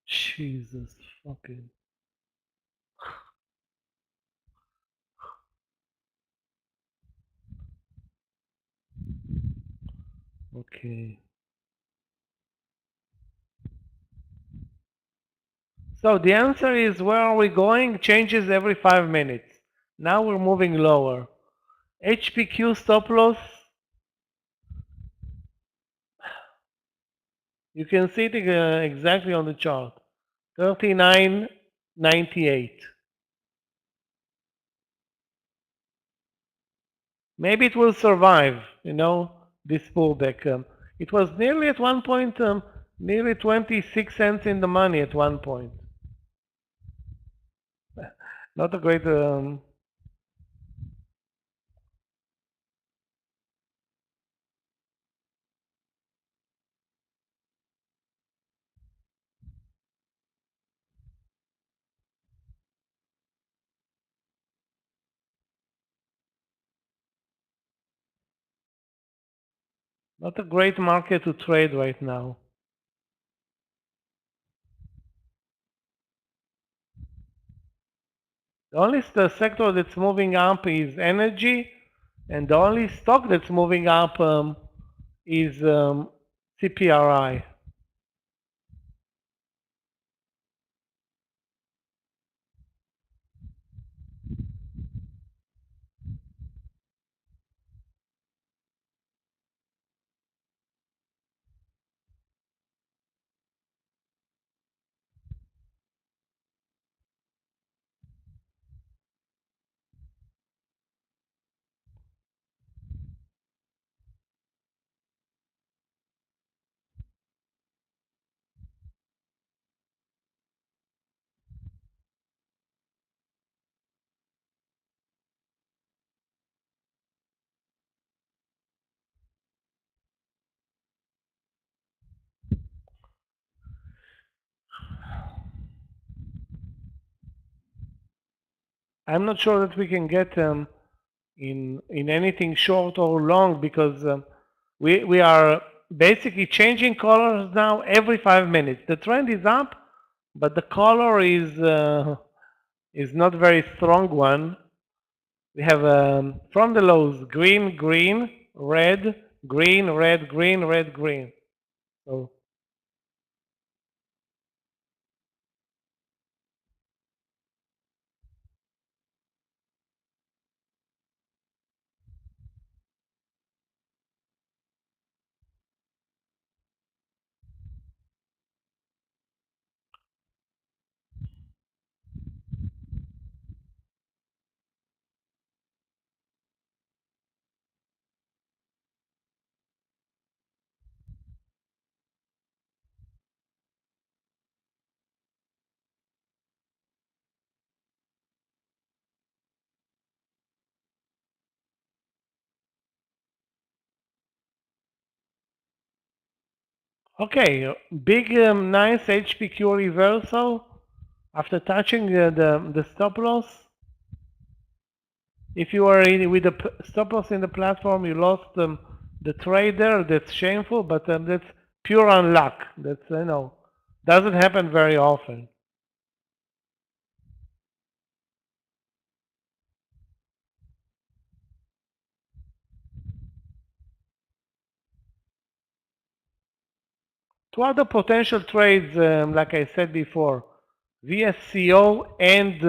Jesus fucking. Okay. So the answer is, where are we going? Changes every 5 minutes. Now we're moving lower. HPQ stop loss, you can see it exactly on the chart. 39.98. Maybe it will survive, this pullback. It was nearly at one point, nearly 26 cents in the money at one point. Not a great, not a great market to trade right now. The only sector that's moving up is energy, and the only stock that's moving up is CPRI. I'm not sure that we can get in anything short or long, because we are basically changing colors now every 5 minutes. The trend is up, but the color is not very strong one. We have from the lows green, green, red, green, red, green, red, green. So okay, big nice HPQ reversal after touching the stop loss. If you are with the stop loss in the platform, you lost the trade there. That's shameful, but that's pure unluck. That's doesn't happen very often. Two other potential trades, like I said before, VSCO and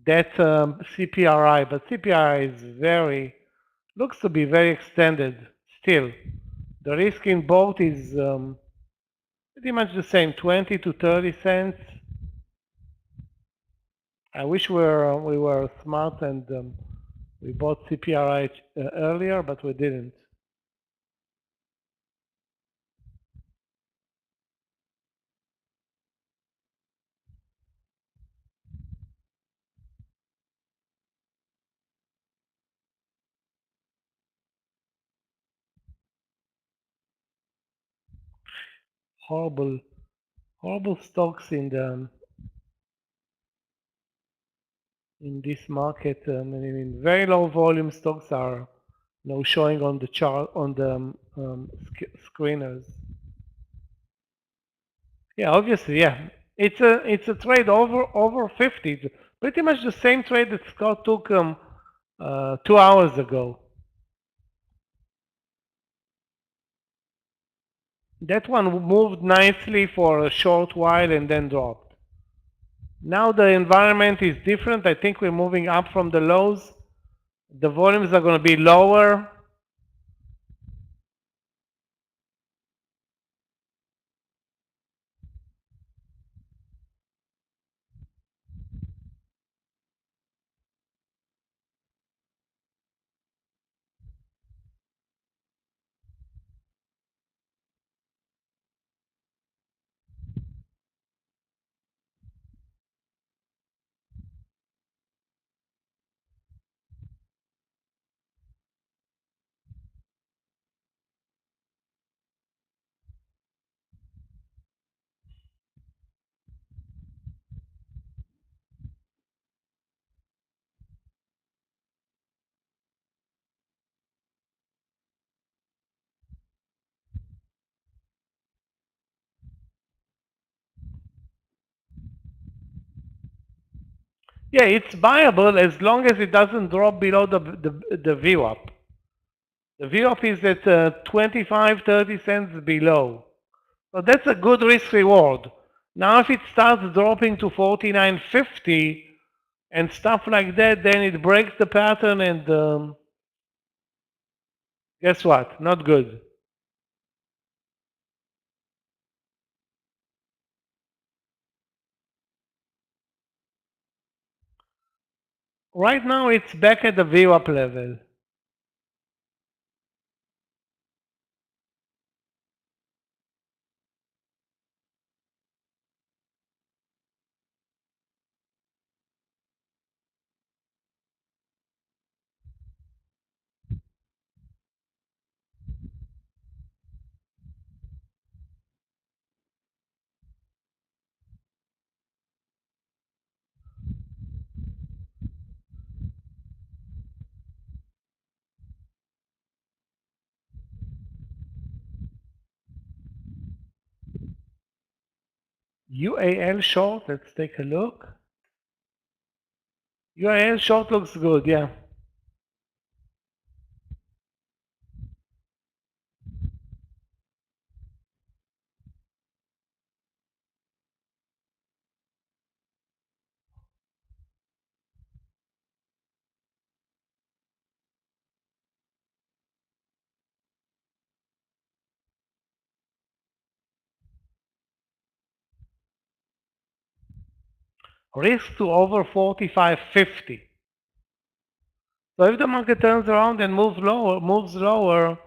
that CPRI, but CPRI is looks to be very extended still. The risk in both is pretty much the same, 20 to 30 cents. I wish we were smart and we bought CPRI earlier, but we didn't. Horrible stocks in this market. I mean, very low volume stocks are showing on the chart on the screeners. Yeah, obviously, yeah. It's a trade over 50. It's pretty much the same trade that Scott took 2 hours ago. That one moved nicely for a short while and then dropped. Now the environment is different. I think we're moving up from the lows. The volumes are going to be lower. Yeah, it's buyable as long as it doesn't drop below the VWAP. The VWAP is at 25, 30 cents below. So that's a good risk reward. Now if it starts dropping to 49.50 and stuff like that, then it breaks the pattern and guess what? Not good. Right now it's back at the VWAP level. UAL short, let's take a look. UAL short looks good, yeah. Risk to over 45.50. So if the market turns around and moves lower,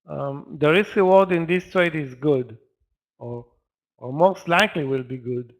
the risk reward in this trade is good, or most likely will be good.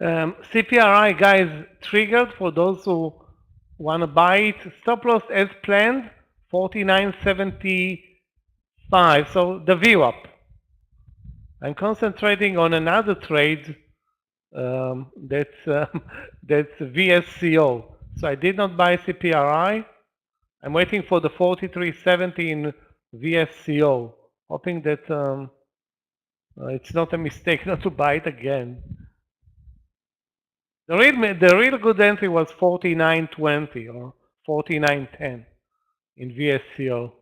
CPRI, guys, triggered for those who want to buy it. Stop loss as planned, 49.75. So the VWAP. I'm concentrating on another trade that's VSCO. So I did not buy CPRI. I'm waiting for the 43.70 in VSCO, hoping that it's not a mistake not to buy it again. The real good entry was 49.20 or 49.10 in VSCO.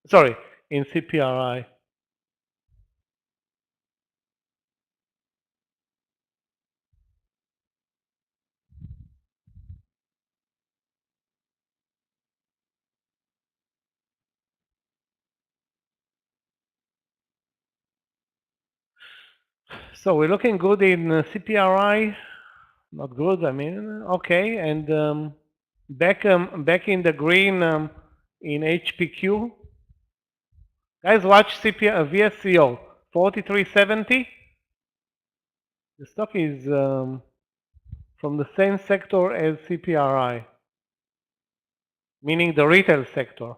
Sorry, in CPRI. So we're looking good in CPRI. Not good, I mean, okay. And back in the green in HPQ. Guys, watch VSCO 43.70. The stock is from the same sector as CPRI, meaning the retail sector.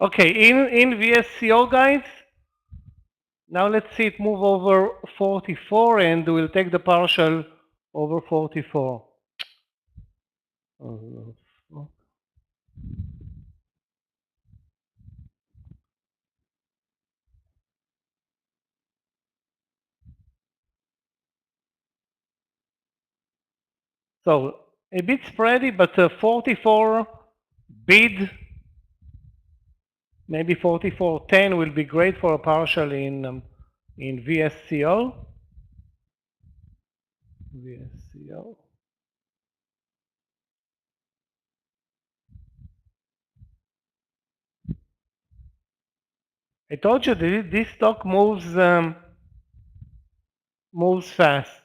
Okay, in VSCO, guys, now let's see it move over 44 and we'll take the partial over 44. Oh, no. So a bit spready, but 44 bid, maybe 44.10 will be great for a partial in VSCO. VSCO. I told you that this stock moves fast.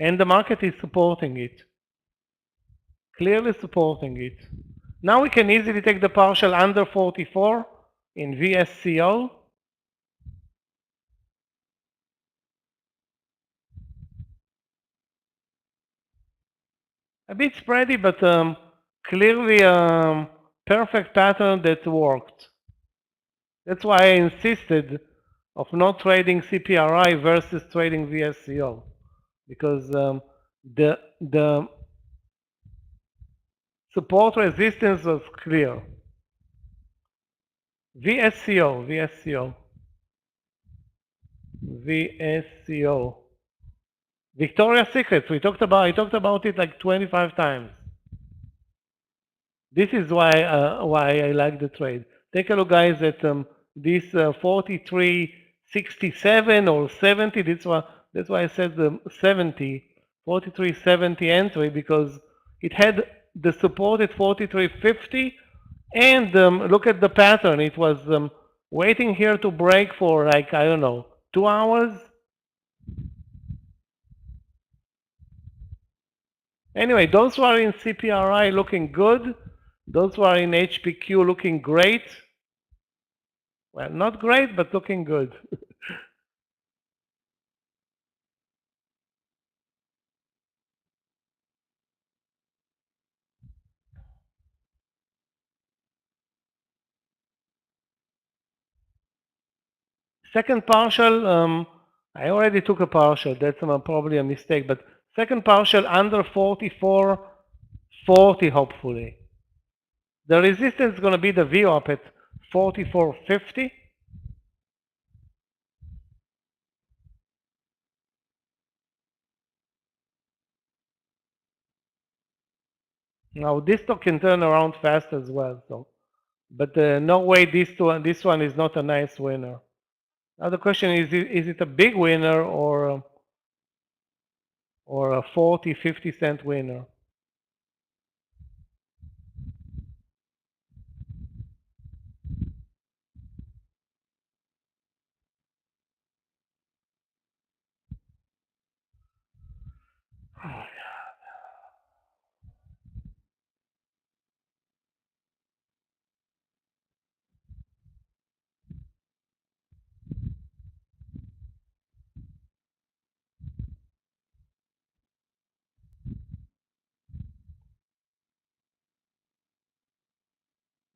And the market is supporting it. Clearly supporting it. Now we can easily take the partial under 44 in VSCO. A bit spready, but clearly perfect pattern that worked. That's why I insisted of not trading CPRI versus trading VSCO, because the support resistance was clear. VSCO. Victoria's Secret. I talked about it like 25 times. This is why I like the trade. Take a look, guys, at this 43.67 or 70. That's why I said the 70, 43.70 entry, because it had the support at 43.50, and look at the pattern. It was waiting here to break for like, I don't know, 2 hours. Anyway, those who are in CPRI looking good, those who are in HPQ looking great. Well, not great, but looking good. Second partial, I already took a partial. That's probably a mistake, but second partial under 44.40, hopefully. The resistance is going to be the VWAP at 44.50. Now this stock can turn around fast as well, so, but no way this one is not a nice winner. Now the question is it a big winner or a 40-50 cent winner?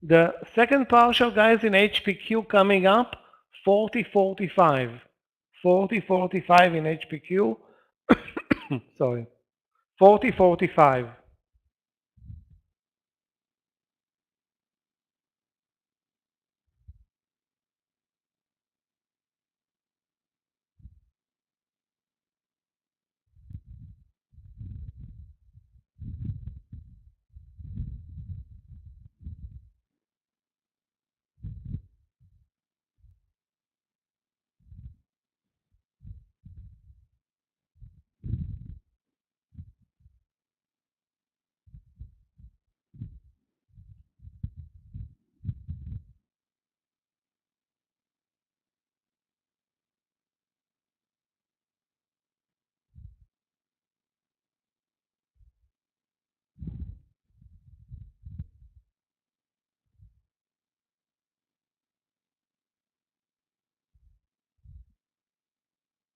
The second partial, guys, in HPQ coming up, 40-45. 40-45 in HPQ. Sorry. 40-45.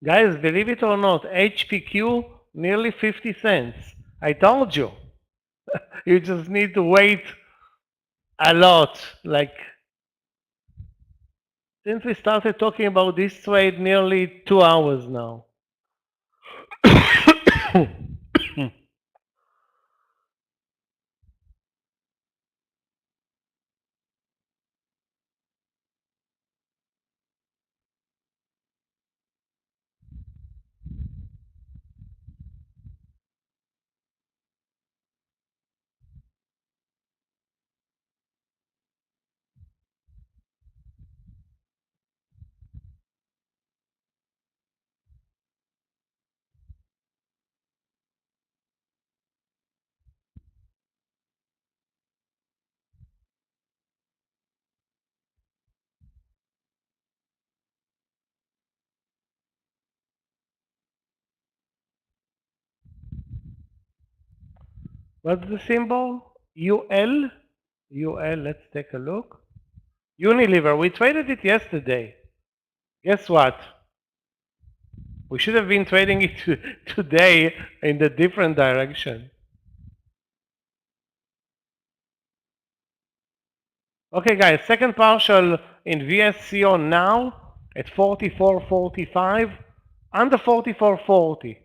Guys, believe it or not, HPQ nearly 50 cents. I told you. You just need to wait a lot. Like, since we started talking about this trade nearly 2 hours now. What's the symbol? UL? UL, let's take a look. Unilever, we traded it yesterday. Guess what? We should have been trading it today in the different direction. Okay, guys, second partial in VSCO now at 44.45, under 44.40.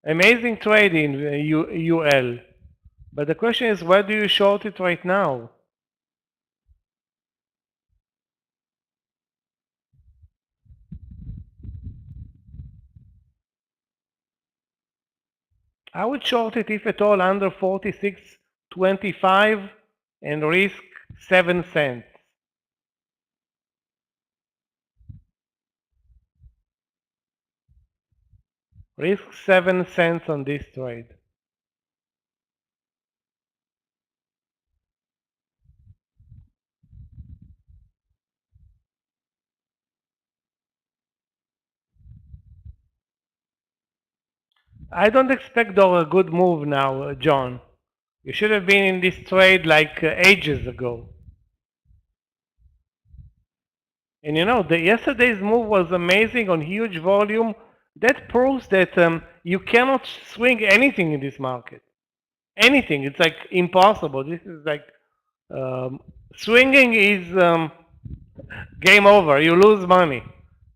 Amazing trade in UL. But the question is, where do you short it right now? I would short it if at all under 46.25 and risk 7 cents. Risk 7 cents on this trade. I don't expect though a good move now, John. You should have been in this trade like ages ago. And you know, yesterday's move was amazing on huge volume. That proves that you cannot swing anything in this market. Anything. It's like impossible. This is like swinging is game over. You lose money.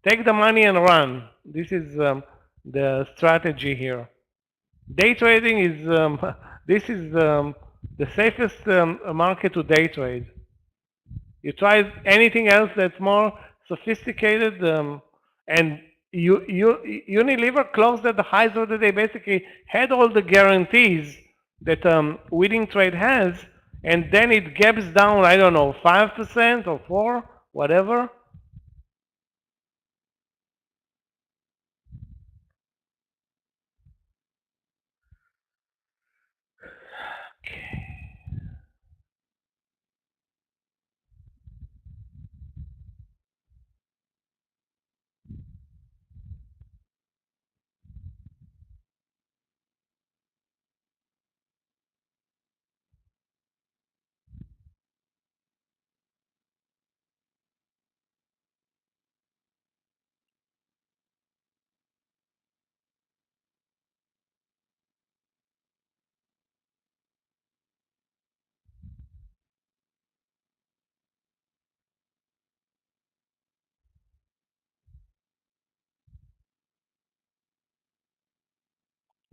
Take the money and run. This is the strategy here. Day trading is this is the safest market to day trade. You try anything else that's more sophisticated, and Unilever closed at the highs of the day. Basically, had all the guarantees that winning trade has, and then it gaps down. I don't know, 5% or 4, whatever.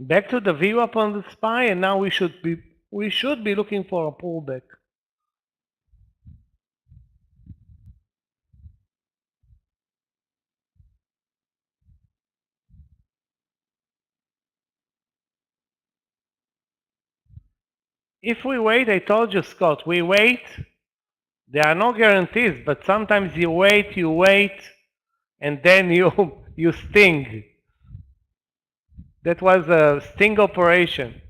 Back to the view up on the SPY, and now we should be looking for a pullback. If we wait, I told you, Scott, we wait. There are no guarantees, but sometimes you wait, and then you sting. That was a sting operation.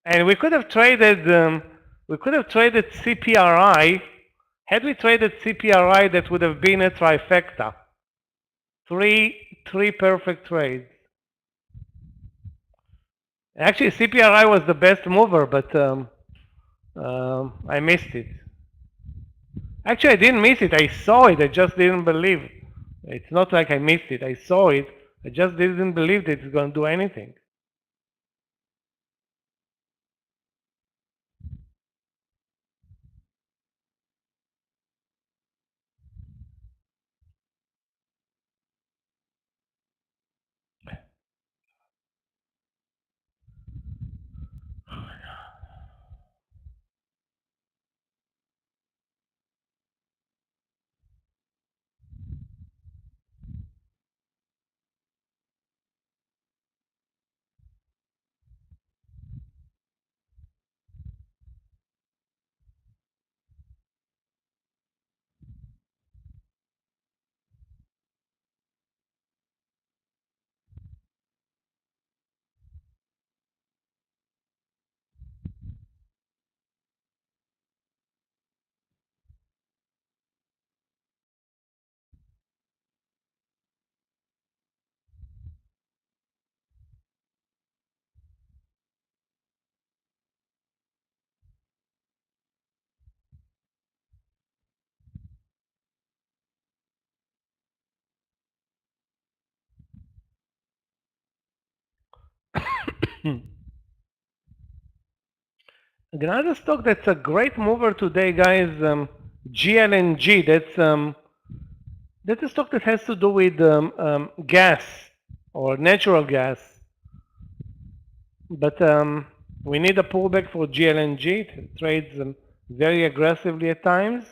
And we could have traded CPRI. Had we traded CPRI, that would have been a trifecta. Three perfect trades. Actually, CPRI was the best mover, but I missed it. Actually, I didn't miss it. I saw it. I just didn't believe. It's not like I missed it. I saw it. I just didn't believe that it's going to do anything. Another stock that's a great mover today, guys, GLNG. That's a stock that has to do with gas or natural gas. But we need a pullback for GLNG. It trades very aggressively at times.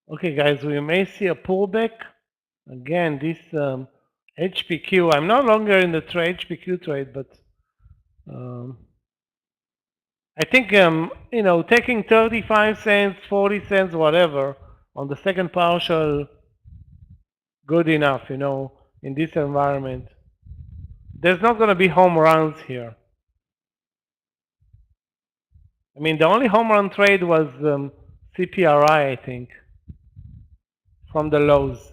Okay, guys, we may see a pullback. Again, this HPQ, I'm no longer in the HPQ trade, but um, I think, you know, taking 35 cents, 40 cents, whatever, on the second partial, good enough, you know, in this environment. There's not going to be home runs here. I mean, the only home run trade was CPRI, I think, from the lows.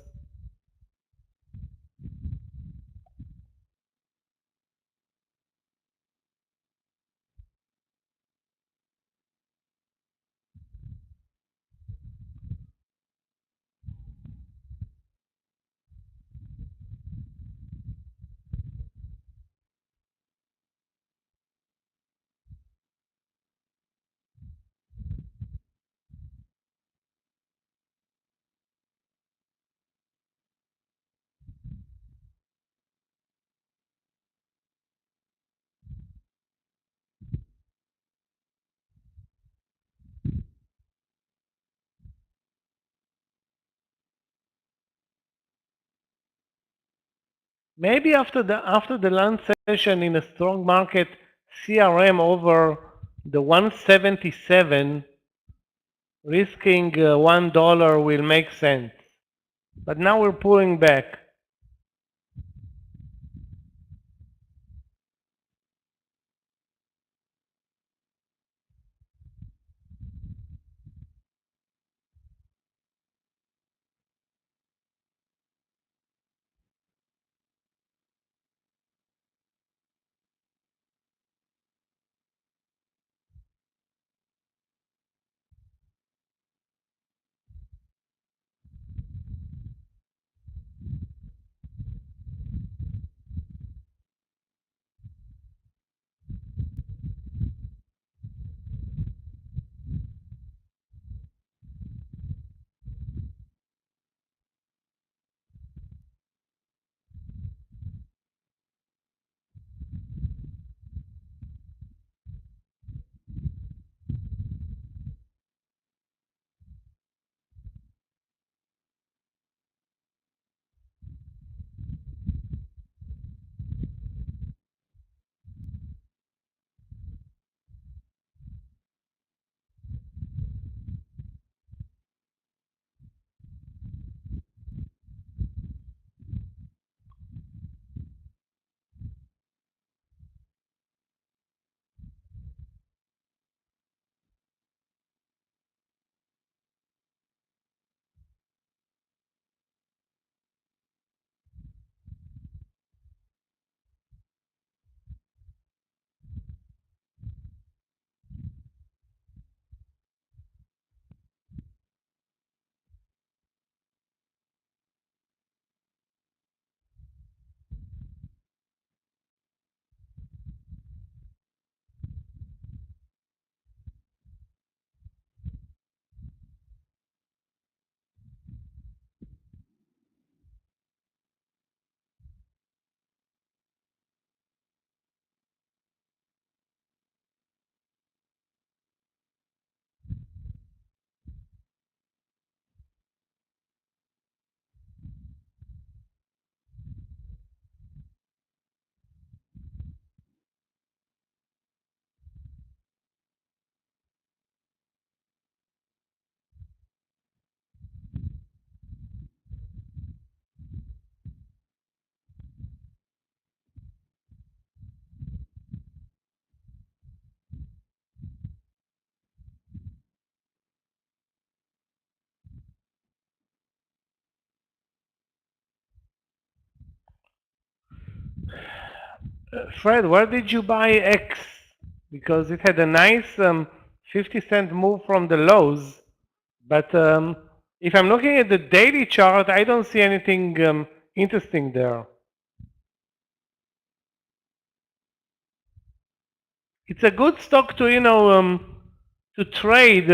Maybe after the lunch session in a strong market, CRM over the 177, risking $1 will make sense. But now we're pulling back. Fred, where did you buy X? Because it had a nice 50-cent move from the lows. But if I'm looking at the daily chart, I don't see anything interesting there. It's a good stock to, you know, to trade,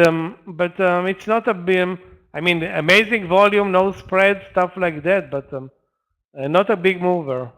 but it's not a I mean, amazing volume, no spread, stuff like that, but not a big mover.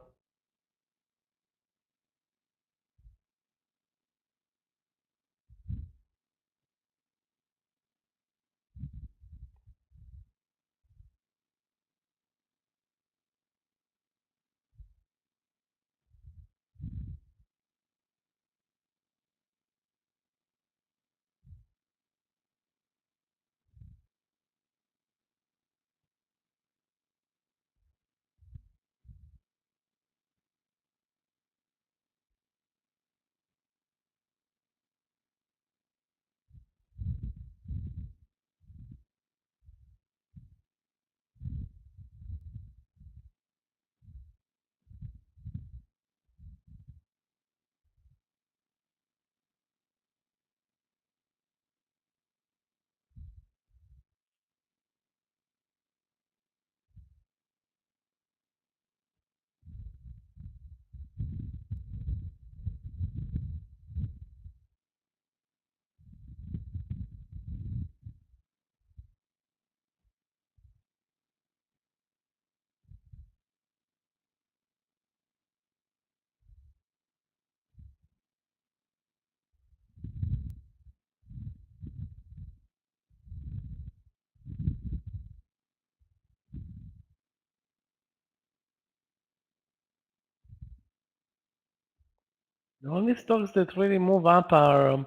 The only stocks that really move up are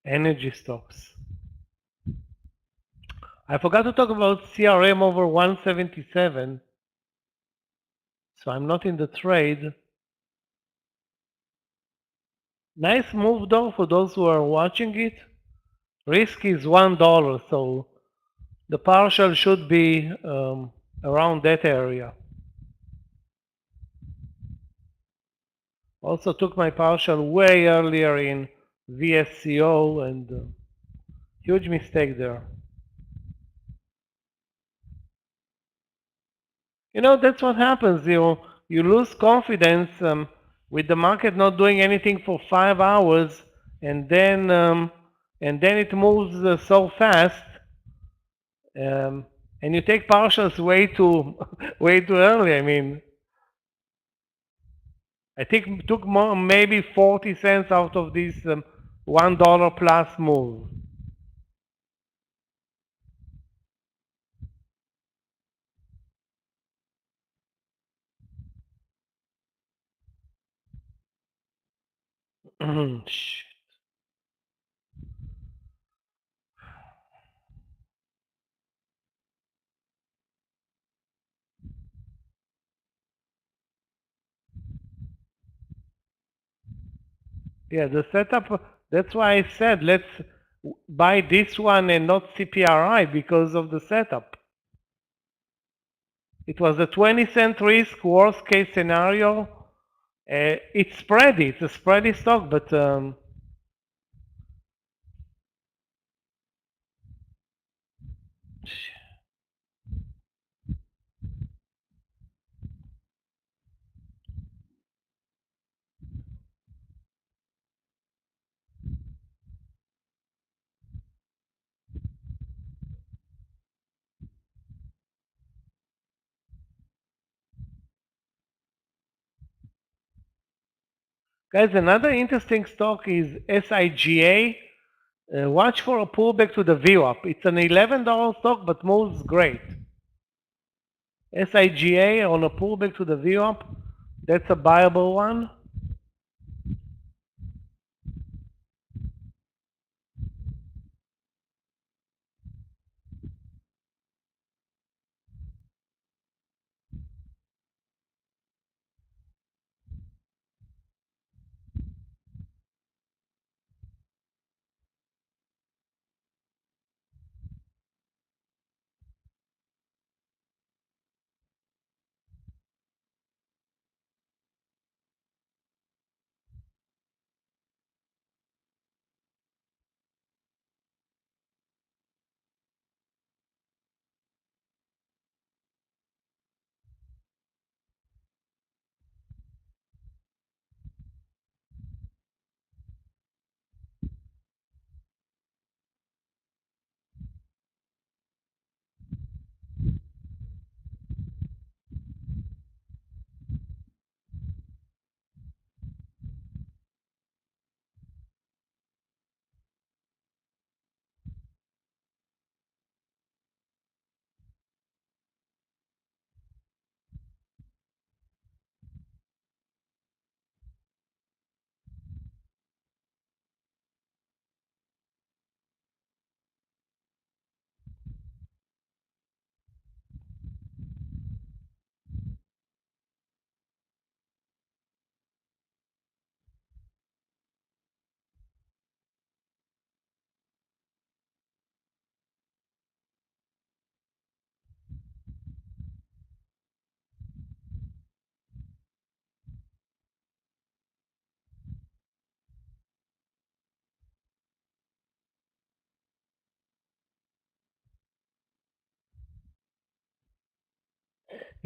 energy stocks. I forgot to talk about CRM over 177, so I'm not in the trade. Nice move though for those who are watching it. Risk is $1, so the partial should be around that area. Also took my partial way earlier in VSCO and huge mistake there. You know, that's what happens. You lose confidence with the market not doing anything for 5 hours, and then it moves so fast, and you take partials way too way too early. I mean, I think it took more, maybe 40 cents out of this $1 plus move. Shh. Yeah, the setup, that's why I said let's buy this one and not CPRI because of the setup. It was a 20-cent risk, worst case scenario. It's spready, it's a spready stock, but guys, another interesting stock is SIGA. Watch for a pullback to the VWAP. It's an $11 stock, but moves great. SIGA on a pullback to the VWAP, that's a buyable one.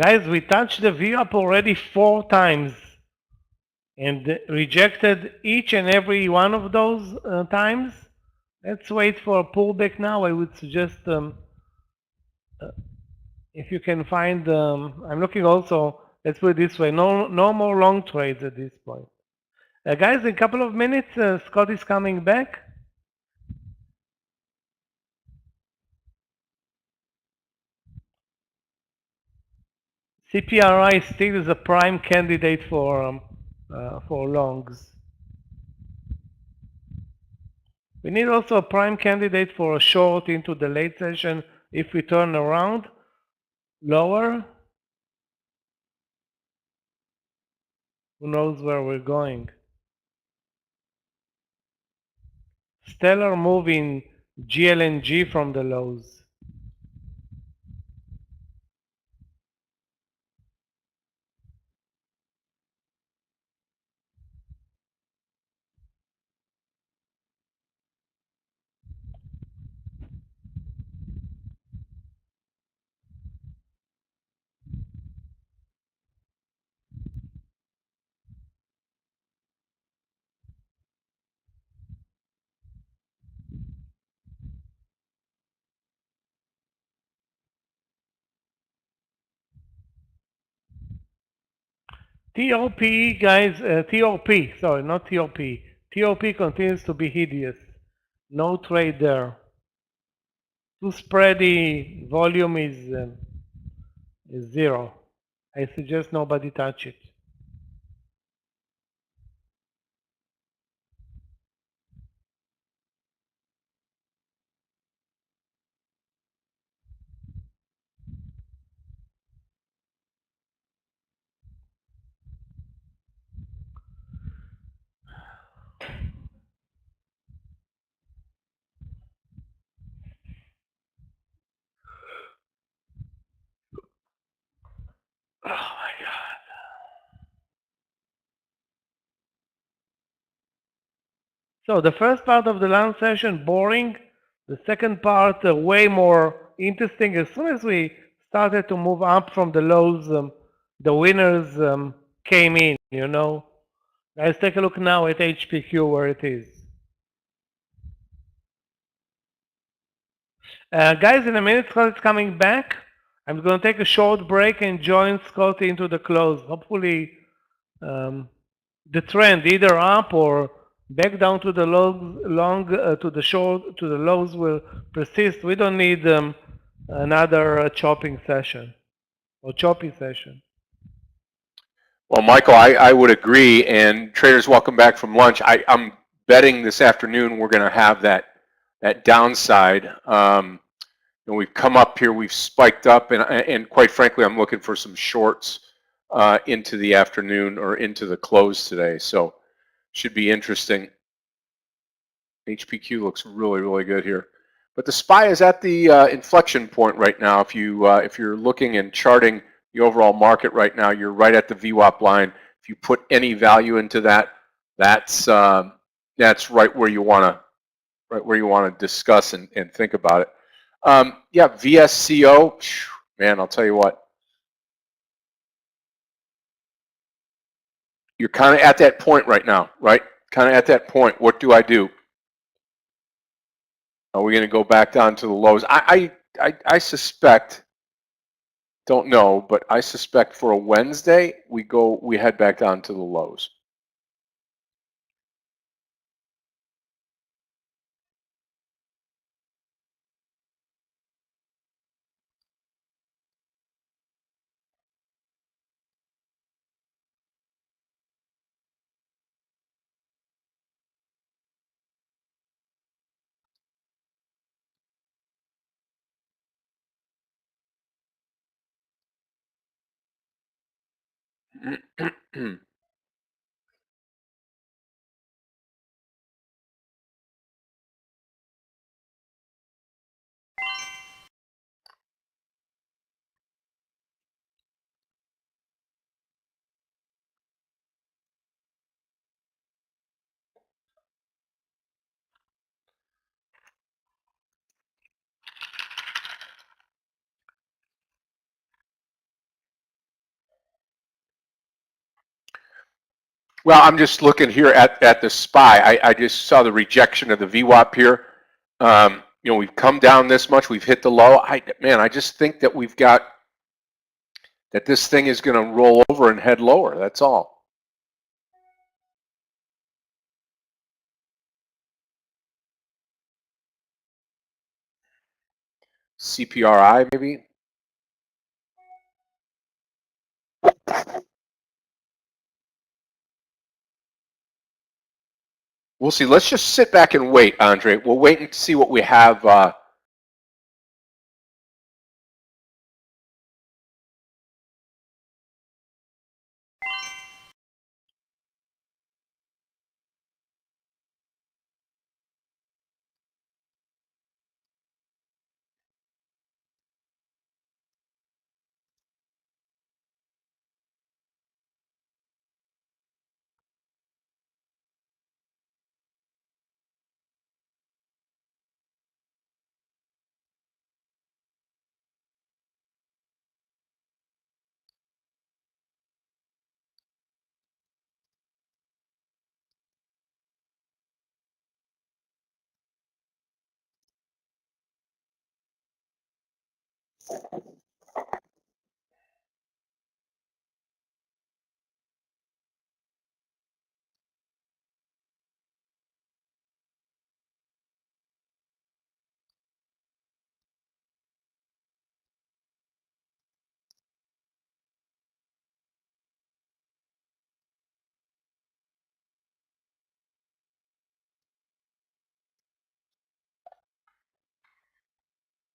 Guys, we touched the VWAP already 4 times and rejected each and every one of those times. Let's wait for a pullback now. I would suggest if you can find, I'm looking also, let's put it this way, no more long trades at this point. Guys, in a couple of minutes, Scott is coming back. CPRI still is a prime candidate for for longs. We need also a prime candidate for a short into the late session if we turn around lower. Who knows where we're going? Stellar move in GLNG from the lows. TOP, guys, TOP, sorry, not TOP. TOP continues to be hideous. No trade there. Too spready, volume is zero. I suggest nobody touch it. Oh my God. So the first part of the lunch session, boring. The second part, way more interesting. As soon as we started to move up from the lows, the winners came in, you know. Guys, take a look now at HPQ where it is. Guys, in a minute, Scott is coming back. I'm going to take a short break and join Scott into the close. Hopefully, the trend either up or back down to the to the lows will persist. We don't need another chopping session or choppy session. Well, Michael, I would agree. And traders, welcome back from lunch. I'm betting this afternoon we're going to have that downside. And we've come up here, we've spiked up, and quite frankly, I'm looking for some shorts into the afternoon or into the close today. So should be interesting. HPQ looks really, really good here. But the SPY is at the inflection point right now. If you're looking and charting the overall market right now, you're right at the VWAP line. If you put any value into that, that's right where you want to discuss and think about it. Yeah, VSCO, man, I'll tell you what. You're kind of at that point right now, right? Kind of at that point. What do I do? Are we going to go back down to the lows? I suspect, don't know, but I suspect for a Wednesday we head back down to the lows. Well, I'm just looking here at the SPY. I just saw the rejection of the VWAP here. You know, we've come down this much. We've hit the low. Man, I just think that we've got that this thing is going to roll over and head lower. That's all. CPRI maybe. We'll see. Let's just sit back and wait, Andre. We'll wait and see what we have.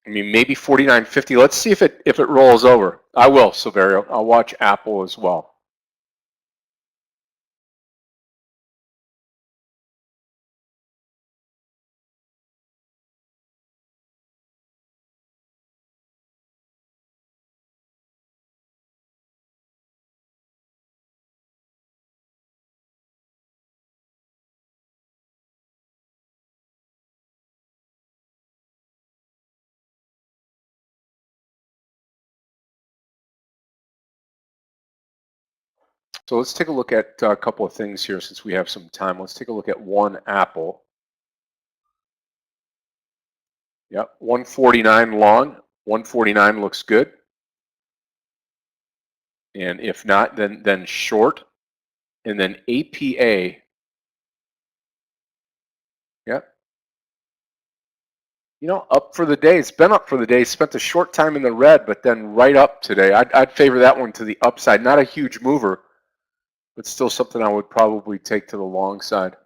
I mean, maybe 49.50. Let's see if it rolls over. I will, Silverio. I'll watch Apple as well. So let's take a look at a couple of things here since we have some time. Let's take a look at one Apple. Yep, 149 long. 149 looks good. And if not, then short. And then APA. Yep. You know, up for the day. It's been up for the day. Spent a short time in the red, but then right up today. I'd favor that one to the upside. Not a huge mover, but still something I would probably take to the long side.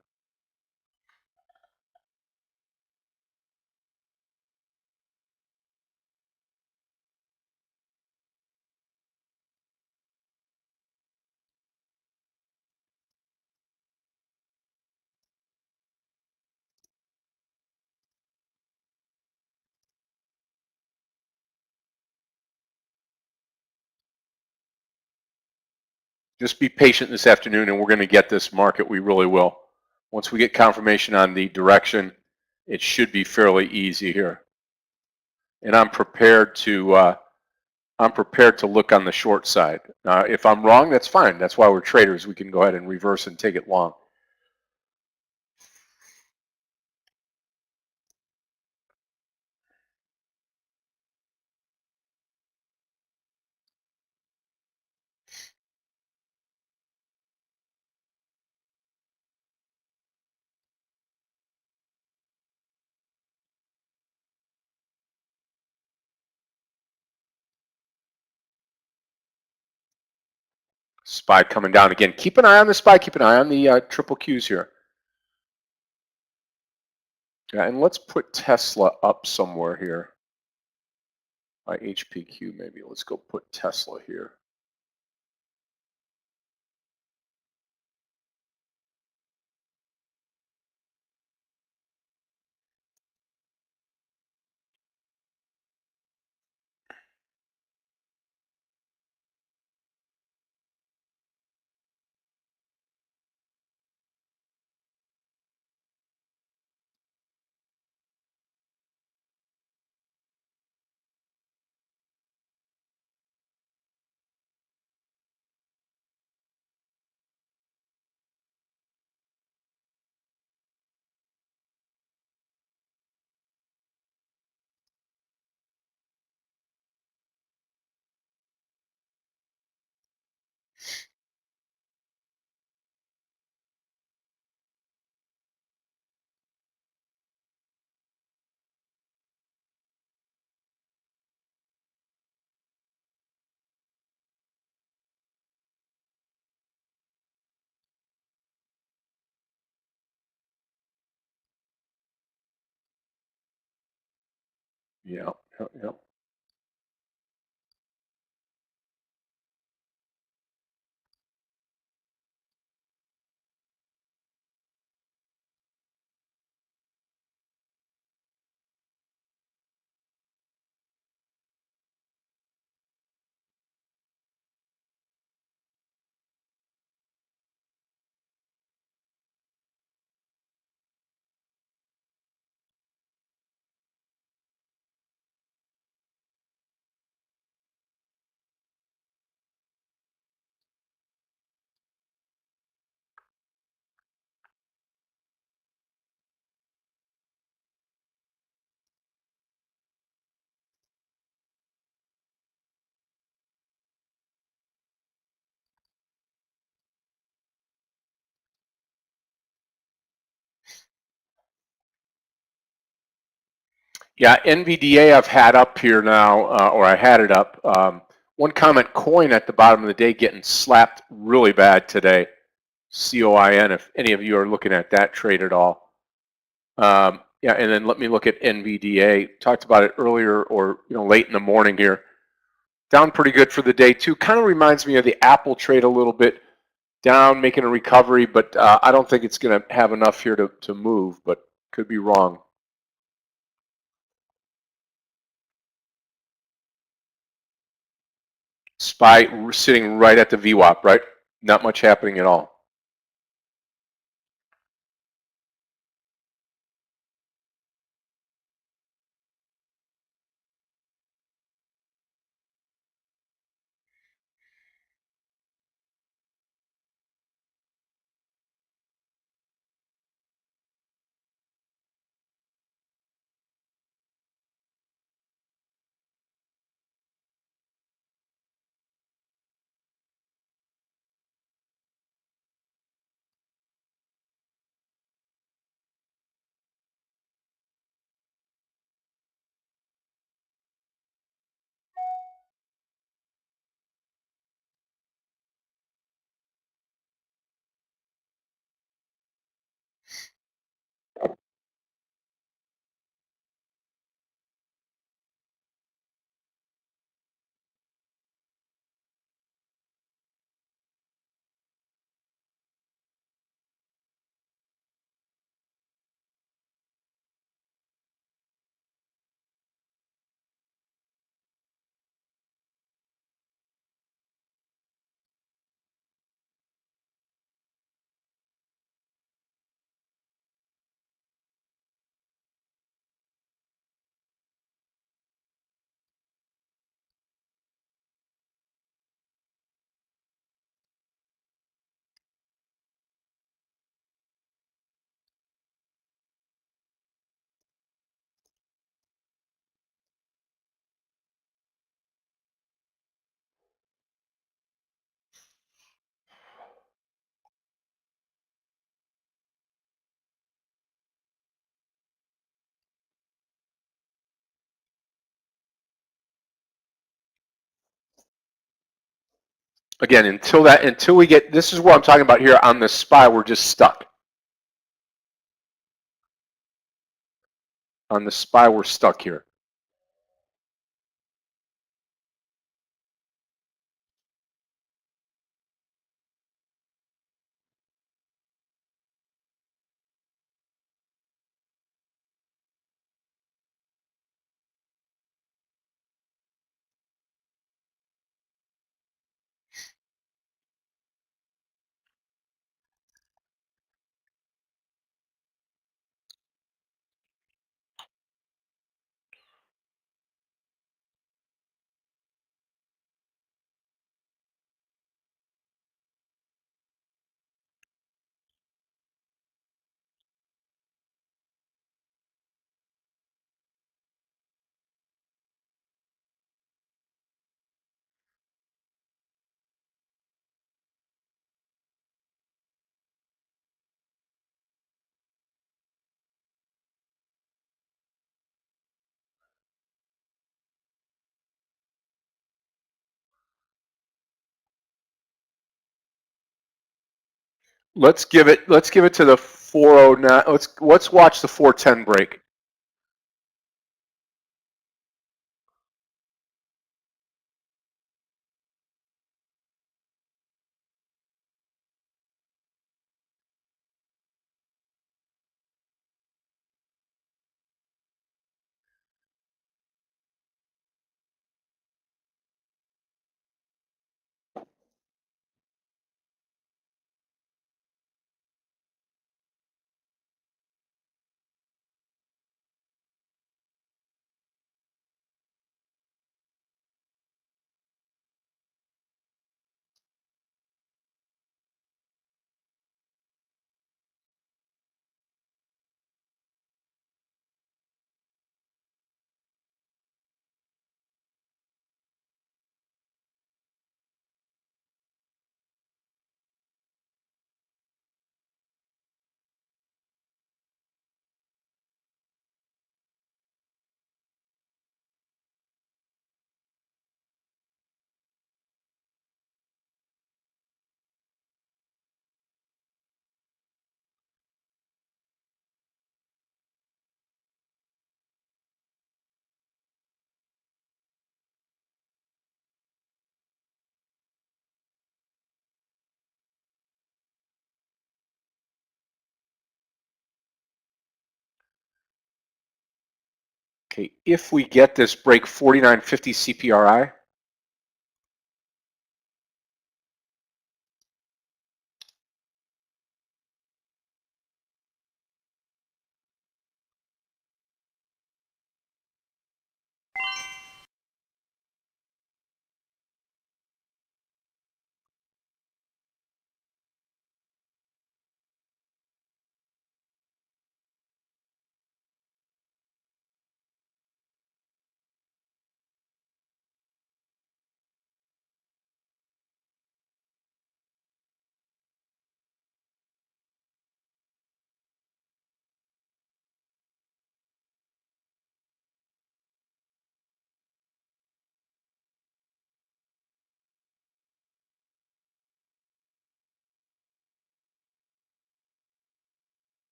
Just be patient this afternoon, and we're going to get this market. We really will. Once we get confirmation on the direction, it should be fairly easy here. And I'm prepared to look on the short side. If I'm wrong, that's fine. That's why we're traders. We can go ahead and reverse and take it long. SPY coming down again. Keep an eye on the SPY. Keep an eye on the triple Qs here. Yeah, and let's put Tesla up somewhere here. By HPQ maybe. Let's go put Tesla here. Yeah. Yep. Yeah, NVDA I've had up here now, or I had it up. One comment, coin at the bottom of the day getting slapped really bad today. COIN, if any of you are looking at that trade at all. Yeah, and then let me look at NVDA. Talked about it earlier, or late in the morning here. Down pretty good for the day too. Kind of reminds me of the Apple trade a little bit. Down, making a recovery, but I don't think it's going to have enough here to move, but could be wrong. SPY sitting right at the VWAP, right? Not much happening at all. Again, until we get, this is what I'm talking about here on the SPY, we're just stuck. On the SPY, we're stuck here. Let's give it to the 409. Let's watch the 410 break. Okay, if we get this break 49.50 CPRI,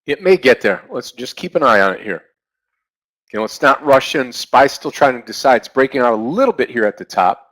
it may get there. Let's just keep an eye on it here. Okay, let's not rush in. SPY's still trying to decide. It's breaking out a little bit here at the top.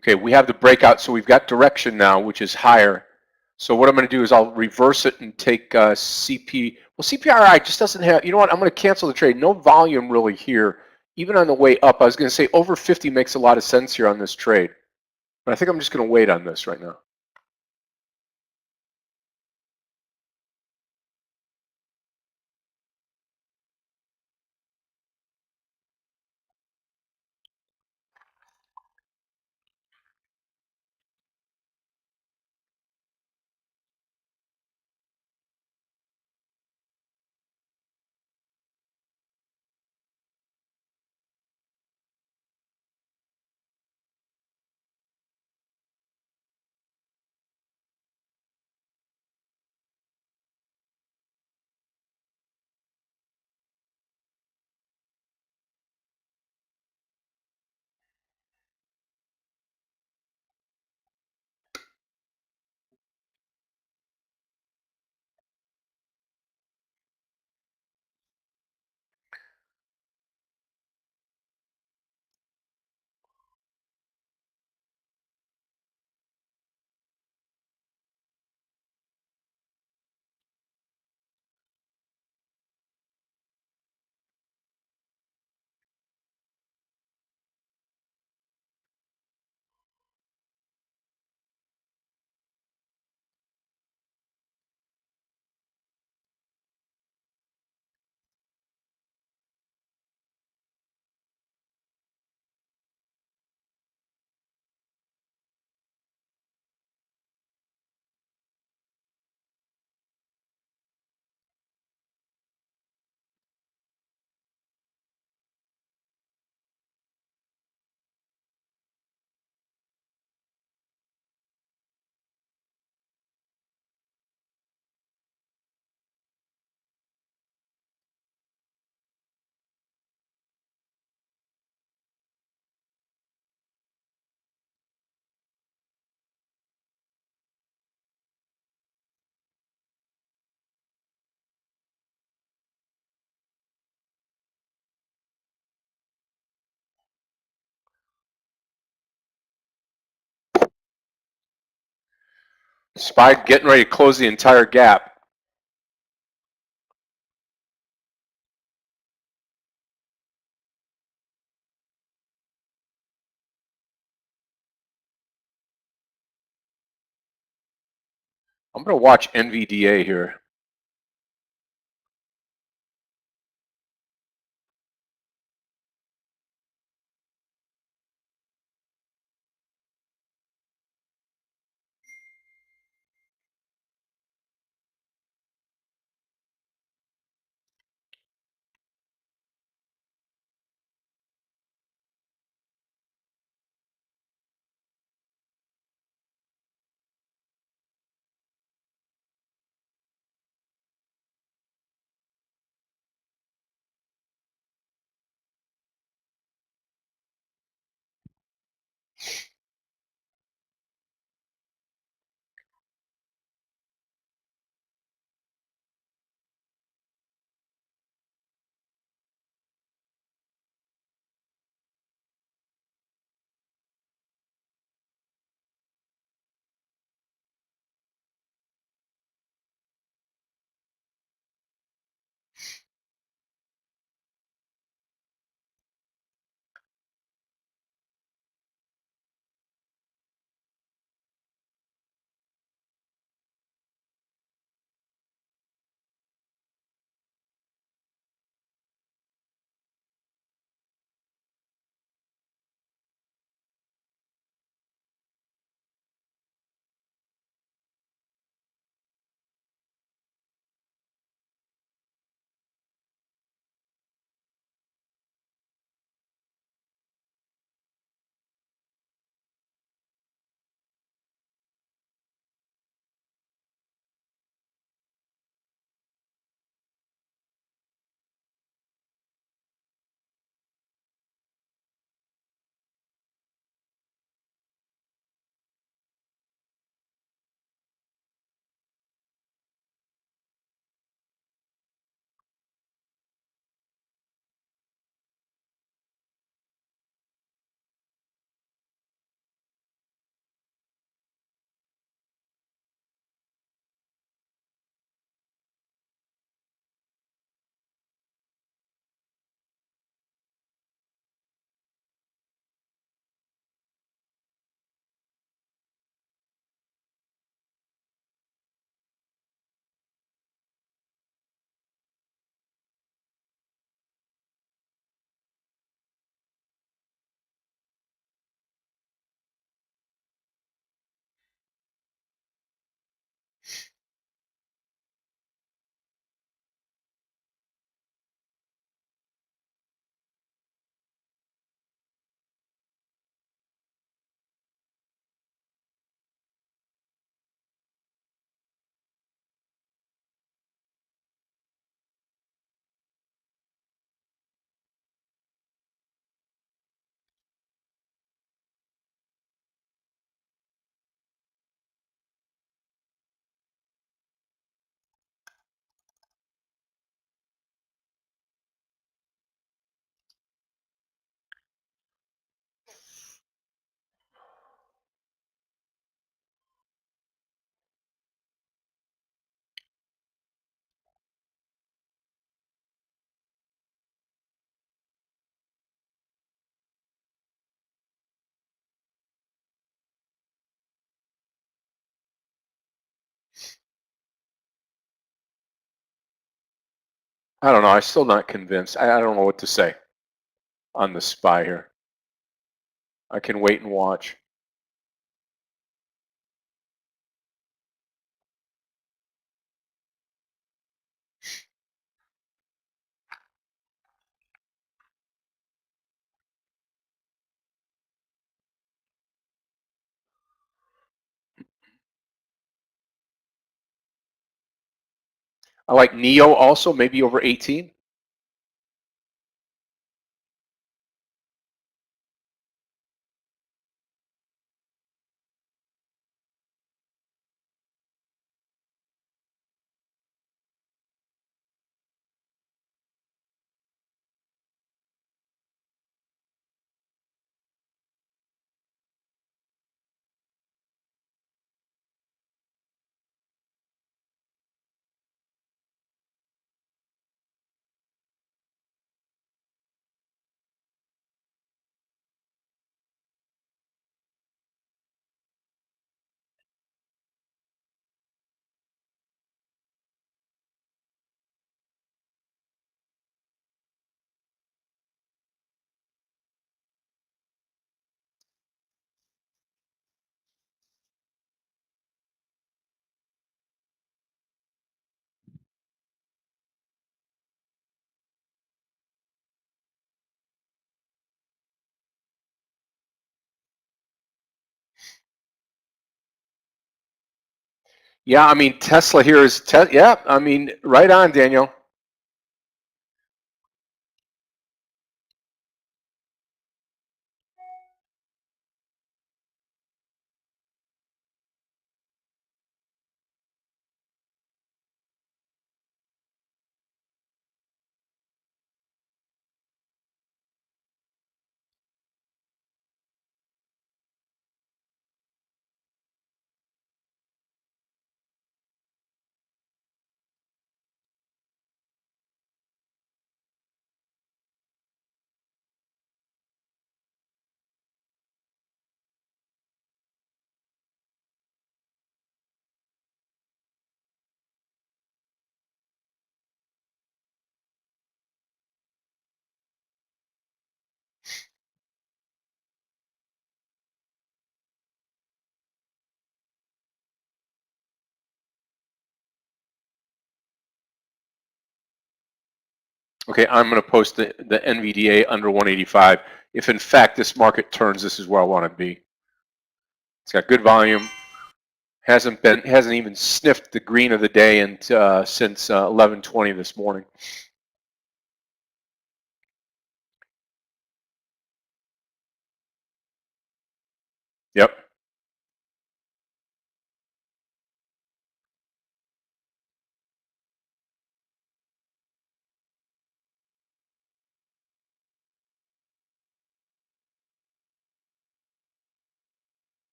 Okay, we have the breakout, so we've got direction now, which is higher. So what I'm going to do is I'll reverse it and take CPRI just doesn't have, you know what, I'm going to cancel the trade. No volume really here. Even on the way up, I was going to say over 50 makes a lot of sense here on this trade. But I think I'm just going to wait on this right now. SPY getting ready to close the entire gap. I'm going to watch NVDA here. I don't know. I'm still not convinced. I don't know what to say on the SPY here. I can wait and watch. I like NEO also, maybe over 18. Yeah, I mean, Tesla here is, yeah, I mean, right on, Daniel. Okay, I'm going to post the NVDA under 185. If in fact this market turns, this is where I want to be. It's got good volume. Hasn't even sniffed the green of the day and since 11:20 this morning. Yep.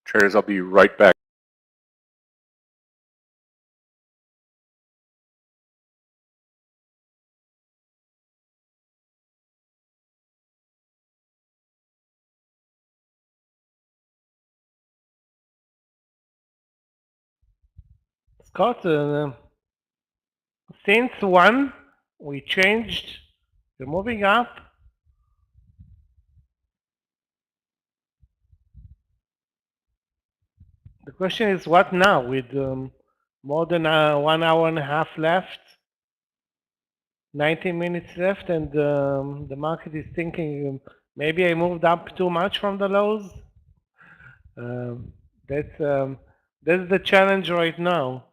Traders, I'll be right back. Scott, since 1, we changed, we're moving up. The question is what now with more than 1 hour and a half left, 90 minutes left, and the market is thinking maybe I moved up too much from the lows. That's the challenge right now.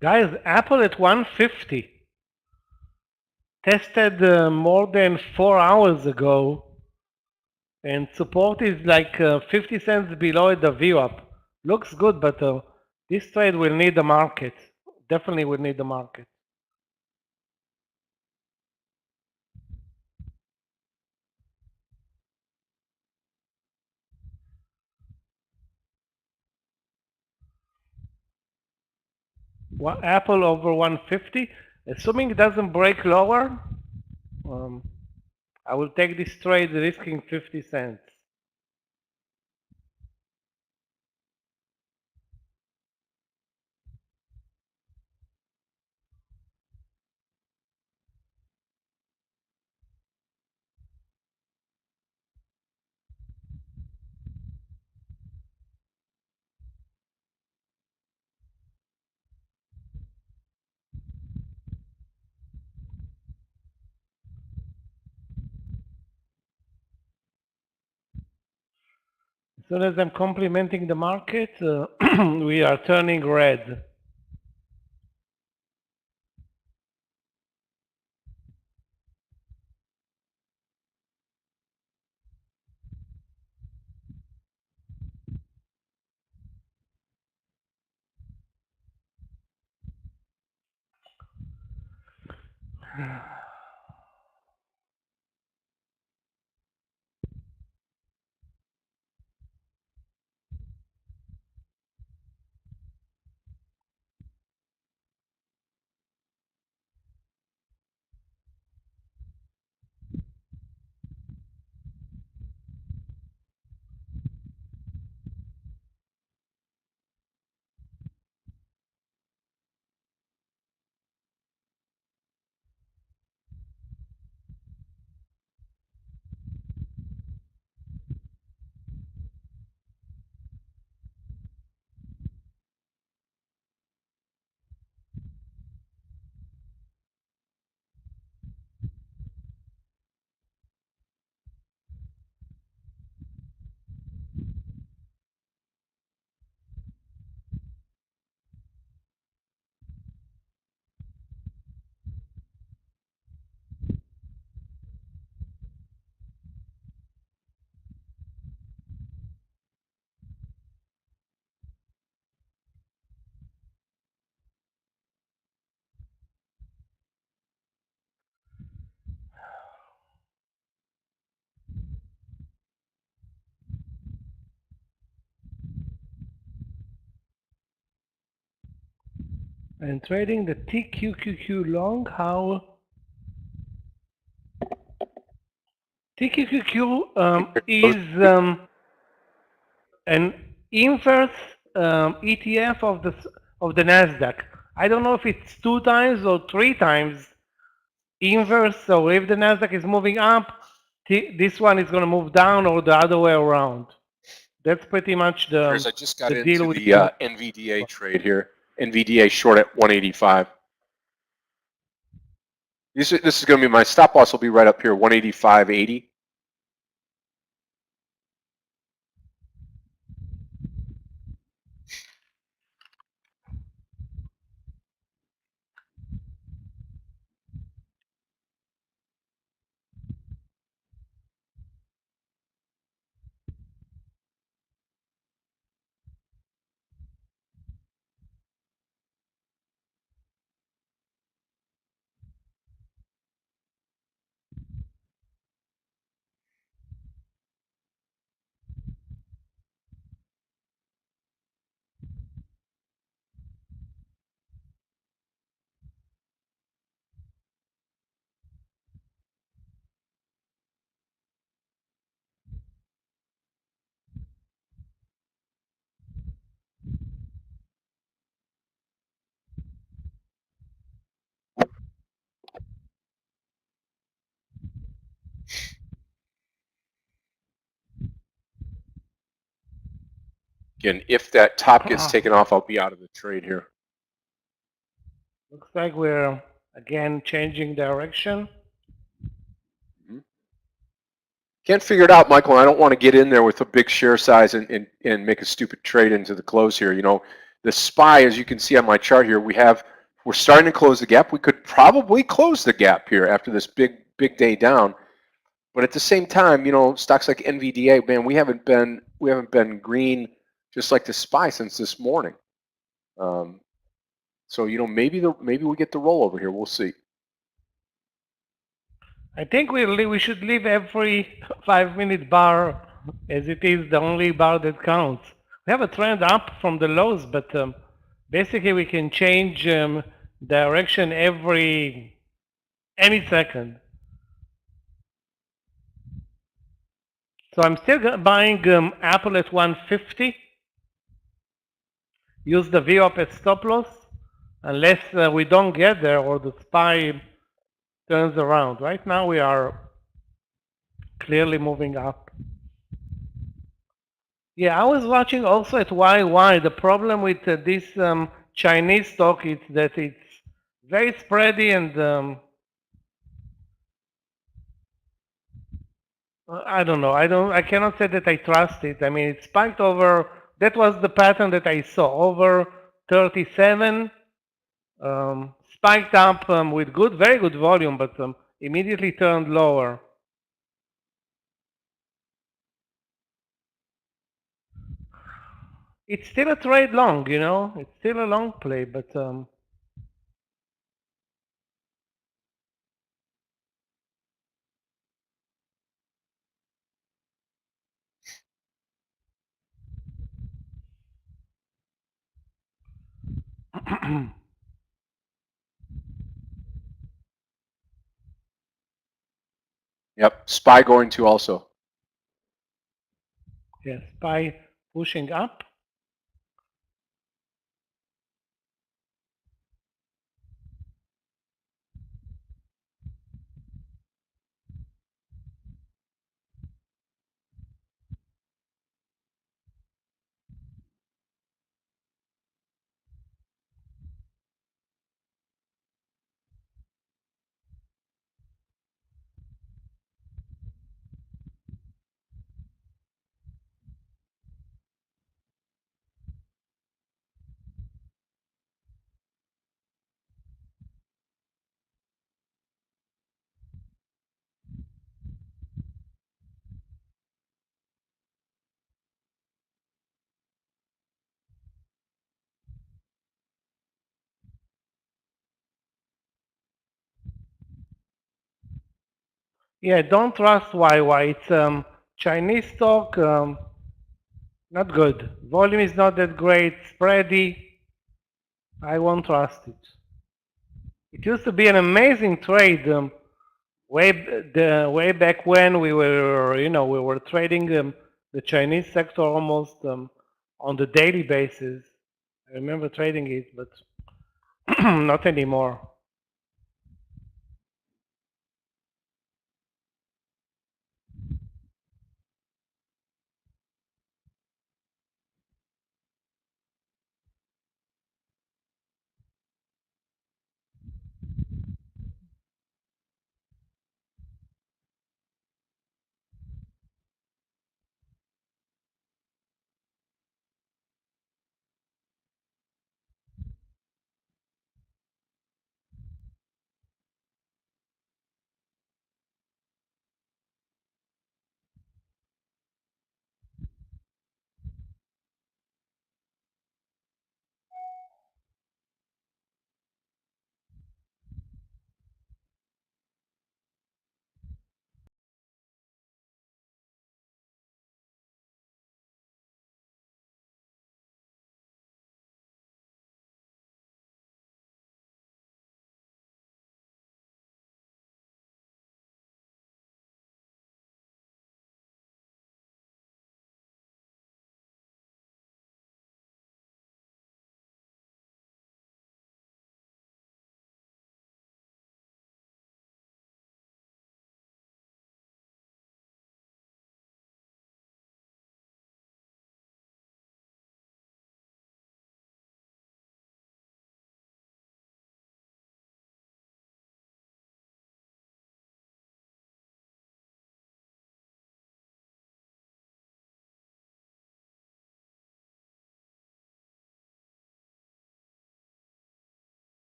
Guys, Apple at 150 tested more than 4 hours ago, and support is like 50 cents below the VWAP. Looks good, but this trade will need the market. Definitely will need the market. Apple over 150, assuming it doesn't break lower, I will take this trade risking 50 cents. As soon as I'm complimenting the market, we are turning red. And trading the TQQQ long, how TQQQ is an inverse ETF of the NASDAQ. I don't know if it's 2 times or 3 times inverse. So if the NASDAQ is moving up, this one is going to move down or the other way around. That's pretty much Here's, I just got the into deal with the NVDA trade here. NVDA short at 185. This is going to be my stop loss. Will be right up here, 185.80. Again, if that top gets taken off, I'll be out of the trade here. Looks like we're again changing direction. Can't figure it out, Michael. I don't want to get in there with a big share size and make a stupid trade into the close here. You know, the SPY, as you can see on my chart here, we're starting to close the gap. We could probably close the gap here after this big day down. But at the same time, you know, stocks like NVDA, man, we haven't been green just like the SPY since this morning. So you know, maybe we get the rollover here. We'll see. I think we should leave every 5-minute bar as it is the only bar that counts. We have a trend up from the lows, but basically we can change direction any second. So I'm still buying Apple at 150. Use the VWAP as stop loss unless we don't get there or the SPY turns around. Right now we are clearly moving up. Yeah, I was watching also at YY. The problem with this Chinese stock is that it's very spready and I don't know. I cannot say that I trust it. I mean, it spiked over. That was the pattern that I saw over 37. Spiked up with very good volume, but immediately turned lower. It's still a trade long, you know. It's still a long play, but Yep, SPY going to also. yes, SPY pushing up. Yeah, don't trust YY. It's Chinese stock, not good. Volume is not that great, spready. I won't trust it. It used to be an amazing trade way back when we were trading the Chinese sector almost on the daily basis. I remember trading it, but not anymore.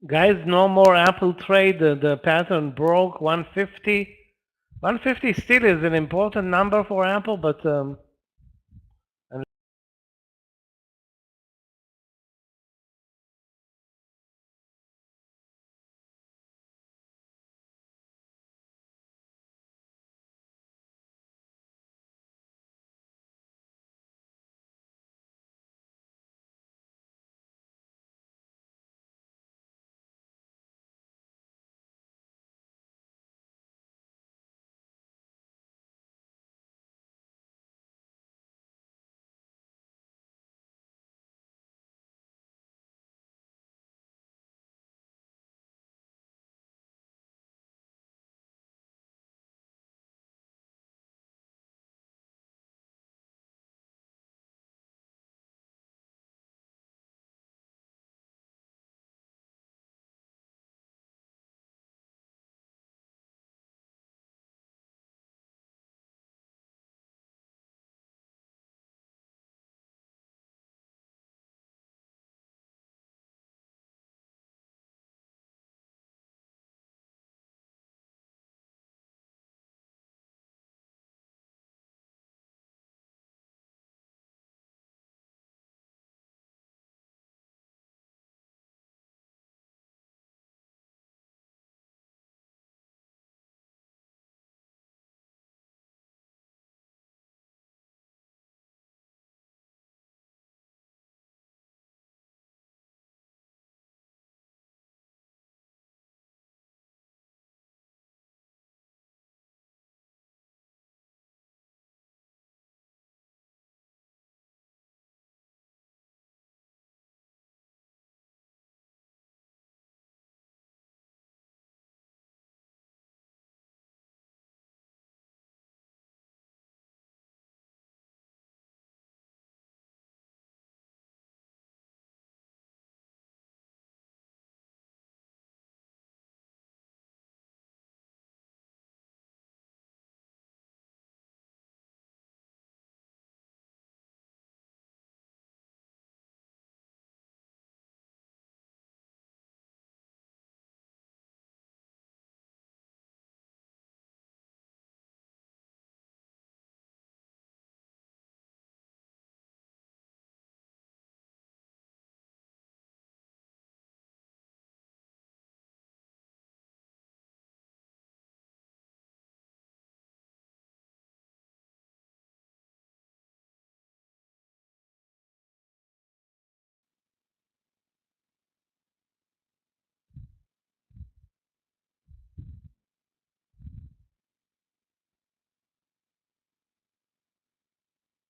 Guys, no more Apple trade. The pattern broke 150. 150 still is an important number for Apple, but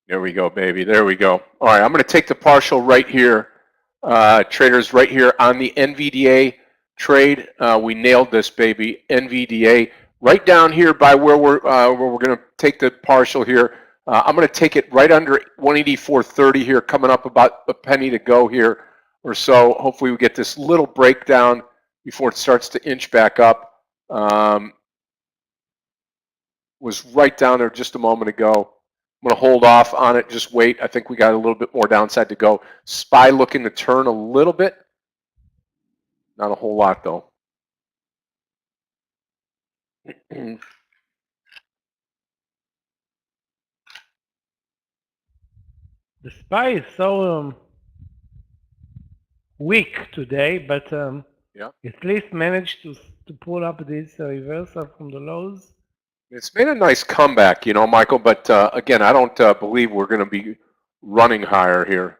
There we go, baby. There we go. All right, I'm going to take the partial right here, traders, right here on the NVDA trade. We nailed this, baby. NVDA right down here by where we're going to take the partial here. I'm going to take it right under 184.30 here, coming up about a penny to go here or so. Hopefully, we get this little breakdown before it starts to inch back up. Was right down there just a moment ago. I'm going to hold off on it. Just wait. I think we got a little bit more downside to go. SPY looking to turn a little bit. Not a whole lot, though. the SPY is so weak today, but Yeah. at least managed to pull up this reversal from the lows. It's made a nice comeback, Michael, but again, I don't believe we're going to be running higher here.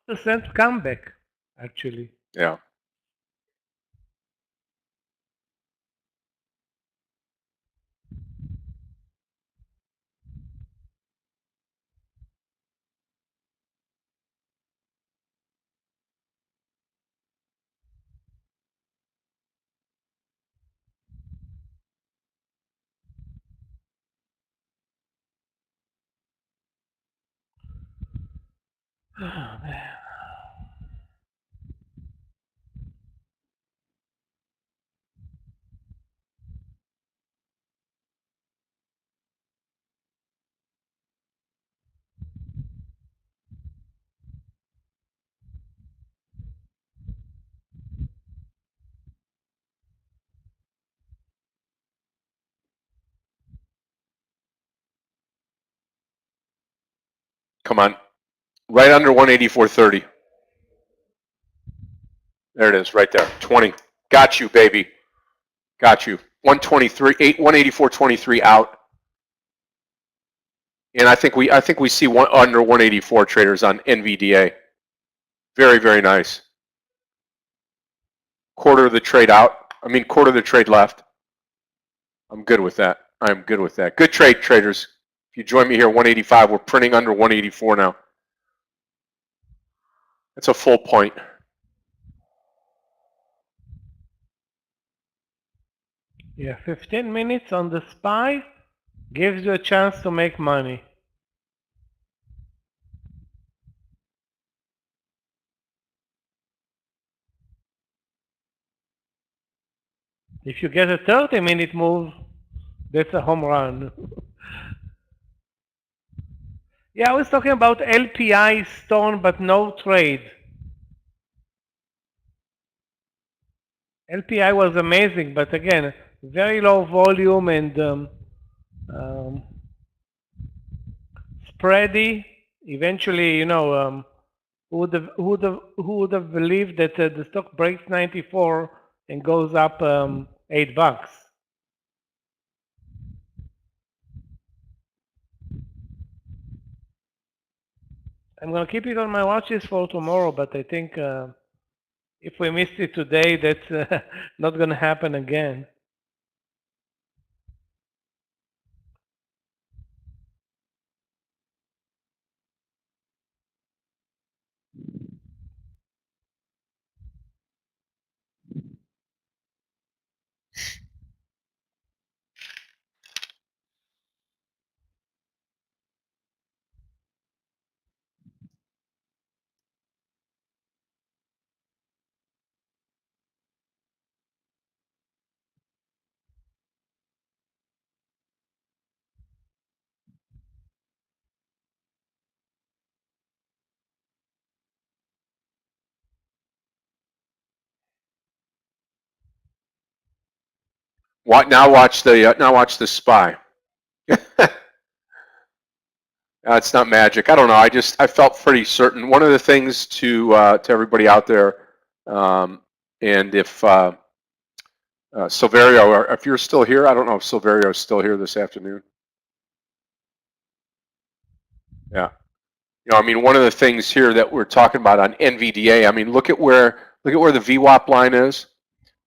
A 1% comeback, actually. Yeah. Oh, man. Come on. Right under 184.30. There it is, right there. 20. Got you, baby. Got you. 123, 184.23 out. And I think we see under 184 traders on NVDA. Very, very nice. Quarter of the trade out. Quarter of the trade left. I'm good with that. I'm good with that. Good trade, traders. If you join me here, 185. We're printing under 184 now. That's a full point. Yeah, 15 minutes on the SPY gives you a chance to make money. If you get a 30-minute move, that's a home run. Yeah, I was talking about LPI stone, but no trade. LPI was amazing, but again, very low volume and spready. Eventually, who would have believed that the stock breaks 94 and goes up $8? I'm gonna keep it on my watch list for tomorrow, but I think if we missed it today, that's not gonna happen again. Now watch the SPY. It's not magic. I don't know. I felt pretty certain. One of the things to everybody out there, and if Silverio, if you're still here, I don't know if Silverio is still here this afternoon. Yeah. One of the things here that we're talking about on NVDA. Look at where the VWAP line is.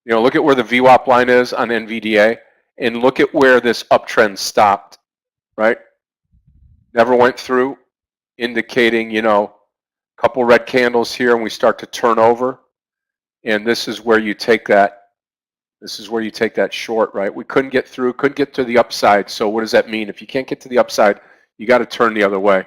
Look at where the VWAP line is on NVDA, and look at where this uptrend stopped. Right. Never went through, indicating a couple red candles here, and we start to turn over. And this is where you take that. This is where you take that short, right? We couldn't get through, couldn't get to the upside. So what does that mean? If you can't get to the upside, you got to turn the other way.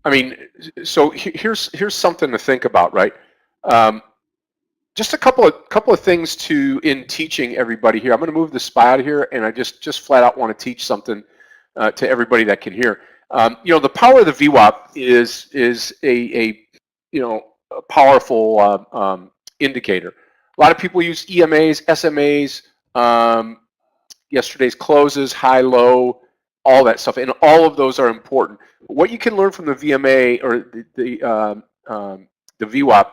I mean, so here's something to think about, right? Just a couple of things in teaching everybody here. I'm going to move the SPY out of here, and I just flat out want to teach something to everybody that can hear. You know, the power of the VWAP is a you know, a powerful indicator. A lot of people use EMAs, SMAs, yesterday's closes, high, low, all that stuff, and all of those are important. What you can learn from the VMA or the VWAP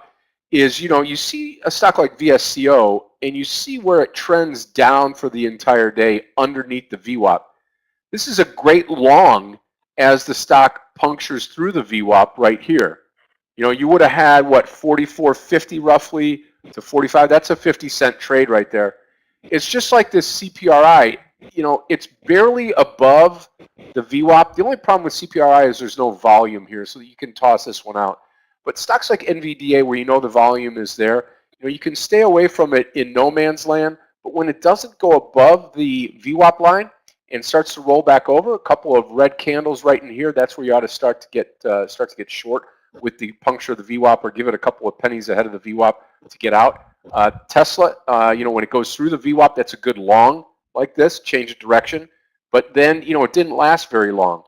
is, you know, you see a stock like VSCO and you see where it trends down for the entire day underneath the VWAP. This is a great long as the stock punctures through the VWAP right here. You know, you would have had what, 44.50 roughly to 45. That's a 50-cent trade right there. It's just like this CPRI. You know, it's barely above the VWAP. The only problem with CPRI is there's no volume here, so you can toss this one out. But stocks like NVDA, where you know the volume is there, you know, you can stay away from it in no man's land. But when it doesn't go above the VWAP line and starts to roll back over, a couple of red candles right in here, that's where you ought to start to get short with the puncture of the VWAP, or give it a couple of pennies ahead of the VWAP to get out. Tesla, you know, when it goes through the VWAP, that's a good long like this, change of direction. But then, you know, it didn't last very long,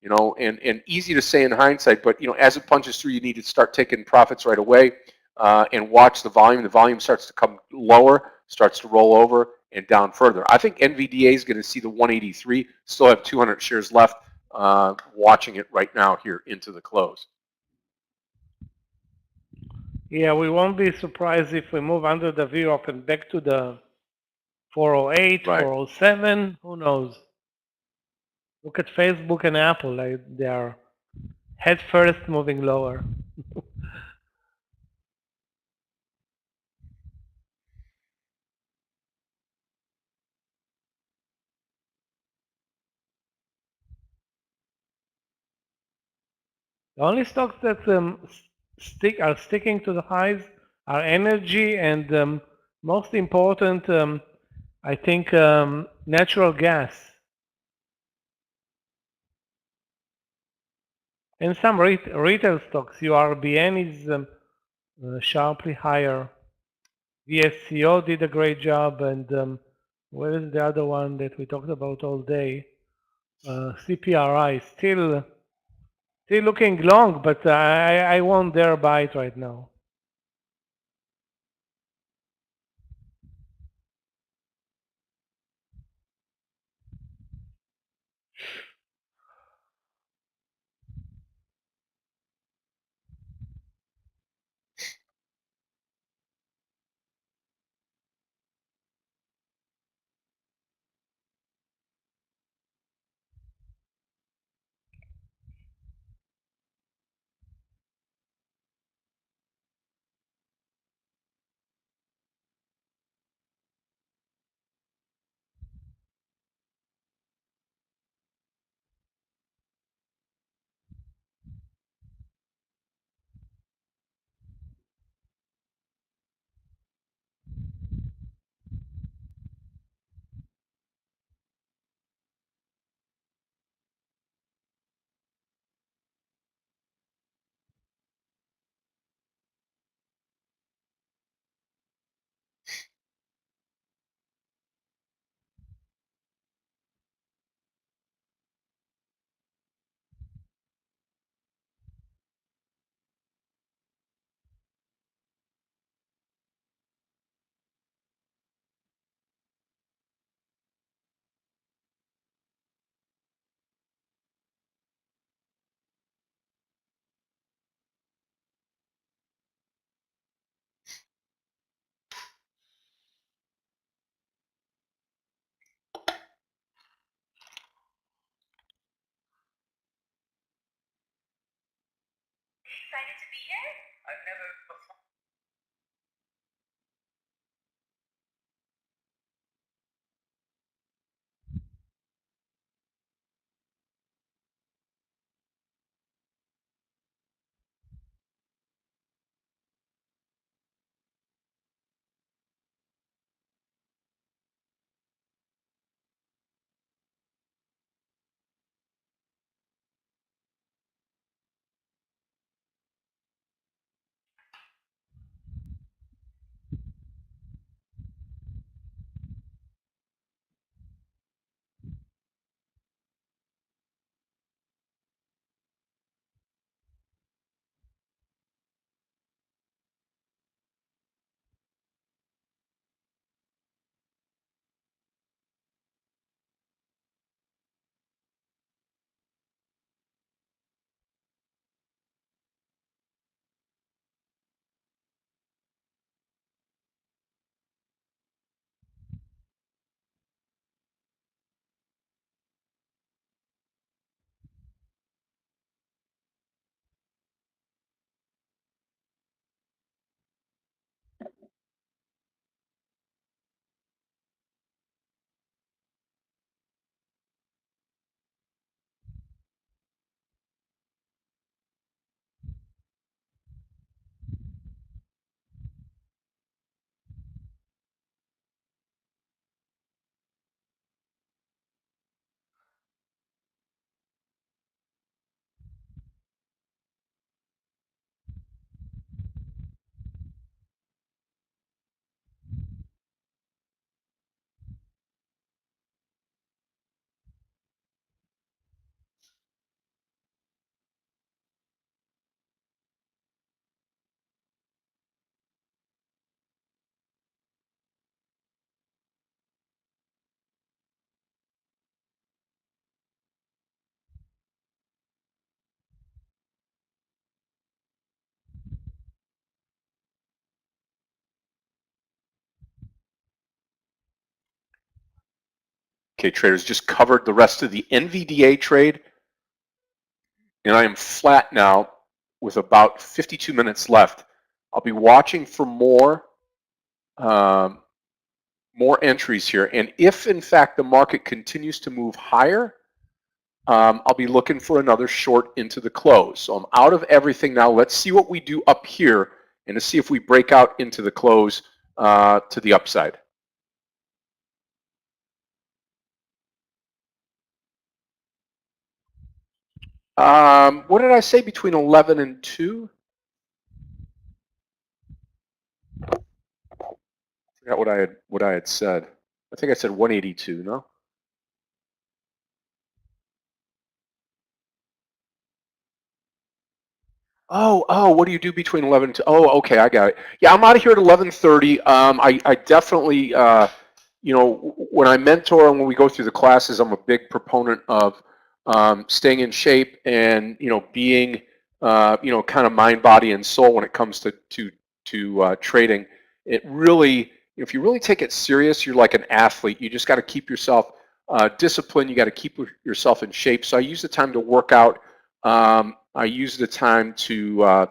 you know, and easy to say in hindsight, but, you know, as it punches through, you need to start taking profits right away and watch the volume. The volume starts to come lower, starts to roll over and down further. I think NVDA is going to see the 183, still have 200 shares left, watching it right now here into the close. Yeah, we won't be surprised if we move under the VWAP and back to the 408, Right. 407. Who knows? Look at Facebook and Apple. Like, they are head first moving lower. The only stocks that are sticking to the highs are energy and, most important, I think, natural gas. And some retail stocks. URBN is sharply higher. VSCO did a great job, and where is the other one that we talked about all day? CPRI still looking long, but I won't dare buy it right now. Excited to be here? I've never before. Okay, traders, just covered the rest of the NVDA trade, and I am flat now with about 52 minutes left. I'll be watching for more entries here, and if in fact the market continues to move higher, I'll be looking for another short into the close. So I'm out of everything now. Let's see what we do up here, and to see if we break out into the close to the upside. What did I say between 11 and 2? I forgot what I had said. I think I said 182, no? Oh, what do you do between 11 and 2? Oh, okay, I got it. Yeah, I'm out of here at 11:30. I definitely, when I mentor and when we go through the classes, I'm a big proponent of staying in shape and, being, kind of mind, body, and soul when it comes to trading. It really, if you really take it serious, you're like an athlete. You just got to keep yourself disciplined. You got to keep yourself in shape. So I use the time to work out. I use the time to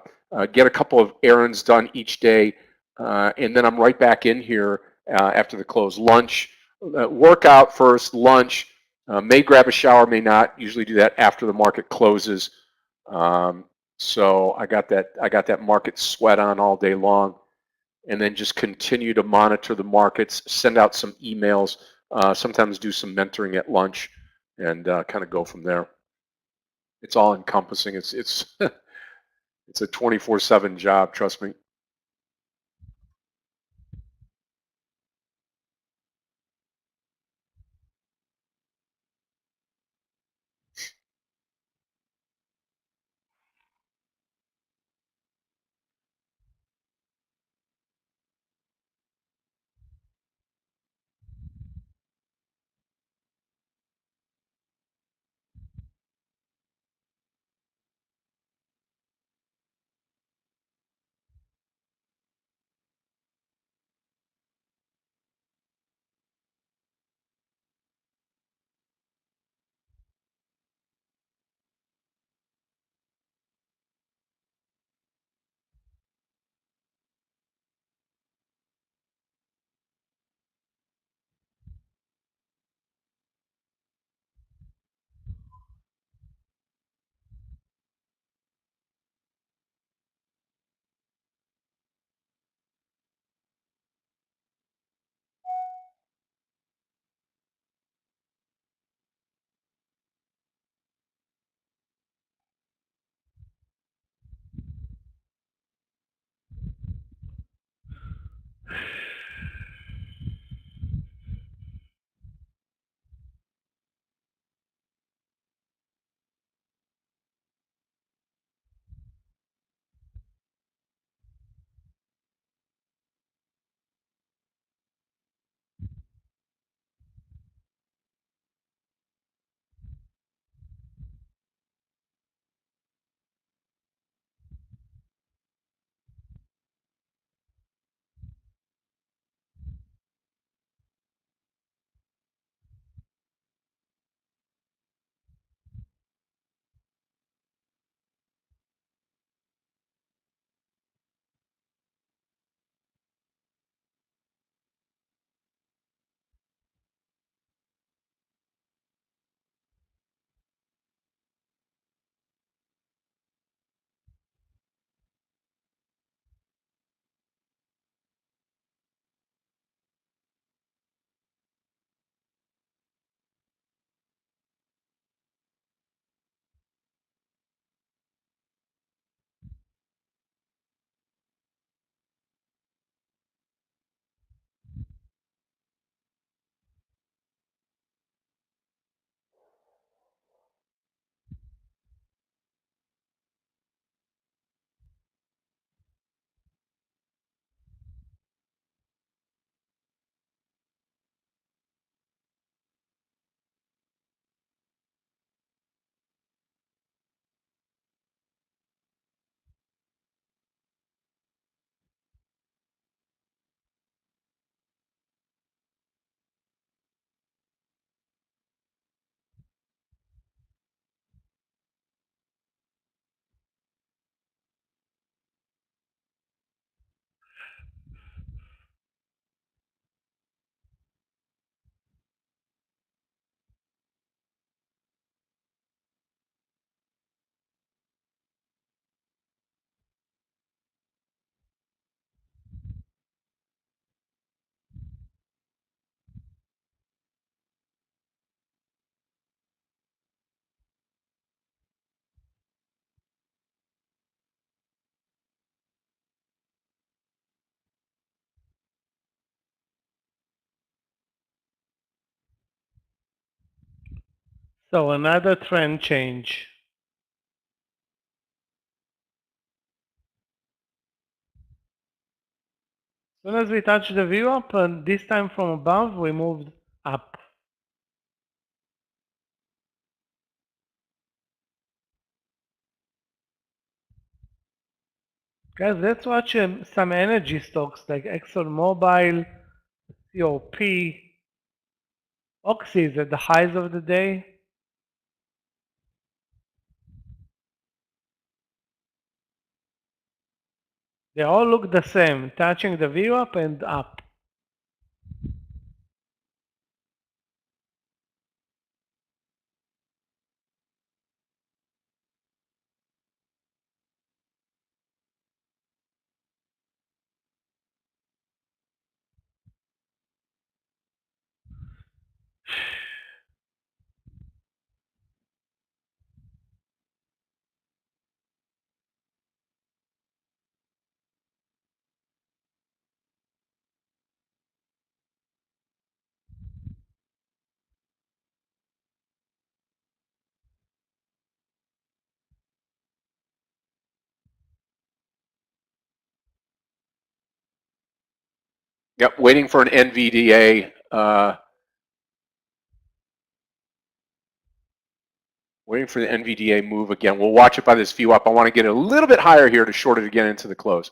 get a couple of errands done each day, and then I'm right back in here after the close. Lunch, workout first, lunch, may grab a shower, may not. Usually do that after the market closes. So I got that market sweat on all day long, and then just continue to monitor the markets, send out some emails, sometimes do some mentoring at lunch, and kind of go from there. It's all encompassing. It's it's a 24/7 job, trust me. So another trend change. As soon as we touch the view up, and this time from above, we moved up. Guys, let's watch some energy stocks like ExxonMobil, COP, Oxy is at the highs of the day. They all look the same, touching the view up and up. Yep, waiting for an NVDA. Waiting for the NVDA move again. We'll watch it by this view up. I want to get a little bit higher here to short it again into the close.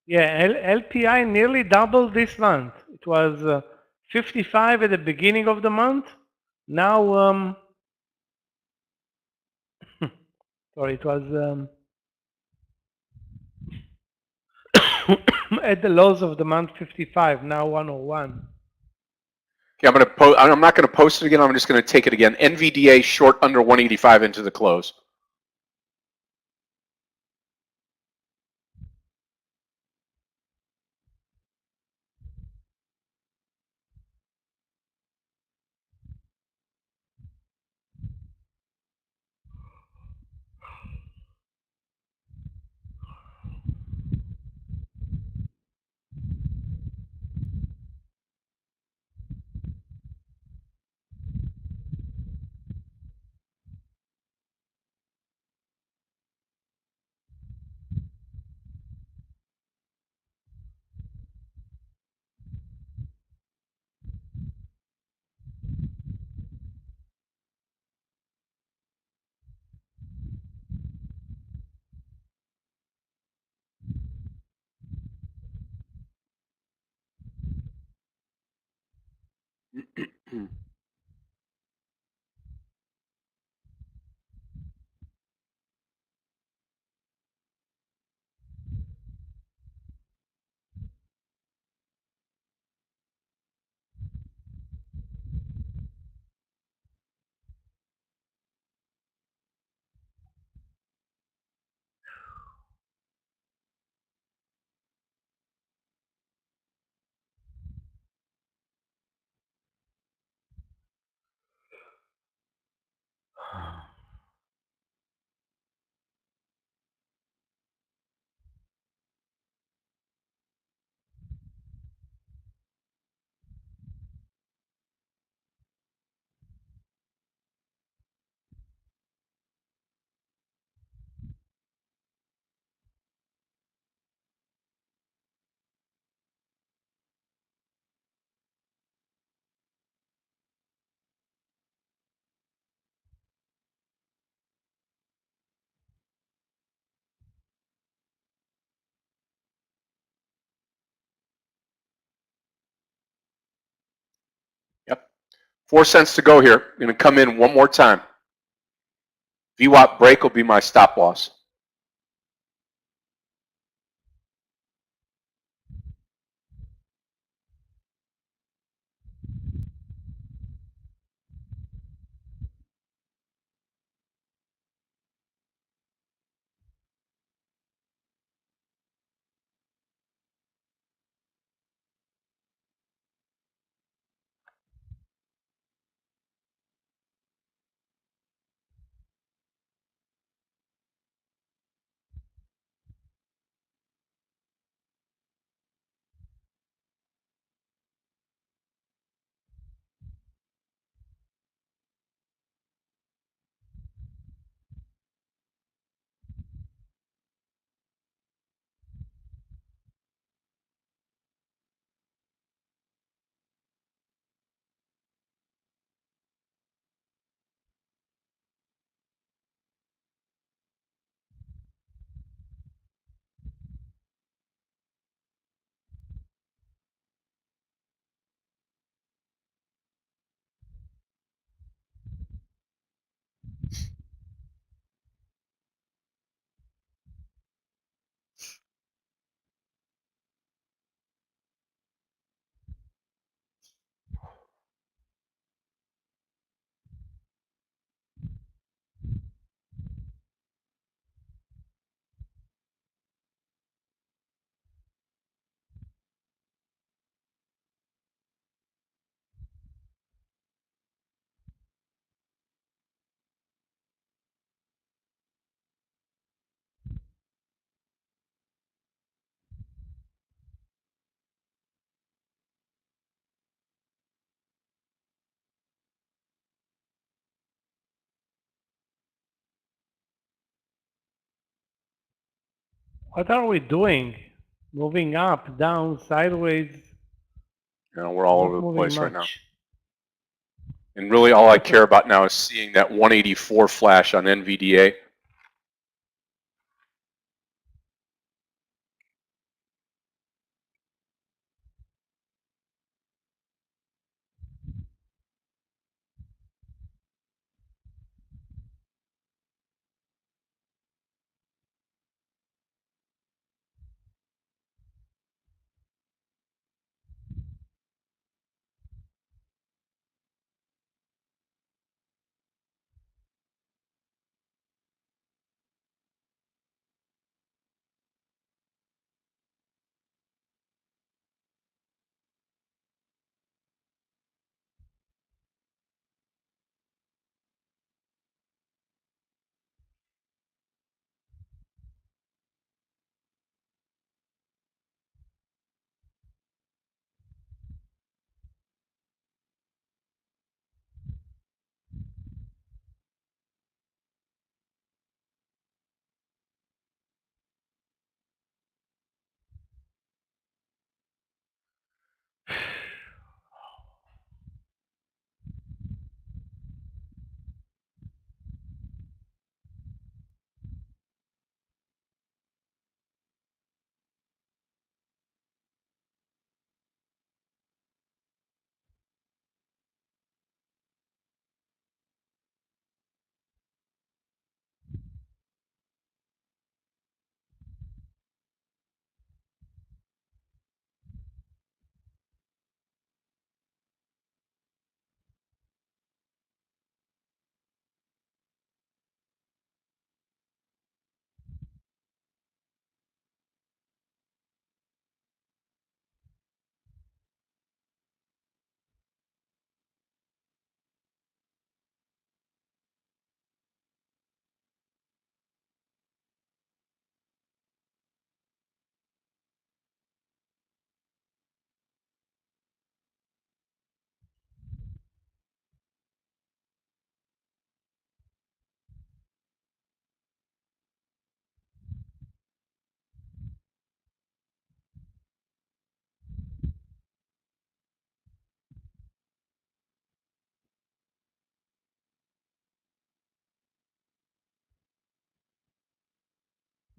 Yeah, LPI nearly doubled this month. It was 55 at the beginning of the month. Now, sorry, it was at the lows of the month 55, now 101. Yeah, I'm not going to post it again. I'm just going to take it again. NVDA short under 185 into the close. 4 cents to go here. I'm going to come in one more time. VWAP break will be my stop loss. What are we doing? Moving up, down, sideways? You know, we're all Not over the moving place right now. much. And really all I care about now is seeing that 184 flash on NVDA.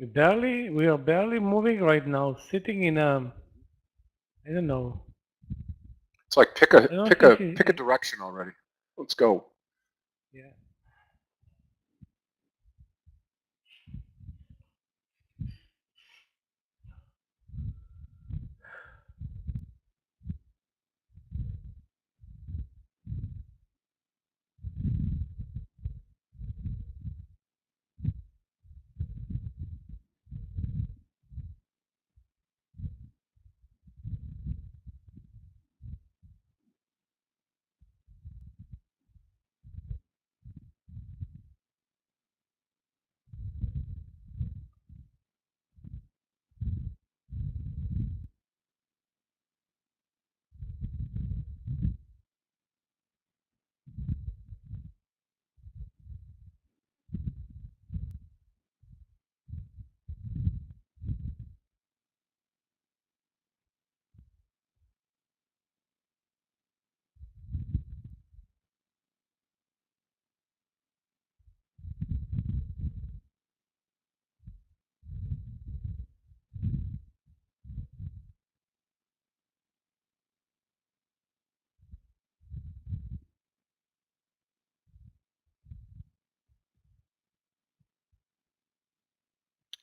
We are barely moving right now, sitting in a, I don't know. It's like pick I don't think a direction already. Let's go. Yeah.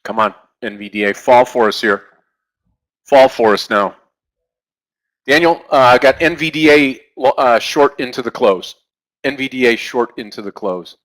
Come on, NVDA, fall for us here. Fall for us now. Daniel, I got NVDA short into the close. NVDA short into the close.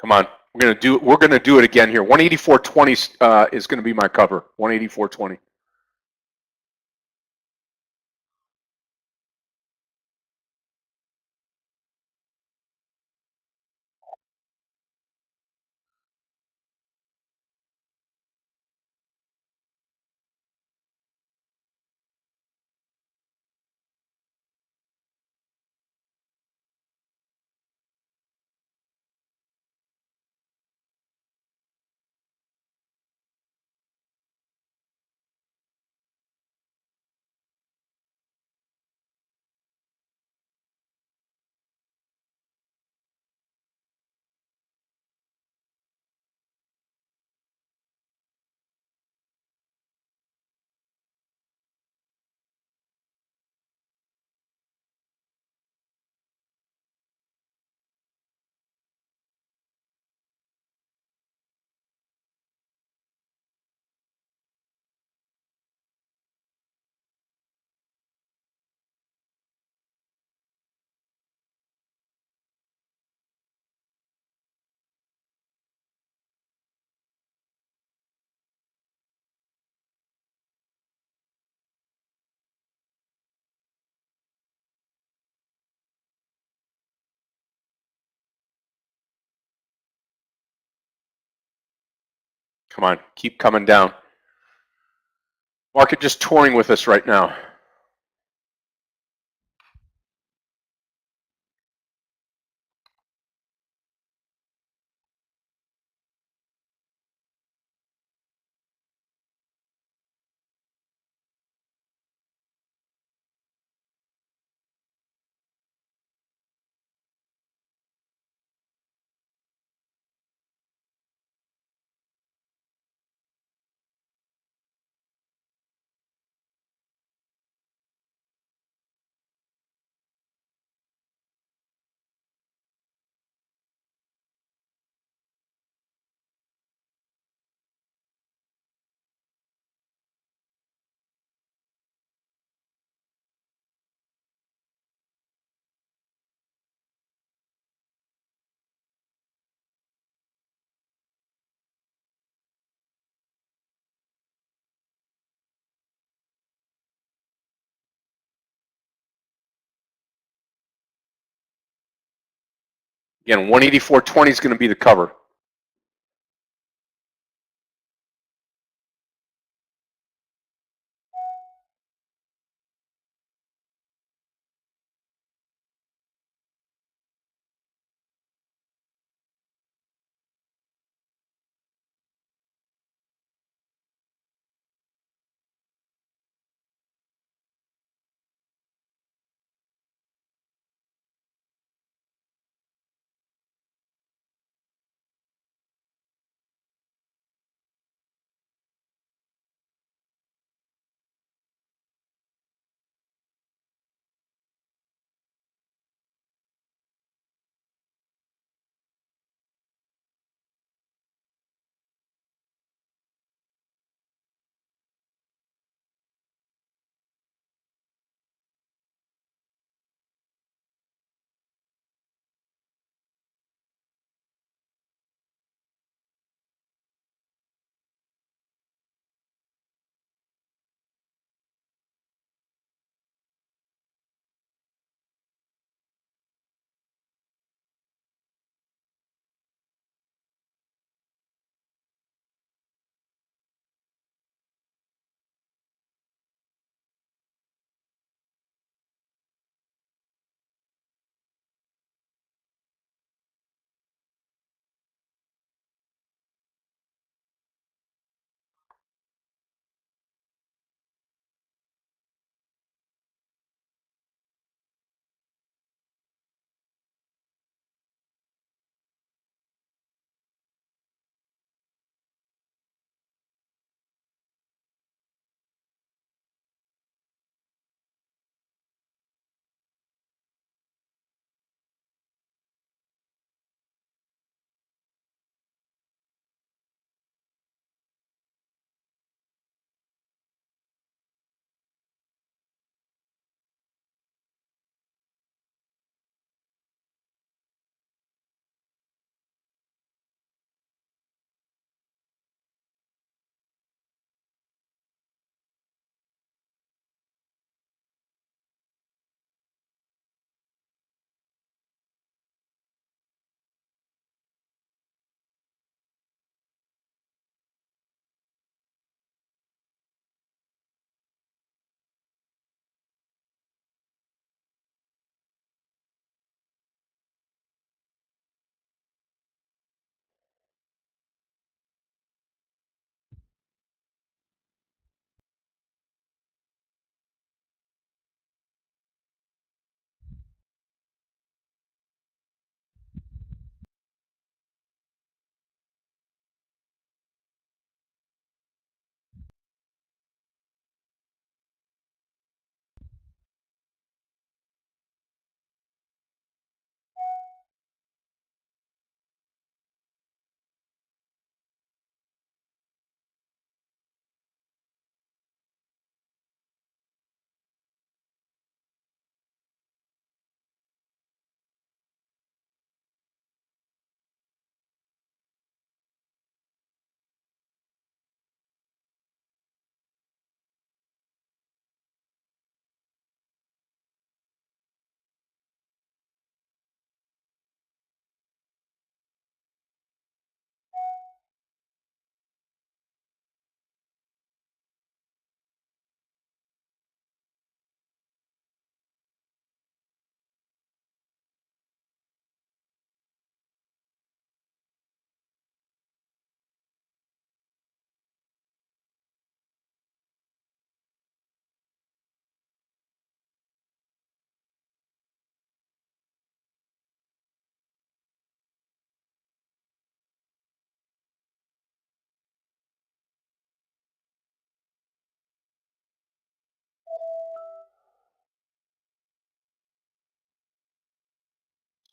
Come on. We're gonna do it again here. 184.20 is gonna be my cover. 184.20. Come on, keep coming down. Market just touring with us right now. Again, 184.20 is going to be the cover.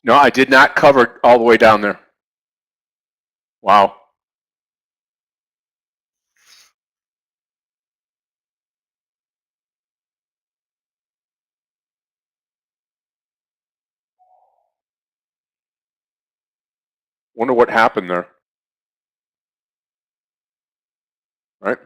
No, I did not cover all the way down there. Wow. Wonder what happened there. Right?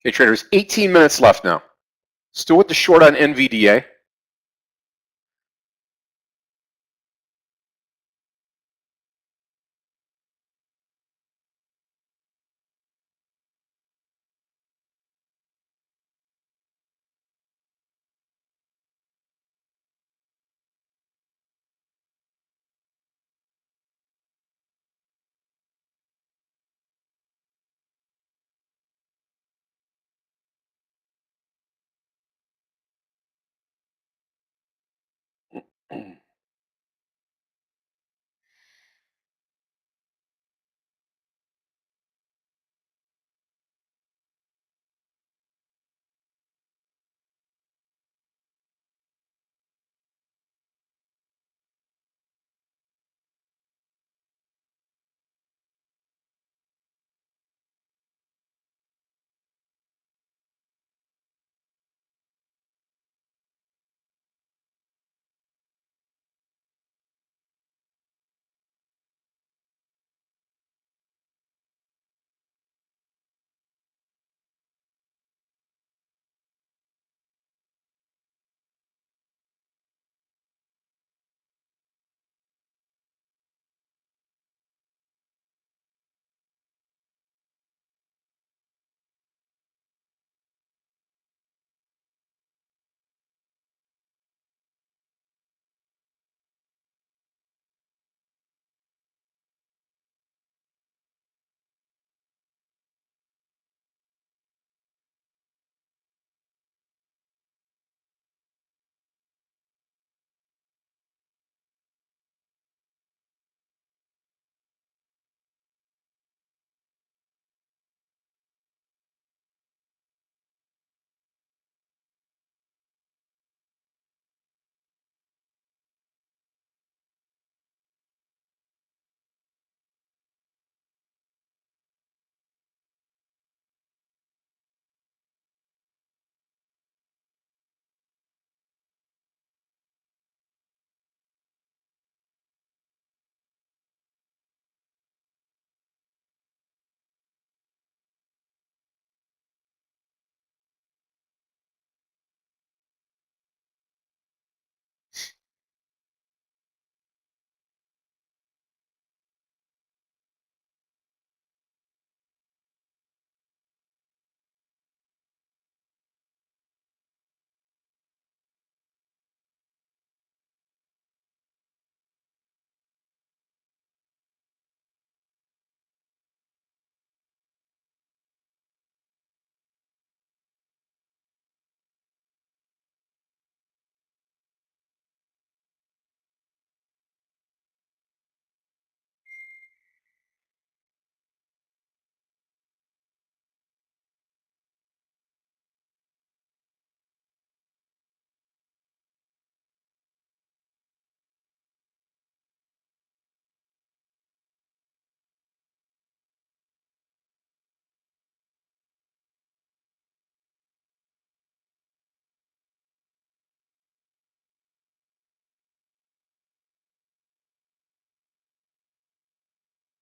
Okay, traders, 18 minutes left now. Still with the short on NVDA.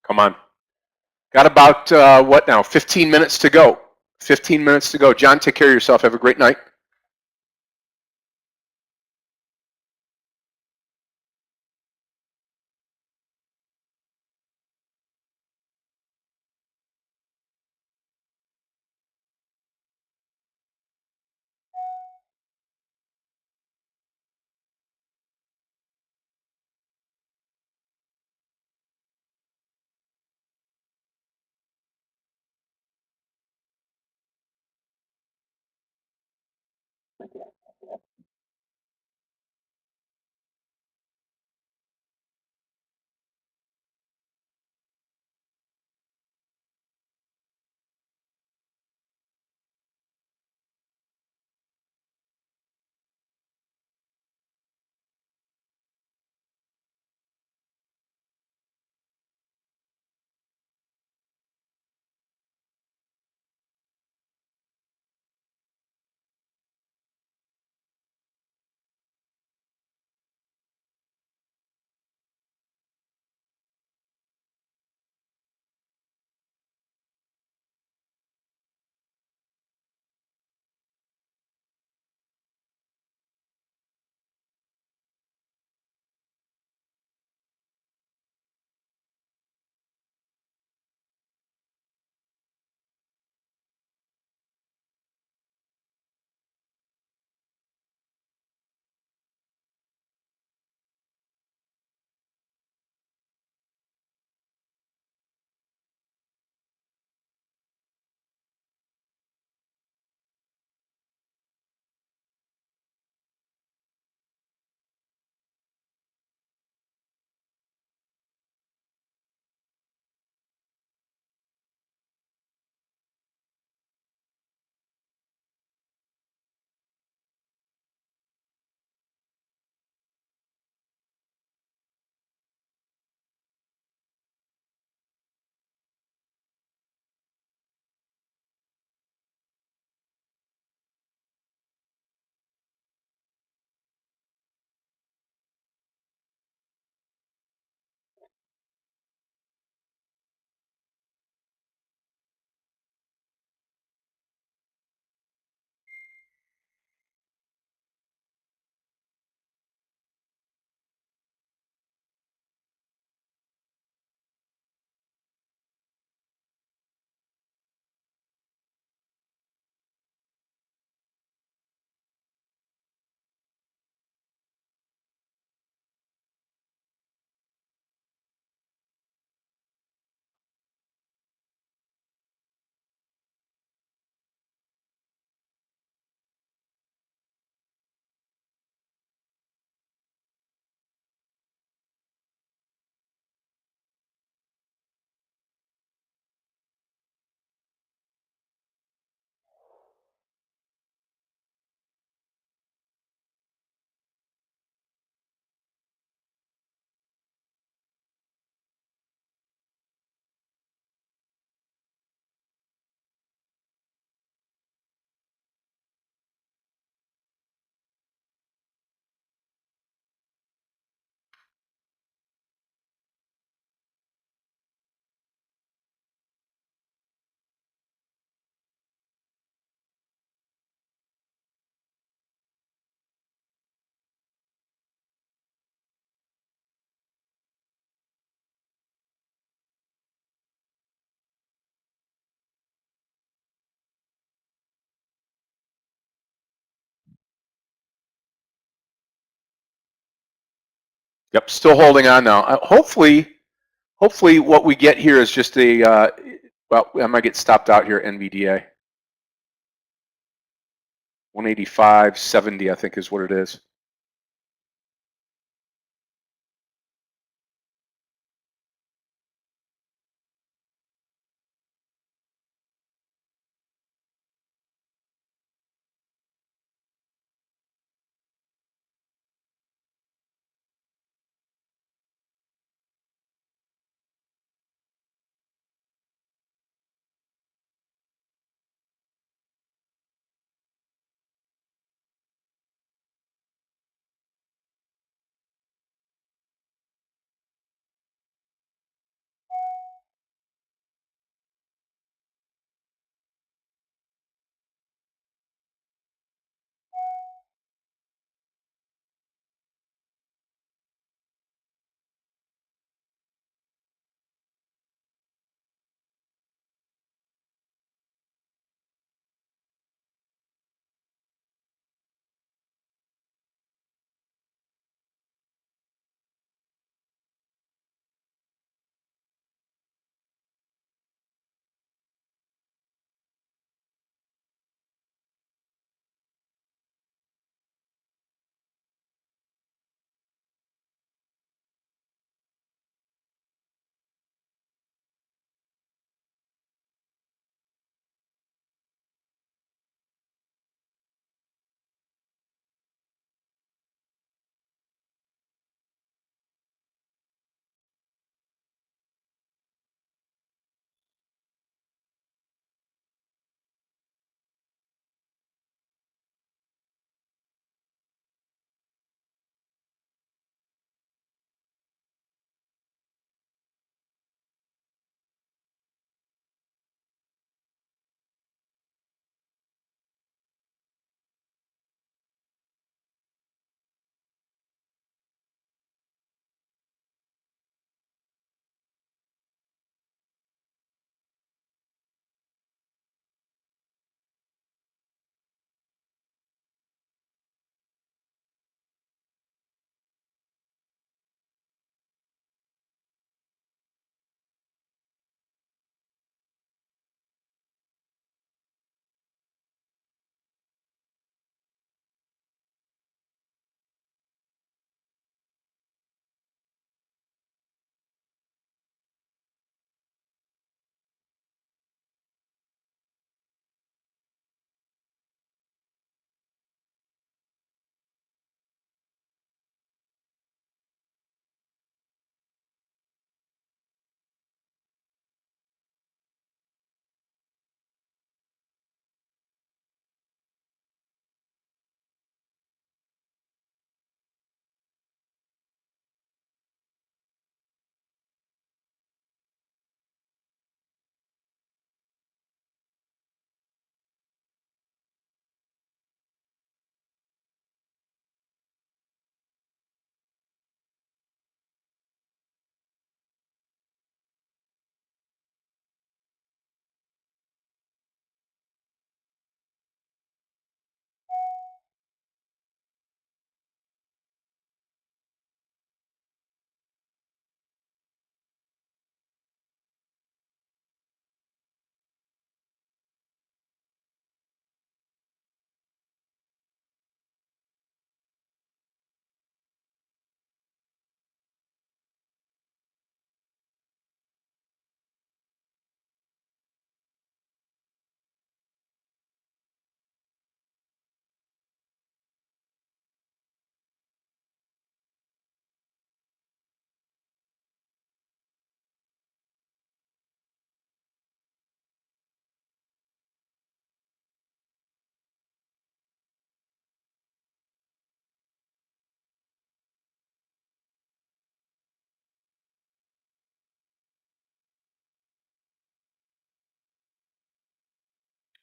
Come on. Got about, what now, 15 minutes to go. 15 minutes to go. John, take care of yourself. Have a great night. Yep, still holding on now. Hopefully what we get here is just a, well, I might get stopped out here, NVDA. 185.70, I think is what it is.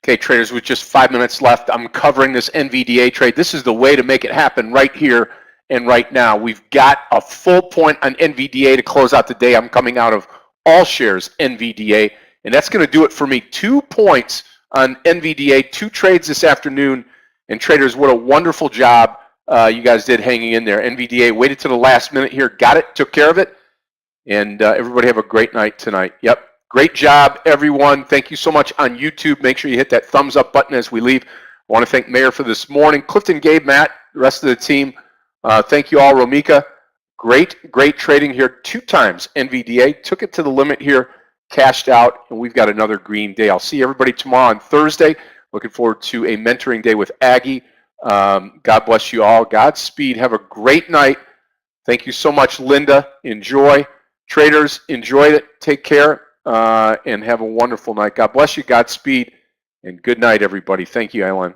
Okay, traders, with just 5 minutes left, I'm covering this NVDA trade. This is the way to make it happen right here and right now. We've got a full point on NVDA to close out the day. I'm coming out of all shares NVDA, and that's going to do it for me. 2 points on NVDA, 2 trades this afternoon. And traders, what a wonderful job you guys did hanging in there. NVDA waited to the last minute here, got it, took care of it. And everybody have a great night tonight. Yep. Great job, everyone. Thank you so much on YouTube. Make sure you hit that thumbs up button as we leave. I want to thank Meir for this morning. Clifton, Gabe, Matt, the rest of the team. Thank you all. Romika, great trading here 2 times. NVDA took it to the limit here, cashed out, and we've got another green day. I'll see everybody tomorrow on Thursday. Looking forward to a mentoring day with Aggie. God bless you all. Godspeed. Have a great night. Thank you so much, Linda. Enjoy. Traders, enjoy it. Take care. And have a wonderful night. God bless you. Godspeed. And good night, everybody. Thank you, Ellen.